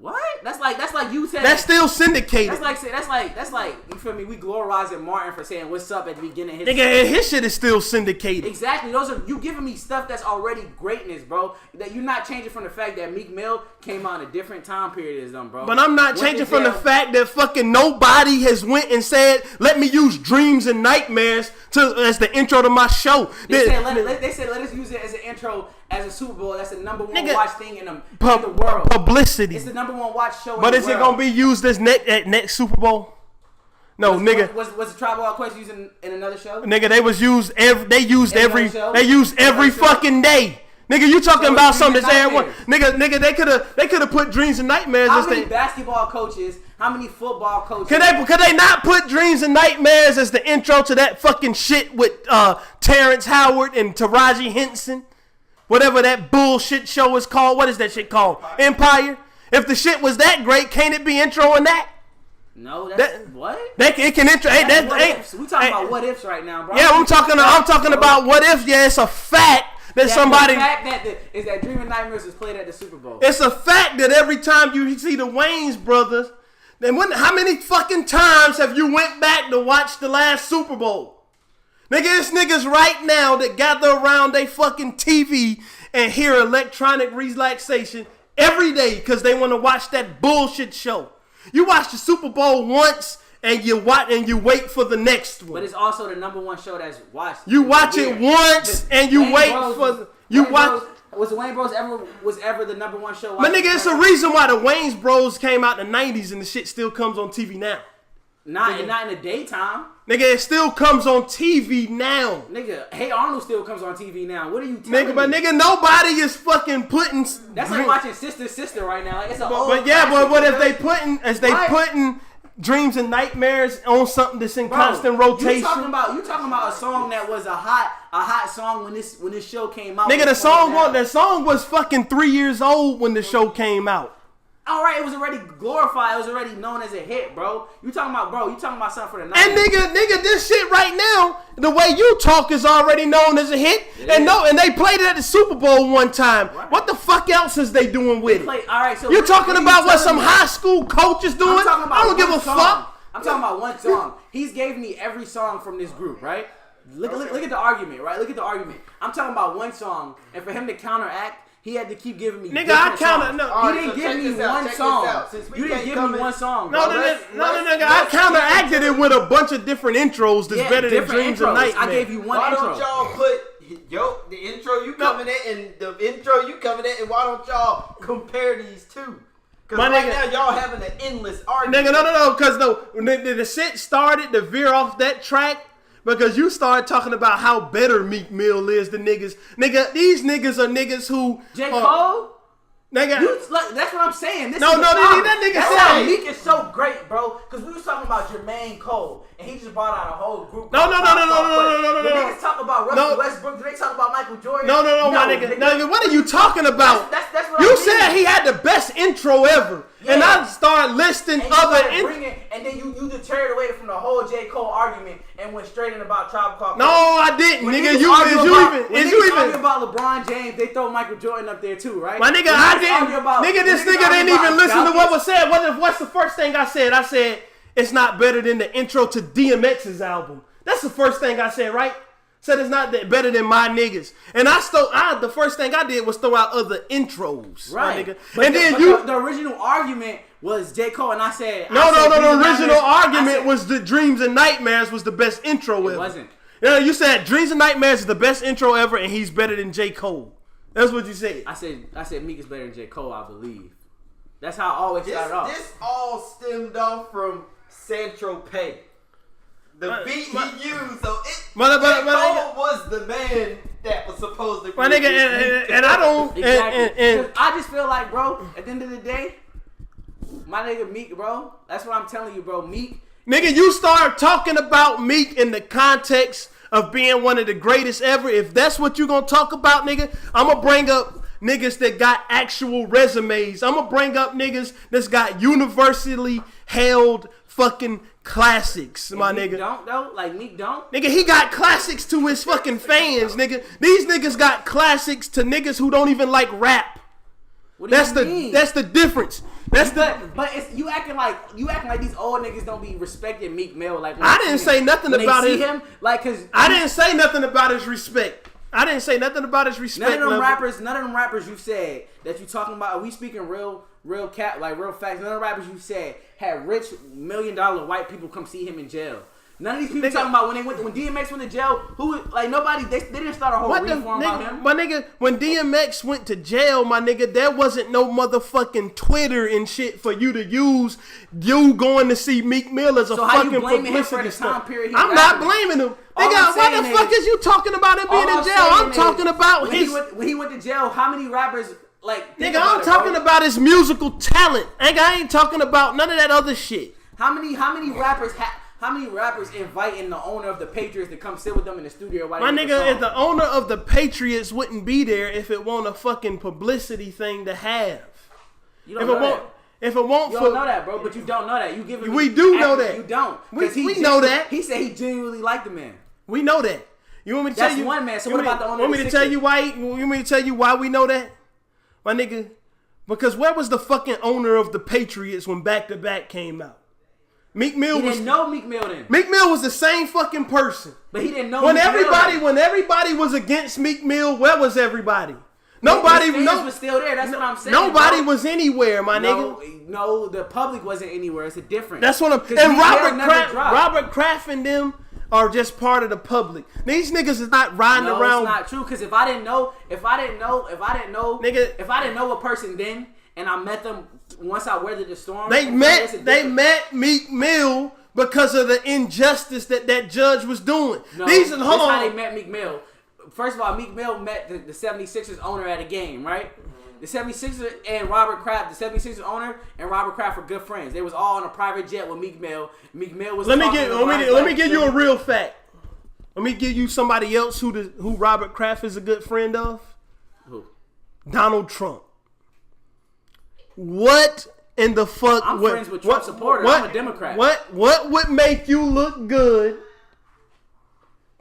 What? That's like you said. That's still syndicated. That's like you feel me? We glorizing Martin for saying what's up at the beginning. His shit is still syndicated. Exactly. Those are you giving me stuff that's already greatness, bro. That you're not changing from the fact that Meek Mill came out in a different time period as them, bro. But I'm not changing from the fact that fucking nobody has went and said, let me use Dreams and Nightmares as the intro to my show. They said let us use it as an intro. As a Super Bowl, that's the #1 watch thing in the world. Publicity. It's the #1 watch show in the world. But is it going to be used as next Super Bowl? No, nigga. Was the Tribe Called Quest used in another show? Nigga, they used every fucking day. Nigga, you talking about something that's airing one. Nigga, they could have put Dreams and Nightmares. How many basketball coaches? How many football coaches? Could they not put Dreams and Nightmares as the intro to that fucking shit with Terrence Howard and Taraji Henson? Whatever that bullshit show is called. What is that shit called? Empire. If the shit was that great, can't it be introing that? No, that's what? It can intro. Hey, we talking about what ifs right now, bro. Yeah, I'm talking about what if. Yeah, it's a fact that somebody. The fact that Dreaming Nightmares was played at the Super Bowl. It's a fact that every time you see the Wayans brothers, then how many fucking times have you went back to watch the last Super Bowl? Nigga, it's niggas right now that gather around they fucking TV and hear electronic relaxation every day because they want to watch that bullshit show. You watch the Super Bowl once and you wait for the next one. But it's also the number one show that's watched. You watch it once and you wait for Was the Wayne Bros ever the number one show? My nigga, it's a reason why the Wayans Bros came out in the 90s and the shit still comes on TV now. Not in the daytime. Nigga, it still comes on TV now. Nigga, Hey Arnold still comes on TV now. What are you telling me? But nigga, nobody is fucking putting. That's like watching Sister right now. Like, it's a but what if they putting Dreams and Nightmares on something that's in constant rotation? You talking about a song that was a hot song when this show came out. Nigga, the song was fucking 3 years old when the show came out. All right, it was already glorified. It was already known as a hit, bro. You talking about something for the night. And nigga, this shit right now, the way you talk is already known as a hit. And they played it at the Super Bowl one time. Right. What the fuck else is they doing with it? All right, so you're talking about what some high school coach is doing? I don't give a fuck. I'm talking about one song. He's gave me every song from this group, right? Look at the argument, right? Look at the argument. I'm talking about one song, and for him to counteract, he had to keep giving me. Nigga, I counted. No, you didn't give me one song. You didn't give me one song. No, nigga. I counteracted it with a bunch of different intros that's better than Dreams and Nightmares. I gave you one intro. Why don't y'all put the intro you coming in and the intro you coming in, and why don't y'all compare these two? Because now y'all having an endless argument. Nigga, no, because the shit started to veer off that track. Because you started talking about how better Meek Mill is than niggas. Nigga, these niggas are niggas who... J. Cole? Nigga... that's what I'm saying. That nigga said... That's why Meek is so great, bro. Because we was talking about Jermaine Cole. And he just brought out a whole group. No. The niggas talk about Russell Westbrook. Do they talk about Michael Jordan? No, my nigga. Nigga, what are you talking about? That's what you said he had the best intro ever. Yeah. And I started listing other intros. And then you deterred away from the whole J. Cole argument and went straight in about Tribe Called Quest. No, I didn't, when nigga. Is you even talking about LeBron James? They throw Michael Jordan up there too, right? My nigga, I didn't. This nigga didn't even listen to what was said. What's the first thing I said? I said it's not better than the intro to DMX's album. That's the first thing I said, right? Said it's not that better than my niggas. And the first thing I did was throw out other intros, right? Nigga. But the original argument was J. Cole, and I said... The original argument was the Dreams and Nightmares was the best intro ever. It wasn't. Yeah, you said Dreams and Nightmares is the best intro ever, and he's better than J. Cole. That's what you said. I said Meek is better than J. Cole, I believe. That's how I always started off. This all stemmed off from Saint-Tropez. The beat he used, so Cole was the man that was supposed to be. My nigga, and I don't... Exactly. And I just feel like, bro, at the end of the day, my nigga Meek, bro, that's what I'm telling you, bro. Meek. Nigga, you start talking about Meek in the context of being one of the greatest ever. If that's what you gonna talk about, nigga, I'm gonna bring up niggas that got actual resumes. I'm gonna bring up niggas that's got universally held fucking classics, my nigga. Meek don't though? Like Meek don't? Nigga, he got classics to his fucking fans, nigga. These niggas got classics to niggas who don't even like rap. What do you mean? That's the difference. But it's, you acting like these old niggas don't be respecting Meek Mill. Like I didn't say nothing about him. Like, cause I didn't say nothing about his respect. I didn't say nothing about his respect. None of them rappers you said that you talking about. Are we speaking real facts? None of the rappers you said had rich $1 million white people come see him in jail. None of these people talking about when DMX went to jail. Nobody they didn't start a whole reform about him. My nigga, when DMX went to jail, my nigga, there wasn't no motherfucking Twitter and shit for you to use. You going to see Meek Mill as a fucking publicity stunt. I'm not blaming him. Nigga, why the fuck is you talking about him being in jail? I'm talking about when he went to jail. How many rappers? Nigga, I'm talking about his musical talent. I ain't talking about none of that other shit. How many rappers inviting the owner of the Patriots to come sit with them in the studio? My nigga, if the owner of the Patriots wouldn't be there if it wasn't a fucking publicity thing to have. You don't know that. If it won't You don't know that, bro. But you don't know that. You giving. We do know that. You don't. We know that. He said he genuinely liked the man. We know that. You want me to tell you? That's one man. So what about the owner? Want me to tell you why? You want me to tell you why we know that, my nigga? Because where was the fucking owner of the Patriots when Back to Back came out? Meek Mill didn't know Meek Mill then. Meek Mill was the same fucking person. But he didn't know when Meek everybody Mill. When everybody was against Meek Mill, where was everybody? Nobody was still there. That's what I'm saying. Nobody was anywhere, my nigga. No, the public wasn't anywhere. It's a difference. That's what I'm. And Robert Kraft and them are just part of the public. These niggas is not riding around. It's not true. Because if I didn't know a person then, and I met them once I weathered the storm, they met Meek Mill because of the injustice that judge was doing. No, that's how they met Meek Mill. First of all, Meek Mill met the 76ers owner at a game, right? The 76ers and Robert Kraft, the 76ers owner and Robert Kraft were good friends. They was all on a private jet with Meek Mill. Meek Mill was. Let me give you a real fact. Let me give you somebody else who Robert Kraft is a good friend of. Who? Donald Trump. What in the fuck? I'm friends with Trump supporters. I'm a Democrat. What would make you look good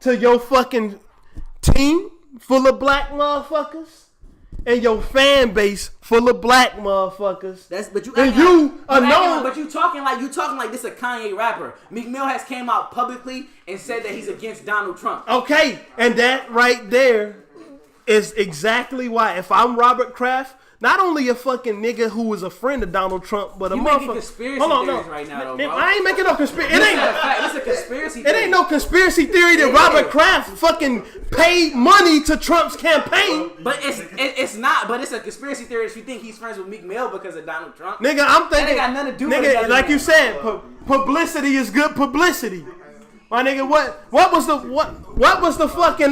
to your fucking team full of black motherfuckers and your fan base full of black motherfuckers? But you talking like this a Kanye rapper. Meek Mill has came out publicly and said that he's against Donald Trump. Okay, and that right there is exactly why. If I'm Robert Kraft, not only a fucking nigga who was a friend of Donald Trump, but a motherfucker. You making conspiracy theories right now, though, bro. I ain't making no conspiracy. It's a conspiracy theory. It ain't no conspiracy theory that Robert Kraft fucking paid money to Trump's campaign. But it's not. But it's a conspiracy theory if you think he's friends with Meek Mill because of Donald Trump. Nigga, I'm thinking. That ain't got nothing to do with it. Nigga, like you said, publicity is good publicity. My nigga, what was the fucking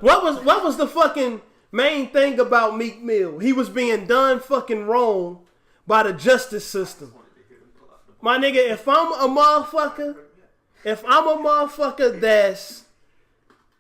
what was the fucking main thing about Meek Mill? He was being done fucking wrong by the justice system. My nigga, if I'm a motherfucker that's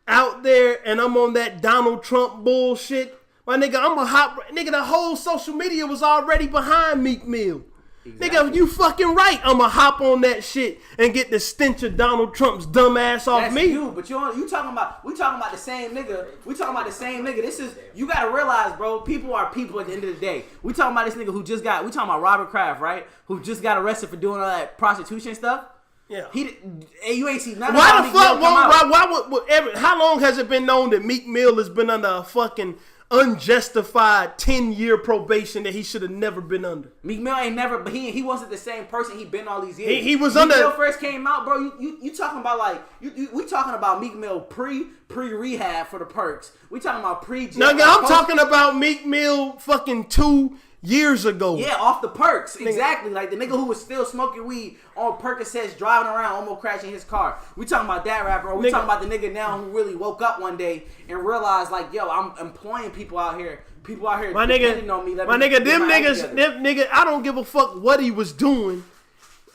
out there and I'm on that Donald Trump bullshit, my nigga, the whole social media was already behind Meek Mill. Exactly. Nigga, you fucking right. I'ma hop on that shit and get the stench of Donald Trump's dumb ass off That's me. You, but we talking about the same nigga. We talking about the same nigga. This is, you gotta realize, bro. People are people at the end of the day. We talking about this nigga who just got. We talking about Robert Kraft, right? Who just got arrested for doing all that prostitution stuff. Yeah. You ain't seen none of Why the fuck? Why would how long has it been known that Meek Mill has been under a fucking unjustified 10-year probation that he should have never been under? Meek Mill ain't never, but he wasn't the same person he been all these years. He was Meek under. Mill first came out, bro. You talking about like we talking about Meek Mill pre rehab for the perks. We talking about pre. No, I'm talking about Meek Mill fucking 2 years ago. Yeah, off the perks, exactly. Like the nigga who was still smoking weed on Percocets, driving around, almost crashing his car. We talking about that rapper. We talking about the nigga now who really woke up one day and realized, like, yo, I'm employing people out here. People out here depending on me. Them niggas, I don't give a fuck what he was doing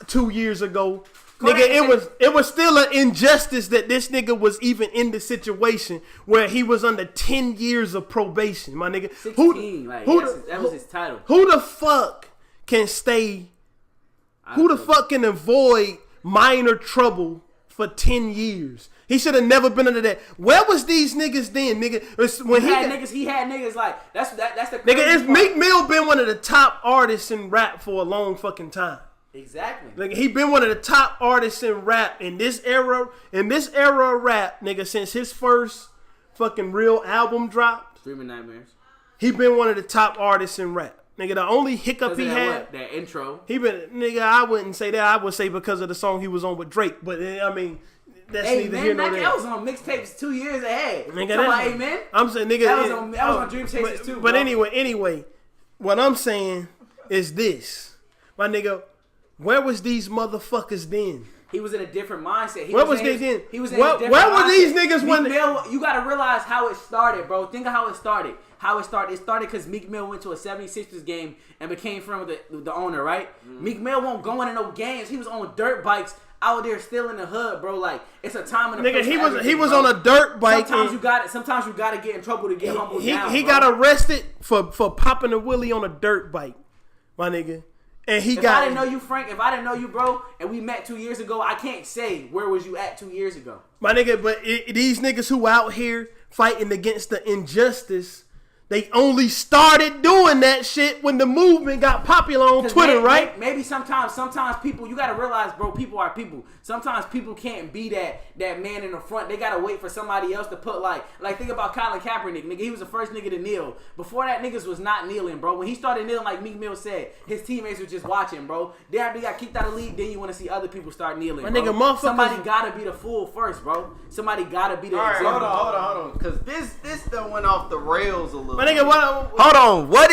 2 years ago. Nigga, it was still an injustice that this nigga was even in the situation where he was under 10 years of probation, my nigga. 16, that was his title. Who the fuck can stay? Who the fuck can avoid minor trouble for 10 years? He should have never been under that. Where was these niggas then, nigga? When he had niggas like that's the nigga. It's Meek Mill been one of the top artists in rap for a long fucking time. Exactly. Like he been one of the top artists in rap in this era of rap, nigga, since his first fucking real album dropped. Dreaming Nightmares. He been one of the top artists in rap. Nigga, the only hiccup he had. That intro. Nigga, I wouldn't say that. I would say because of the song he was on with Drake. But I mean, that's neither here nor there. That was on mixtapes 2 years ahead. Nigga, Amen. I'm saying, nigga, that was on Dream Chasers too. But anyway, what I'm saying is this, my nigga. Where was these motherfuckers then? He was in a different mindset. Where was they then? He was in a different mindset. Where were these niggas when? You gotta realize how it started, bro. Think of how it started. It started because Meek Mill went to a 76ers game and became friends with the owner, right? Meek Mill won't go into no games. He was on dirt bikes out there still in the hood, bro. Like, it's a time and a place. Nigga, he was on a dirt bike. Sometimes you gotta get in trouble to get humbled down. He got arrested for popping a wheelie on a dirt bike. my nigga. And if I didn't know you, Frank, if I didn't know you, bro, and we met 2 years ago, I can't say where was you at 2 years ago. My nigga, but these niggas who out here fighting against the injustice, they only started doing that shit when the movement got popular on Twitter, right? Maybe sometimes people, you gotta realize, bro, people are people. Sometimes people can't be that man in the front. They gotta wait for somebody else to put like think about Colin Kaepernick, nigga. He was the first nigga to kneel. Before that, niggas was not kneeling, bro. When he started kneeling, like Meek Mill said, his teammates were just watching, bro. Then after he got kicked out of the league, then you want to see other people start kneeling. My bro. nigga, motherfuckers. Somebody gotta be the fool first, bro. Somebody gotta be the example. Hold on. Because this done went off the rails a little. My nigga, Hold on. What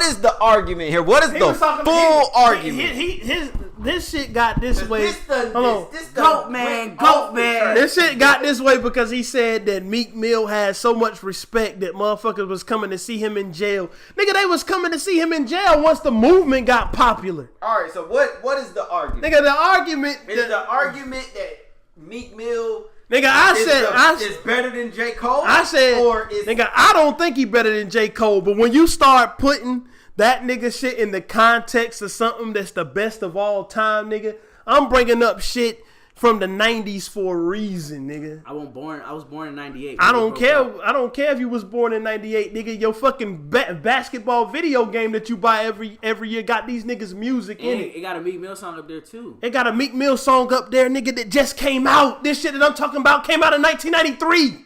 is the argument here? What is the full argument? This shit got this way. Goat man. This shit got this way because he said that Meek Mill had so much respect that motherfuckers was coming to see him in jail. Nigga, they was coming to see him in jail once the movement got popular. All right, so what is the argument? Nigga, the argument is the argument that Meek Mill. Nigga, is better than J. Cole? Nigga, I don't think he better than J. Cole, but when you start putting that nigga shit in the context of something that's the best of all time, nigga, I'm bringing up shit from the 90s for a reason, nigga. I was born in 98. I don't care if you was born in 98, nigga. Your fucking basketball video game that you buy every year got these niggas music in it. It got a Meek Mill song up there too. It got a Meek Mill song up there, nigga, that just came out. This shit that I'm talking about came out in 1993.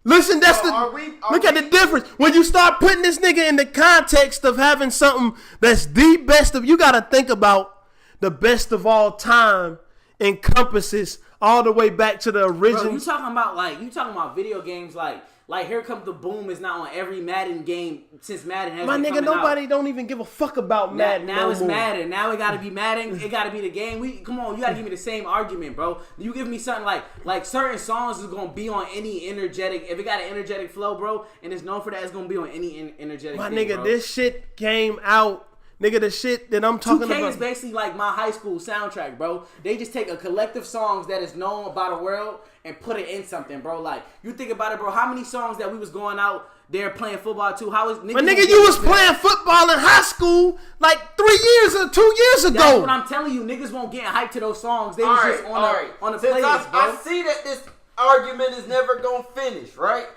Listen, look at the difference. When you start putting this nigga in the context of having something that's the best of, you gotta think about the best of all time encompasses all the way back to the original. Bro, you talking about video games like Here Comes the Boom is not on every Madden game since Madden has been coming nobody out. don't even give a fuck about Madden. Now it's Madden. Now it gotta be Madden. It gotta be the game. Come on, you gotta give me the same argument, bro. You give me something like certain songs is gonna be on any energetic. If it got an energetic flow, bro, and it's known for that, it's gonna be on any energetic. My thing, nigga, bro. This shit came out. Nigga, the shit that I'm talking 2K about is basically like my high school soundtrack, bro. They just take a collective songs that is known by the world and put it in something, bro. Like, you think about it, bro. How many songs that we was going out there playing football to? But nigga, you was playing football in high school like 2 years ago. That's what I'm telling you. Niggas won't get hyped to those songs. They was just on the playlist, bro. I see that this argument is never gonna finish, right?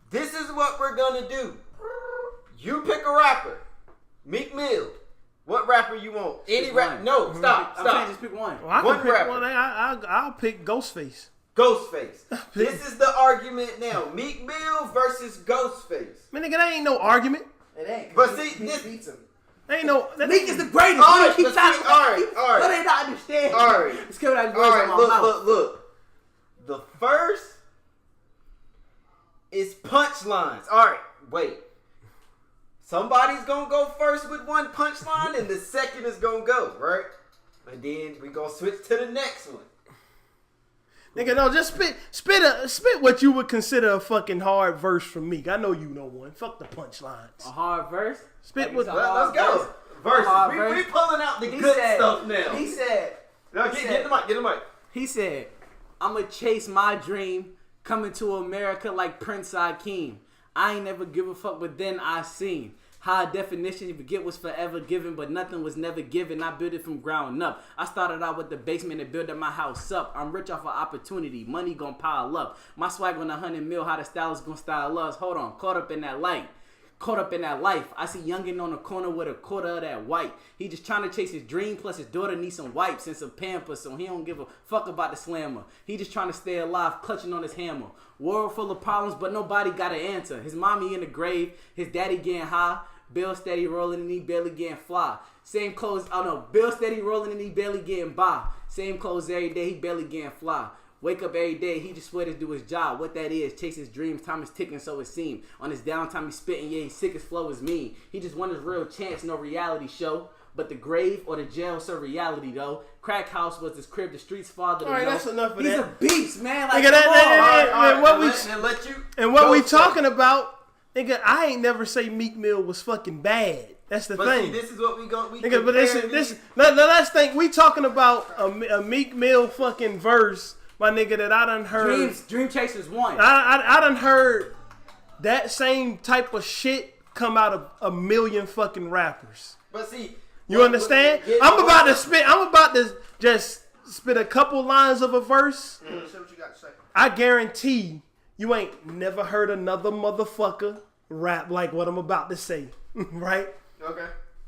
This is what we're gonna do. You pick a rapper. Meek Mill. What rapper you want? Any rapper? No, stop. I'm saying just pick one. Well, one rapper. I'll pick Ghostface. This is the argument now. Meek Mill versus Ghostface. Man, nigga, that ain't no argument. It ain't. But see, this beats him. Ain't no. Meek is the greatest. All right, keep trying to. all right. But they not understand. All right. It's coming out of my mouth. Look. The first is punchlines. All right, wait. Somebody's gonna go first with one punchline, and the second is gonna go, right? And then we gonna switch to the next one. Nigga, no, just spit what you would consider a fucking hard verse from Meek. I know you know one. Fuck the punchlines. A hard verse? Spit with. Let's go. Verses. We pulling out the good stuff now. He said. Get the mic. He said, "I'ma chase my dream, coming to America like Prince Akeem. I ain't never give a fuck, but then I seen high definition. You forget was forever given, but nothing was never given. I built it from ground up. I started out with the basement and built up my house up. I'm rich off of opportunity. Money gon' pile up. My swag on 100 mil. How the stylist gon' style us? Hold on, caught up in that light. Caught up in that life. I see youngin' on the corner with a quarter of that white. He just trying to chase his dream, plus his daughter needs some wipes and some Pampers, so he don't give a fuck about the slammer. He just trying to stay alive, clutching on his hammer. World full of problems, but nobody got an answer. His mommy in the grave, his daddy getting high. Bill steady rolling and he barely getting fly. Same clothes, Bill steady rolling and he barely getting by. Same clothes every day, he barely getting fly. Wake up every day, he just swear to do his job. What that is, chase his dreams, time is ticking, so it seems. On his downtime, he's spitting, yeah, he's sick, his flow is mean. He just won his real chance, no reality show. But the grave or the jail serve reality, though. Crack house was his crib, the streets father. All right, that's enough of that. He's a beast, man. Like, what we talking about, nigga, I ain't never say Meek Mill was fucking bad. That's the thing. See, this is what we nigga, but let's think. We talking about a Meek Mill fucking verse, my nigga, that I done heard. Dream Chasers 1. I done heard that same type of shit come out of a million fucking rappers. But see, you understand? I'm about to just spit a couple lines of a verse. Say what you got to say. I guarantee you ain't never heard another motherfucker rap like what I'm about to say, right? Okay.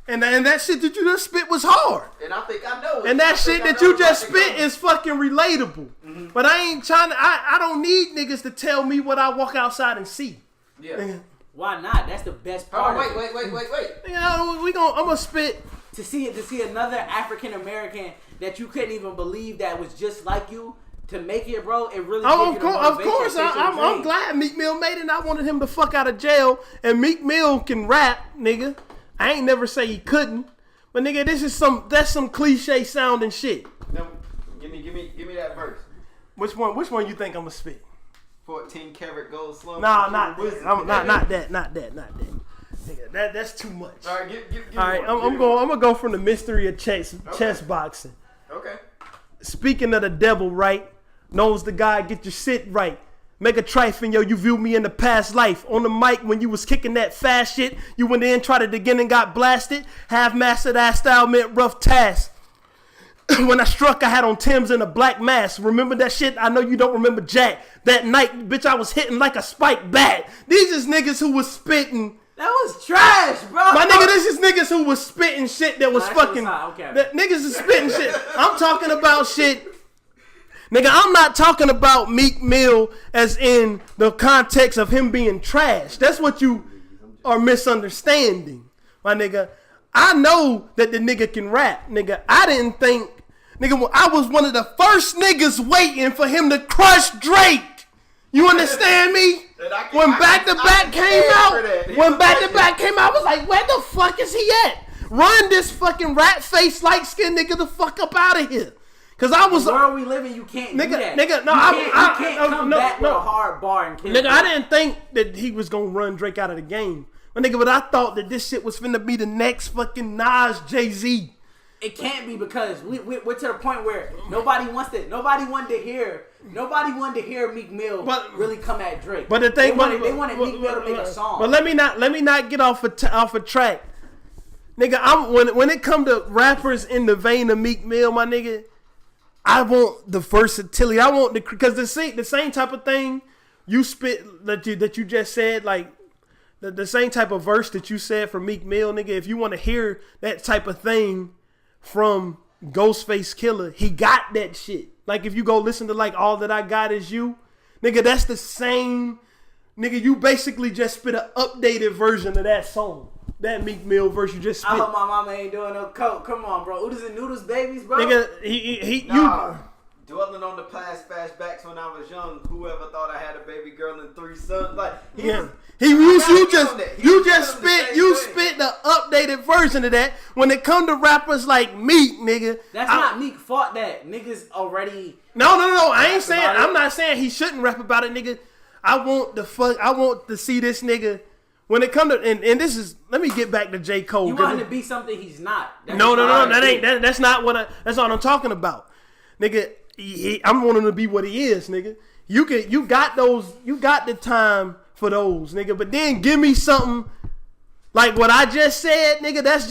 And that shit that you just spit was hard. And I think I know it. And that shit that you just spit is fucking relatable. Mm-hmm. But I ain't trying to. I don't need niggas to tell me what I walk outside and see. Yeah. Why not? That's the best part. Wait. You know, I'm gonna spit. To see another African American that you couldn't even believe that was just like you to make it, bro. It really. Of course. I'm glad Meek Mill made it. And I wanted him to fuck out of jail. And Meek Mill can rap, nigga. I ain't never say he couldn't, but nigga, that's some cliche sounding shit. Now, give me that verse. Which one you think I'm gonna spit? 14 karat gold slump. Nah, not that. Not that. Nigga, that's too much. All right, give All right, I'm gonna go from the mystery of chess boxing. Okay. Speaking of the devil, right? Knows the guy, get your shit right. Make a trifling, yo, you view me in the past life. On the mic, when you was kicking that fast shit, you went in, tried it again and got blasted. Half mastered that style meant rough task. When I struck, I had on Tim's and a black mask. Remember that shit? I know you don't remember Jack. That night, bitch, I was hitting like a spike bat. These is niggas who was spitting. That was trash, bro. My nigga, this is niggas who was spitting shit that was fucking. Okay. That niggas is spitting shit. I'm talking about shit. Nigga, I'm not talking about Meek Mill as in the context of him being trash. That's what you are misunderstanding, my nigga. I know that the nigga can rap, nigga. I didn't think, nigga, I was one of the first niggas waiting for him to crush Drake. You understand me? When Back to Back came out, I was like, where the fuck is he at? Run this fucking rat face light skinned nigga the fuck up out of here. Cause I was the world we live in, you can't do that. Nigga, no, you can't come back with a hard bar and kill. Nigga, I didn't think that he was gonna run Drake out of the game. But nigga, but I thought that this shit was finna be the next fucking Nas, Jay-Z. It can't be because we're to the point where nobody wanted to hear Meek Mill really come at Drake. But the thing, they wanted Meek Mill to make a song. But let me not get off a track, nigga. When it come to rappers in the vein of Meek Mill, my nigga, I want the versatility. I want because the same type of thing you spit that you just said, like the same type of verse that you said for Meek Mill, nigga. If you want to hear that type of thing from Ghostface Killer, he got that shit. Like if you go listen to like All That I Got Is You, nigga, that's the same. Nigga, you basically just spit an updated version of that song. That Meek Mill verse you just spit. I hope my mama ain't doing no coke. Come on, bro. Oodles and noodles, babies, bro. Nigga, dwelling on the past flashbacks when I was young. Whoever thought I had a baby girl and 3 sons, like you just spit the updated version of that. When it come to rappers like Meek, nigga, that's not Meek fault that niggas already. No. I'm not saying he shouldn't rap about it, nigga. I want to see this nigga. When it come to and this is, let me get back to J. Cole. You want him to be something he's not. No. That's not what I'm talking about, nigga. I'm wanting him to be what he is, nigga. You got the time for those, nigga. But then give me something like what I just said, nigga. That's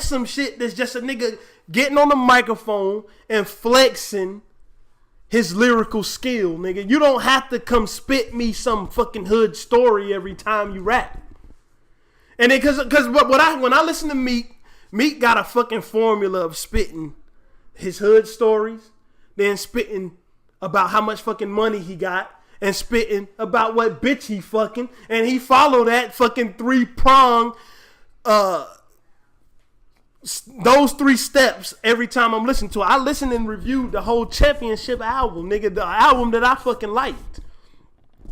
some shit that's just a nigga getting on the microphone and flexing his lyrical skill, nigga. You don't have to come spit me some fucking hood story every time you rap. And then when I listen to Meek got a fucking formula of spitting his hood stories, then spitting about how much fucking money he got, and spitting about what bitch he fucking, and he follow that fucking 3-prong, those 3 steps every time I'm listening to it. I listen and review the whole Championship album, nigga, the album that I fucking liked.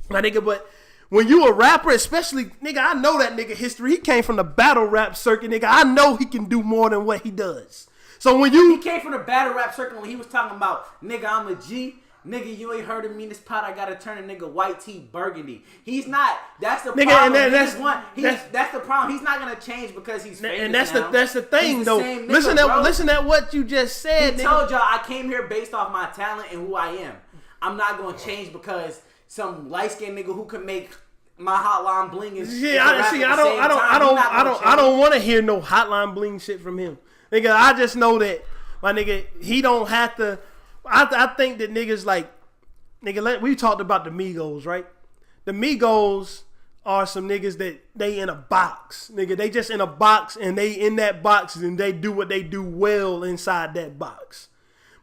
My nigga, but when you a rapper, especially, nigga, I know that nigga history. He came from the battle rap circuit, nigga. I know he can do more than what he does. So when he came from the battle rap circuit when he was talking about, nigga, I'm a G. Nigga, you ain't heard of me in this pot. I gotta turn a nigga white tea burgundy. He's not. That's the problem. That's the problem. He's not gonna change because he's famous. And that's the thing though. Listen at what you just said. He told y'all I came here based off my talent and who I am. I'm not gonna change because some light skinned nigga who can make my hotline bling is Yeah, I don't want to hear no hotline bling shit from him, nigga. I just know that my nigga, he don't have to. I think that niggas like, nigga. We talked about the Migos, right? The Migos are some niggas that they in a box, nigga. They just in a box and they in that box and they do what they do well inside that box.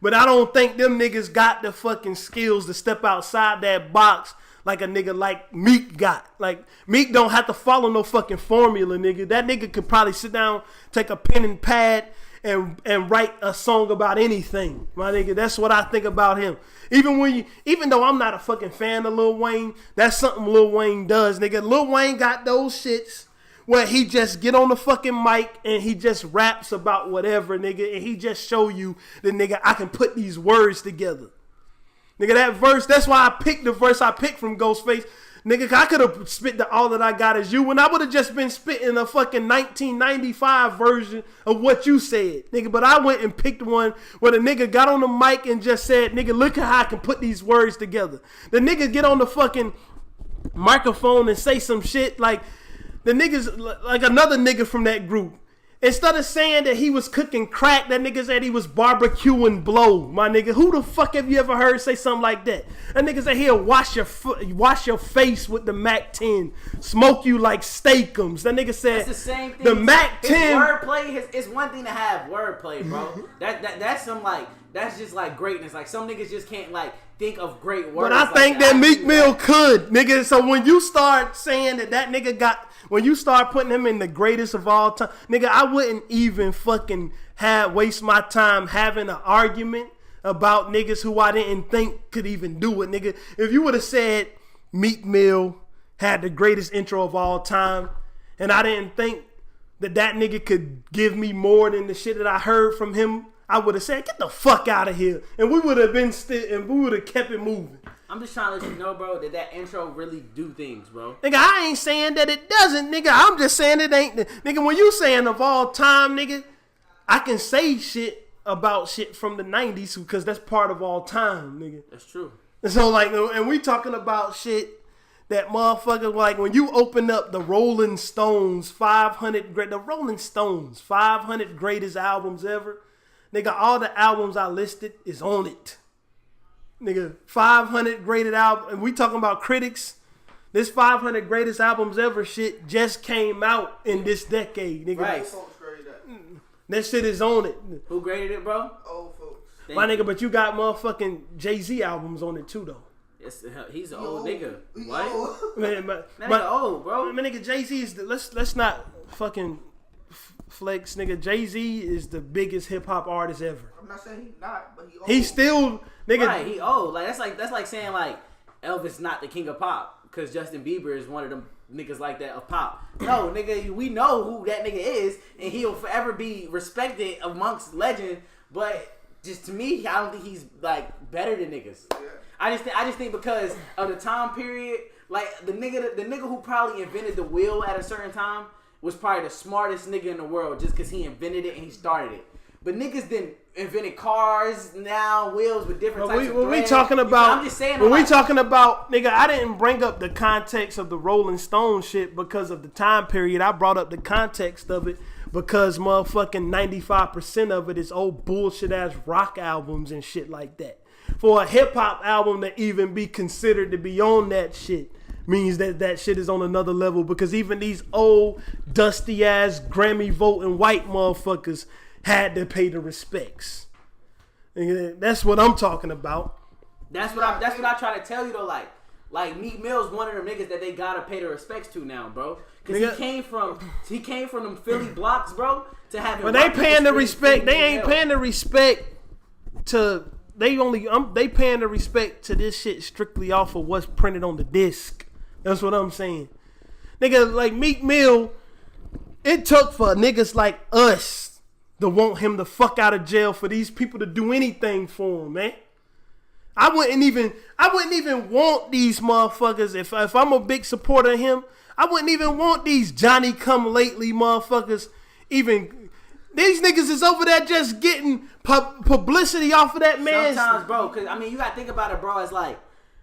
But I don't think them niggas got the fucking skills to step outside that box like a nigga like Meek got. Like, Meek don't have to follow no fucking formula, nigga. That nigga could probably sit down, take a pen and pad, and write a song about anything. My nigga, that's what I think about him. Even though I'm not a fucking fan of Lil Wayne, that's something Lil Wayne does, nigga. Lil Wayne got those shits where he just get on the fucking mic and he just raps about whatever, nigga, and he just show you that, nigga, I can put these words together. Nigga, that verse, that's why I picked the verse I picked from Ghostface. Nigga, I could have spit the All That I Got Is You when I would have just been spitting a fucking 1995 version of what you said. Nigga, but I went and picked one where the nigga got on the mic and just said, nigga, look at how I can put these words together. The nigga get on the fucking microphone and say some shit like the niggas, like another nigga from that group. Instead of saying that he was cooking crack, that nigga said he was barbecuing blow, my nigga. Who the fuck have you ever heard say something like that? That nigga said he'll wash your face with the Mac 10, smoke you like steakums. That nigga said that's the same thing. The Mac 10. His wordplay, it's one thing to have wordplay, bro. That's some like, that's just like greatness. Like some niggas just can't like think of great words. But I think that Meek Mill could, nigga. So when you start saying that nigga got, when you start putting him in the greatest of all time, nigga, I wouldn't even fucking waste my time having an argument about niggas who I didn't think could even do it, nigga. If you would have said Meek Mill had the greatest intro of all time, and I didn't think that nigga could give me more than the shit that I heard from him, I would have said, get the fuck out of here. And we would have been and we would have kept it moving. I'm just trying to let you know, bro, that intro really do things, bro. Nigga, I ain't saying that it doesn't, nigga. I'm just saying it ain't. Nigga, when you saying of all time, nigga, I can say shit about shit from the 90s because that's part of all time, nigga. That's true. And so, like, and we talking about shit that motherfucker, like, when you open up the Rolling Stones 500 greatest albums ever, nigga, all the albums I listed is on it. Nigga, 500 graded album, and we talking about critics. This 500 greatest albums ever shit just came out in this decade, nigga. Right. That shit is on it. Who graded it, bro? Old folks. My nigga, but you got motherfucking Jay-Z albums on it too, though. He's an old nigga. What? Man, Nigga old, bro. Man, nigga, Jay-Z is let's not fucking flex, nigga. Jay-Z is the biggest hip hop artist ever. I'm not saying he's not, but he old. He's still, nigga. Right, he old. Like that's like saying like Elvis not the king of pop because Justin Bieber is one of them niggas like that of pop. No, nigga, we know who that nigga is, and he'll forever be respected amongst legends. But just to me, I don't think he's like better than niggas. Yeah. I just think because of the time period, like the nigga who probably invented the wheel at a certain time was probably the smartest nigga in the world just because he invented it and he started it. But niggas then invented cars, now wheels with different types of threads. We talking about, I'm just saying. When we talking about, nigga, I didn't bring up the context of the Rolling Stone shit because of the time period. I brought up the context of it because motherfucking 95% of it is old bullshit ass rock albums and shit like that. For a hip hop album to even be considered to be on that shit means that shit is on another level, because even these old dusty ass Grammy voting white motherfuckers had to pay the respects. And that's what I'm talking about. That's what I try to tell you though. Like Meek Mill's one of them niggas that they gotta pay the respects to now, bro. Because he came from them Philly blocks, bro. To have. But they paying the respect. They ain't paying the respect to. They paying the respect to this shit strictly off of what's printed on the disc. That's what I'm saying. Nigga, like Meek Mill, it took for niggas like us to want him the fuck out of jail for these people to do anything for him, man. I wouldn't even want these motherfuckers if I'm a big supporter of him. I wouldn't even want these Johnny come lately motherfuckers even. These niggas is over there just getting publicity off of that man. Sometimes, bro, because I mean, you gotta think about it, bro. It's like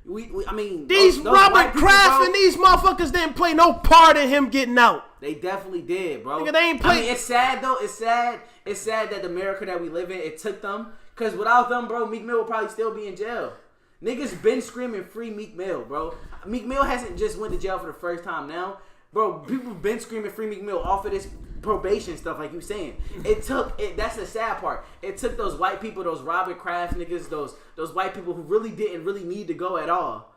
I mean, These those Robert white people, Kraft bro, and these motherfuckers didn't play no part in him getting out. They definitely did, bro. Nigga, they ain't play. I mean, it's sad though. It's sad that the America that we live in, it took them. Cause without them, bro, Meek Mill would probably still be in jail. Niggas been screaming free Meek Mill, bro. Meek Mill hasn't just went to jail for the first time now. Bro, people been screaming free Meek Mill off of this probation stuff, like you saying. That's the sad part. It took those white people, those Robert Kraft niggas, those white people who really didn't really need to go at all.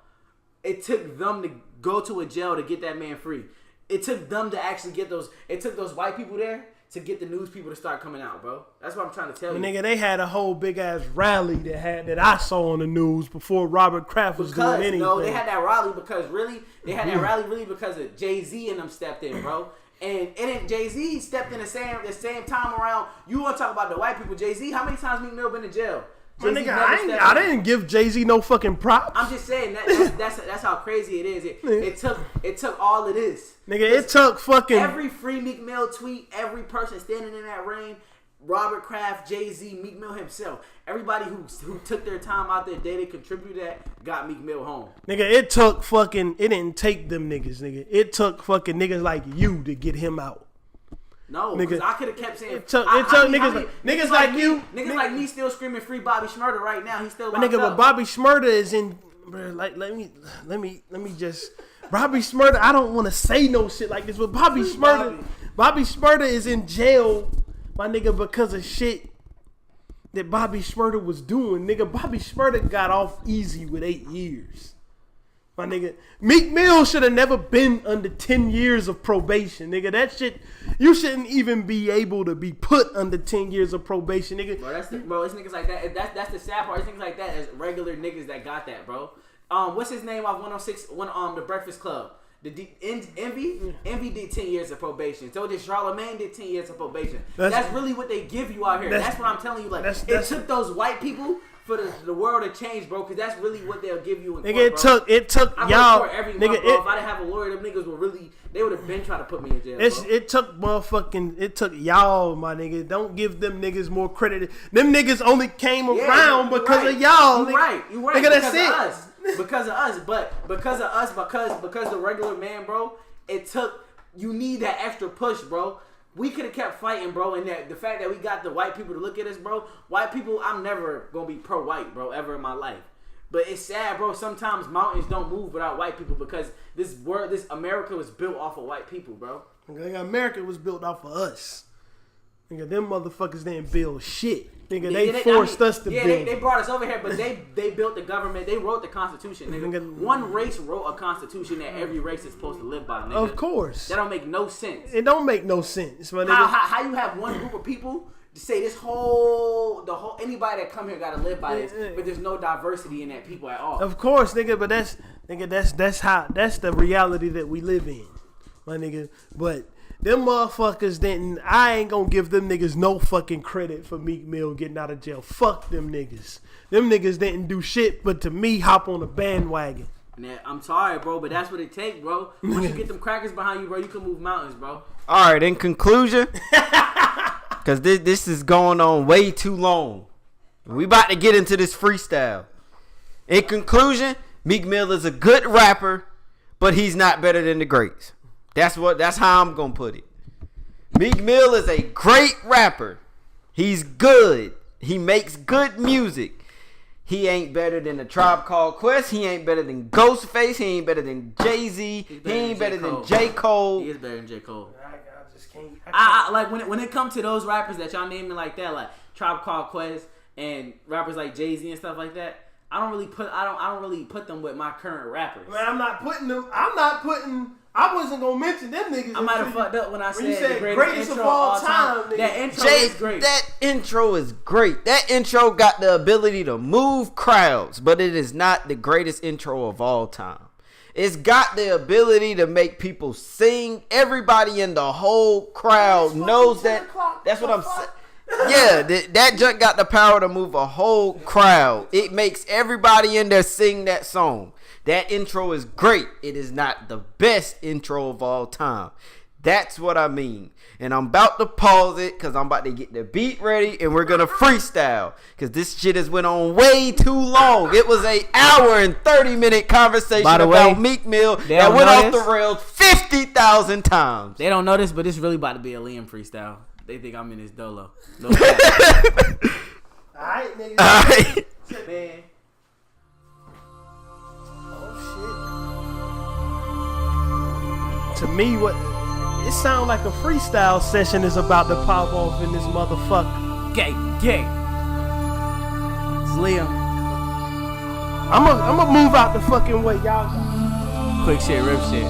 It took them to go to a jail to get that man free. It took them to actually get those. It took those white people there to get the news people to start coming out, bro. That's what I'm trying to tell you. Nigga, they had a whole big ass rally that I saw on the news before Robert Kraft was doing anything. No, they had that rally because because of Jay-Z and them stepped in, bro. And Jay-Z stepped in the same time around. You want to talk about the white people? Jay-Z, how many times Meek Mill been in jail? My nigga, I didn't give Jay-Z no fucking props. I'm just saying that's how crazy it is. It took all of this. Nigga, it took fucking every free Meek Mill tweet, every person standing in that ring, Robert Kraft, Jay-Z, Meek Mill himself, everybody who took their time out their day to contribute that got Meek Mill home. Nigga, it didn't take them niggas, nigga. It took fucking niggas like you to get him out. No, because I could have kept saying it took niggas like you. Niggas like me still screaming free Bobby Shmurda right now. He's still nigga, but Bobby Shmurda is in. Bro, like let me just. Bobby Shmurda, I don't want to say no shit like this, but Bobby Shmurda is in jail, my nigga, because of shit that Bobby Shmurda was doing. Nigga, Bobby Shmurda got off easy with 8 years. My nigga, Meek Mill should have never been under 10 years of probation, nigga. That shit, you shouldn't even be able to be put under 10 years of probation, nigga. Bro, it's niggas like that. That's the sad part. It's niggas like that as regular niggas that got that, bro. What's his name off 106? The Breakfast Club. Envy did 10 years of probation. So did Charlamagne did 10 years of probation. That's really what they give you out here. That's what I'm telling you. Like it took those white people for the world to change, bro, because that's really what they'll give you in nigga, court, it took y'all. Every month, bro. If I didn't have a lawyer, them niggas they would have been trying to put me in jail. It took y'all, my nigga. Don't give them niggas more credit. Them niggas only came around because of y'all. You right. Nigga, that's it. Because of us, because the regular man, bro, you need that extra push, bro. We could have kept fighting, bro, and the fact that we got the white people to look at us, bro. White people, I'm never gonna be pro-white, bro, ever in my life. But it's sad, bro. Sometimes mountains don't move without white people because this America was built off of white people, bro. America was built off of us. Nigga, them motherfuckers didn't build shit. Nigga, they forced us to build. Yeah, they brought us over here, but they built the government. They wrote the Constitution, nigga. One race wrote a Constitution that every race is supposed to live by, nigga. Of course. That don't make no sense. It don't make no sense, my nigga. How you have one group of people to say the whole anybody that come here gotta live by this, but there's no diversity in that people at all. Of course, nigga, but that's the reality that we live in, my nigga. But them motherfuckers didn't. I ain't gonna give them niggas no fucking credit for Meek Mill getting out of jail. Fuck them niggas. Them niggas didn't do shit, but to me, hop on a bandwagon. Nah, I'm sorry, bro, but that's what it takes, bro. Once you get them crackers behind you, bro, you can move mountains, bro. All right, in conclusion, because this is going on way too long. We about to get into this freestyle. In conclusion, Meek Mill is a good rapper, but he's not better than the greats. That's how I'm gonna put it. Meek Mill is a great rapper. He's good. He makes good music. He ain't better than the Tribe Called Quest. He ain't better than Ghostface. He ain't better than Jay-Z. He ain't better than J. Cole. He is better than J. Cole. I just can't. I like when it comes to those rappers that y'all naming like that, like Tribe Called Quest and rappers like Jay-Z and stuff like that. I don't really put them with my current rappers. Man, I wasn't gonna mention them niggas. I might have fucked up when I said you said the greatest of all time. That intro is great. That intro is great. That intro got the ability to move crowds, but it is not the greatest intro of all time. It's got the ability to make people sing. Everybody in the whole crowd knows that. That's what I'm saying. Yeah, that junk got the power to move a whole crowd. It makes everybody in there sing that song. That intro is great. It is not the best intro of all time. That's what I mean. And I'm about to pause it because I'm about to get the beat ready and we're going to freestyle. Because this shit has went on way too long. It was an hour and 30-minute conversation about Meek Mill that went off the rails 50,000 times. They don't know this, but it's really about to be a Liam freestyle. They think I'm in his dolo. No Alright, nigga. Alright. Man. Oh, shit. To me, what... It sounds like a freestyle session is about to pop off in this motherfucker. Gay. It's Liam. I'm gonna move out the fucking way, y'all. Quick shit, rip shit.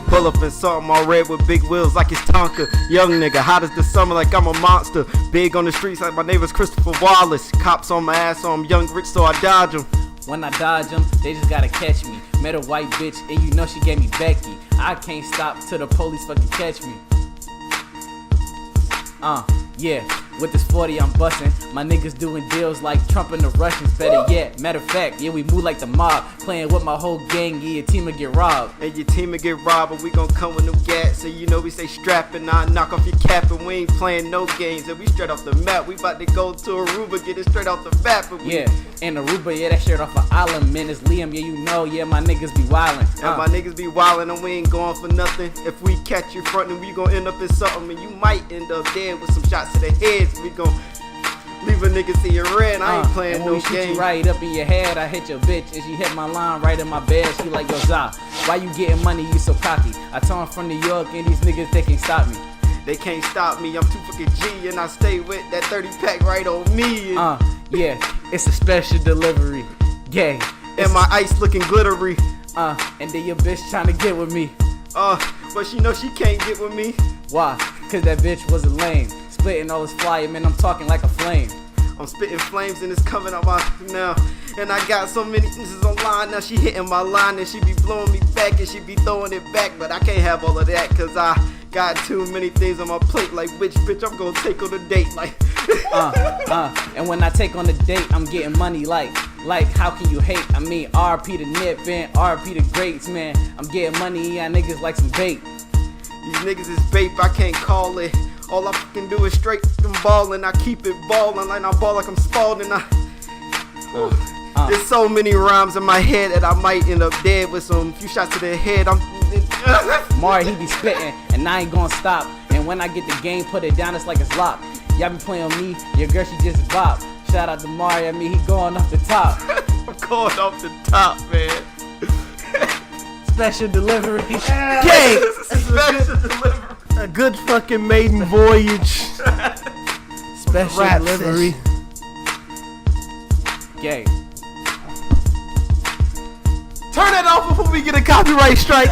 Pull up in something all red with big wheels like it's Tonka. Young nigga, hot as the summer like I'm a monster. Big on the streets like my neighbor's Christopher Wallace. Cops on my ass, so I'm young rich, so I dodge them. When I dodge them, they just gotta catch me. Met a white bitch and you know she gave me Becky. I can't stop till the police fucking catch me. Yeah, with this 40 I'm bustin'. My niggas doing deals like Trump and the Russians. Better yet, matter of fact, yeah, we move like the mob. Playing with my whole gang, yeah, your team will get robbed. And your team will get robbed, but we gon' come with no gas. So you know we stay strapping, I knock off your cap. And we ain't playing no games, and we straight off the map. We about to go to Aruba, get it straight off the map. Yeah, and Aruba, yeah, that shit off an island. Man, it's Liam, yeah, you know, yeah, my niggas be wildin'. And my niggas be wildin', and we ain't going for nothing. If we catch you frontin', we gon' end up in something. And you might end up dead with some shots to the head. So we gon' leave a nigga see your red. I ain't playing no shoot game. You right up in your head, I hit your bitch, and she hit my line right in my bed. She like, yo, Za, why you getting money? You so cocky. I told him from New York, and these niggas, they can't stop me. They can't stop me. I'm too fucking G, and I stay with that 30 pack right on me. Yeah, it's a special delivery. Gay. And my ice looking glittery. And then your bitch trying to get with me. But she know she can't get with me. Why? Cause that bitch wasn't lame. Splitting all this fire, man, I'm talking like a flame. I'm spitting flames and it's coming out my now. And I got so many things online now. She hitting my line and she be blowing me back and she be throwing it back. But I can't have all of that cause I got too many things on my plate. Like which bitch I'm gonna take on a date like. And when I take on the date, I'm getting money like how can you hate? I mean RP to Nip and RP to Greats, man. I'm getting money, yeah, niggas like some bait. These niggas is bait, I can't call it. All I fucking do is straight fucking ballin'. I keep it ballin' like I ball like I'm Spalding. There's so many rhymes in my head that I might end up dead with some few shots to the head. Mari, he be spittin', and I ain't gonna stop. And when I get the game, put it down, it's like it's locked. Y'all be playing on me, your girl, she just bop. Shout out to Mari, I mean, he going off the top. I'm going off the top, man. Special delivery. Gay. Special delivery. A good fucking maiden voyage. Special Rap delivery. session. Gay. Turn that off before we get a copyright strike.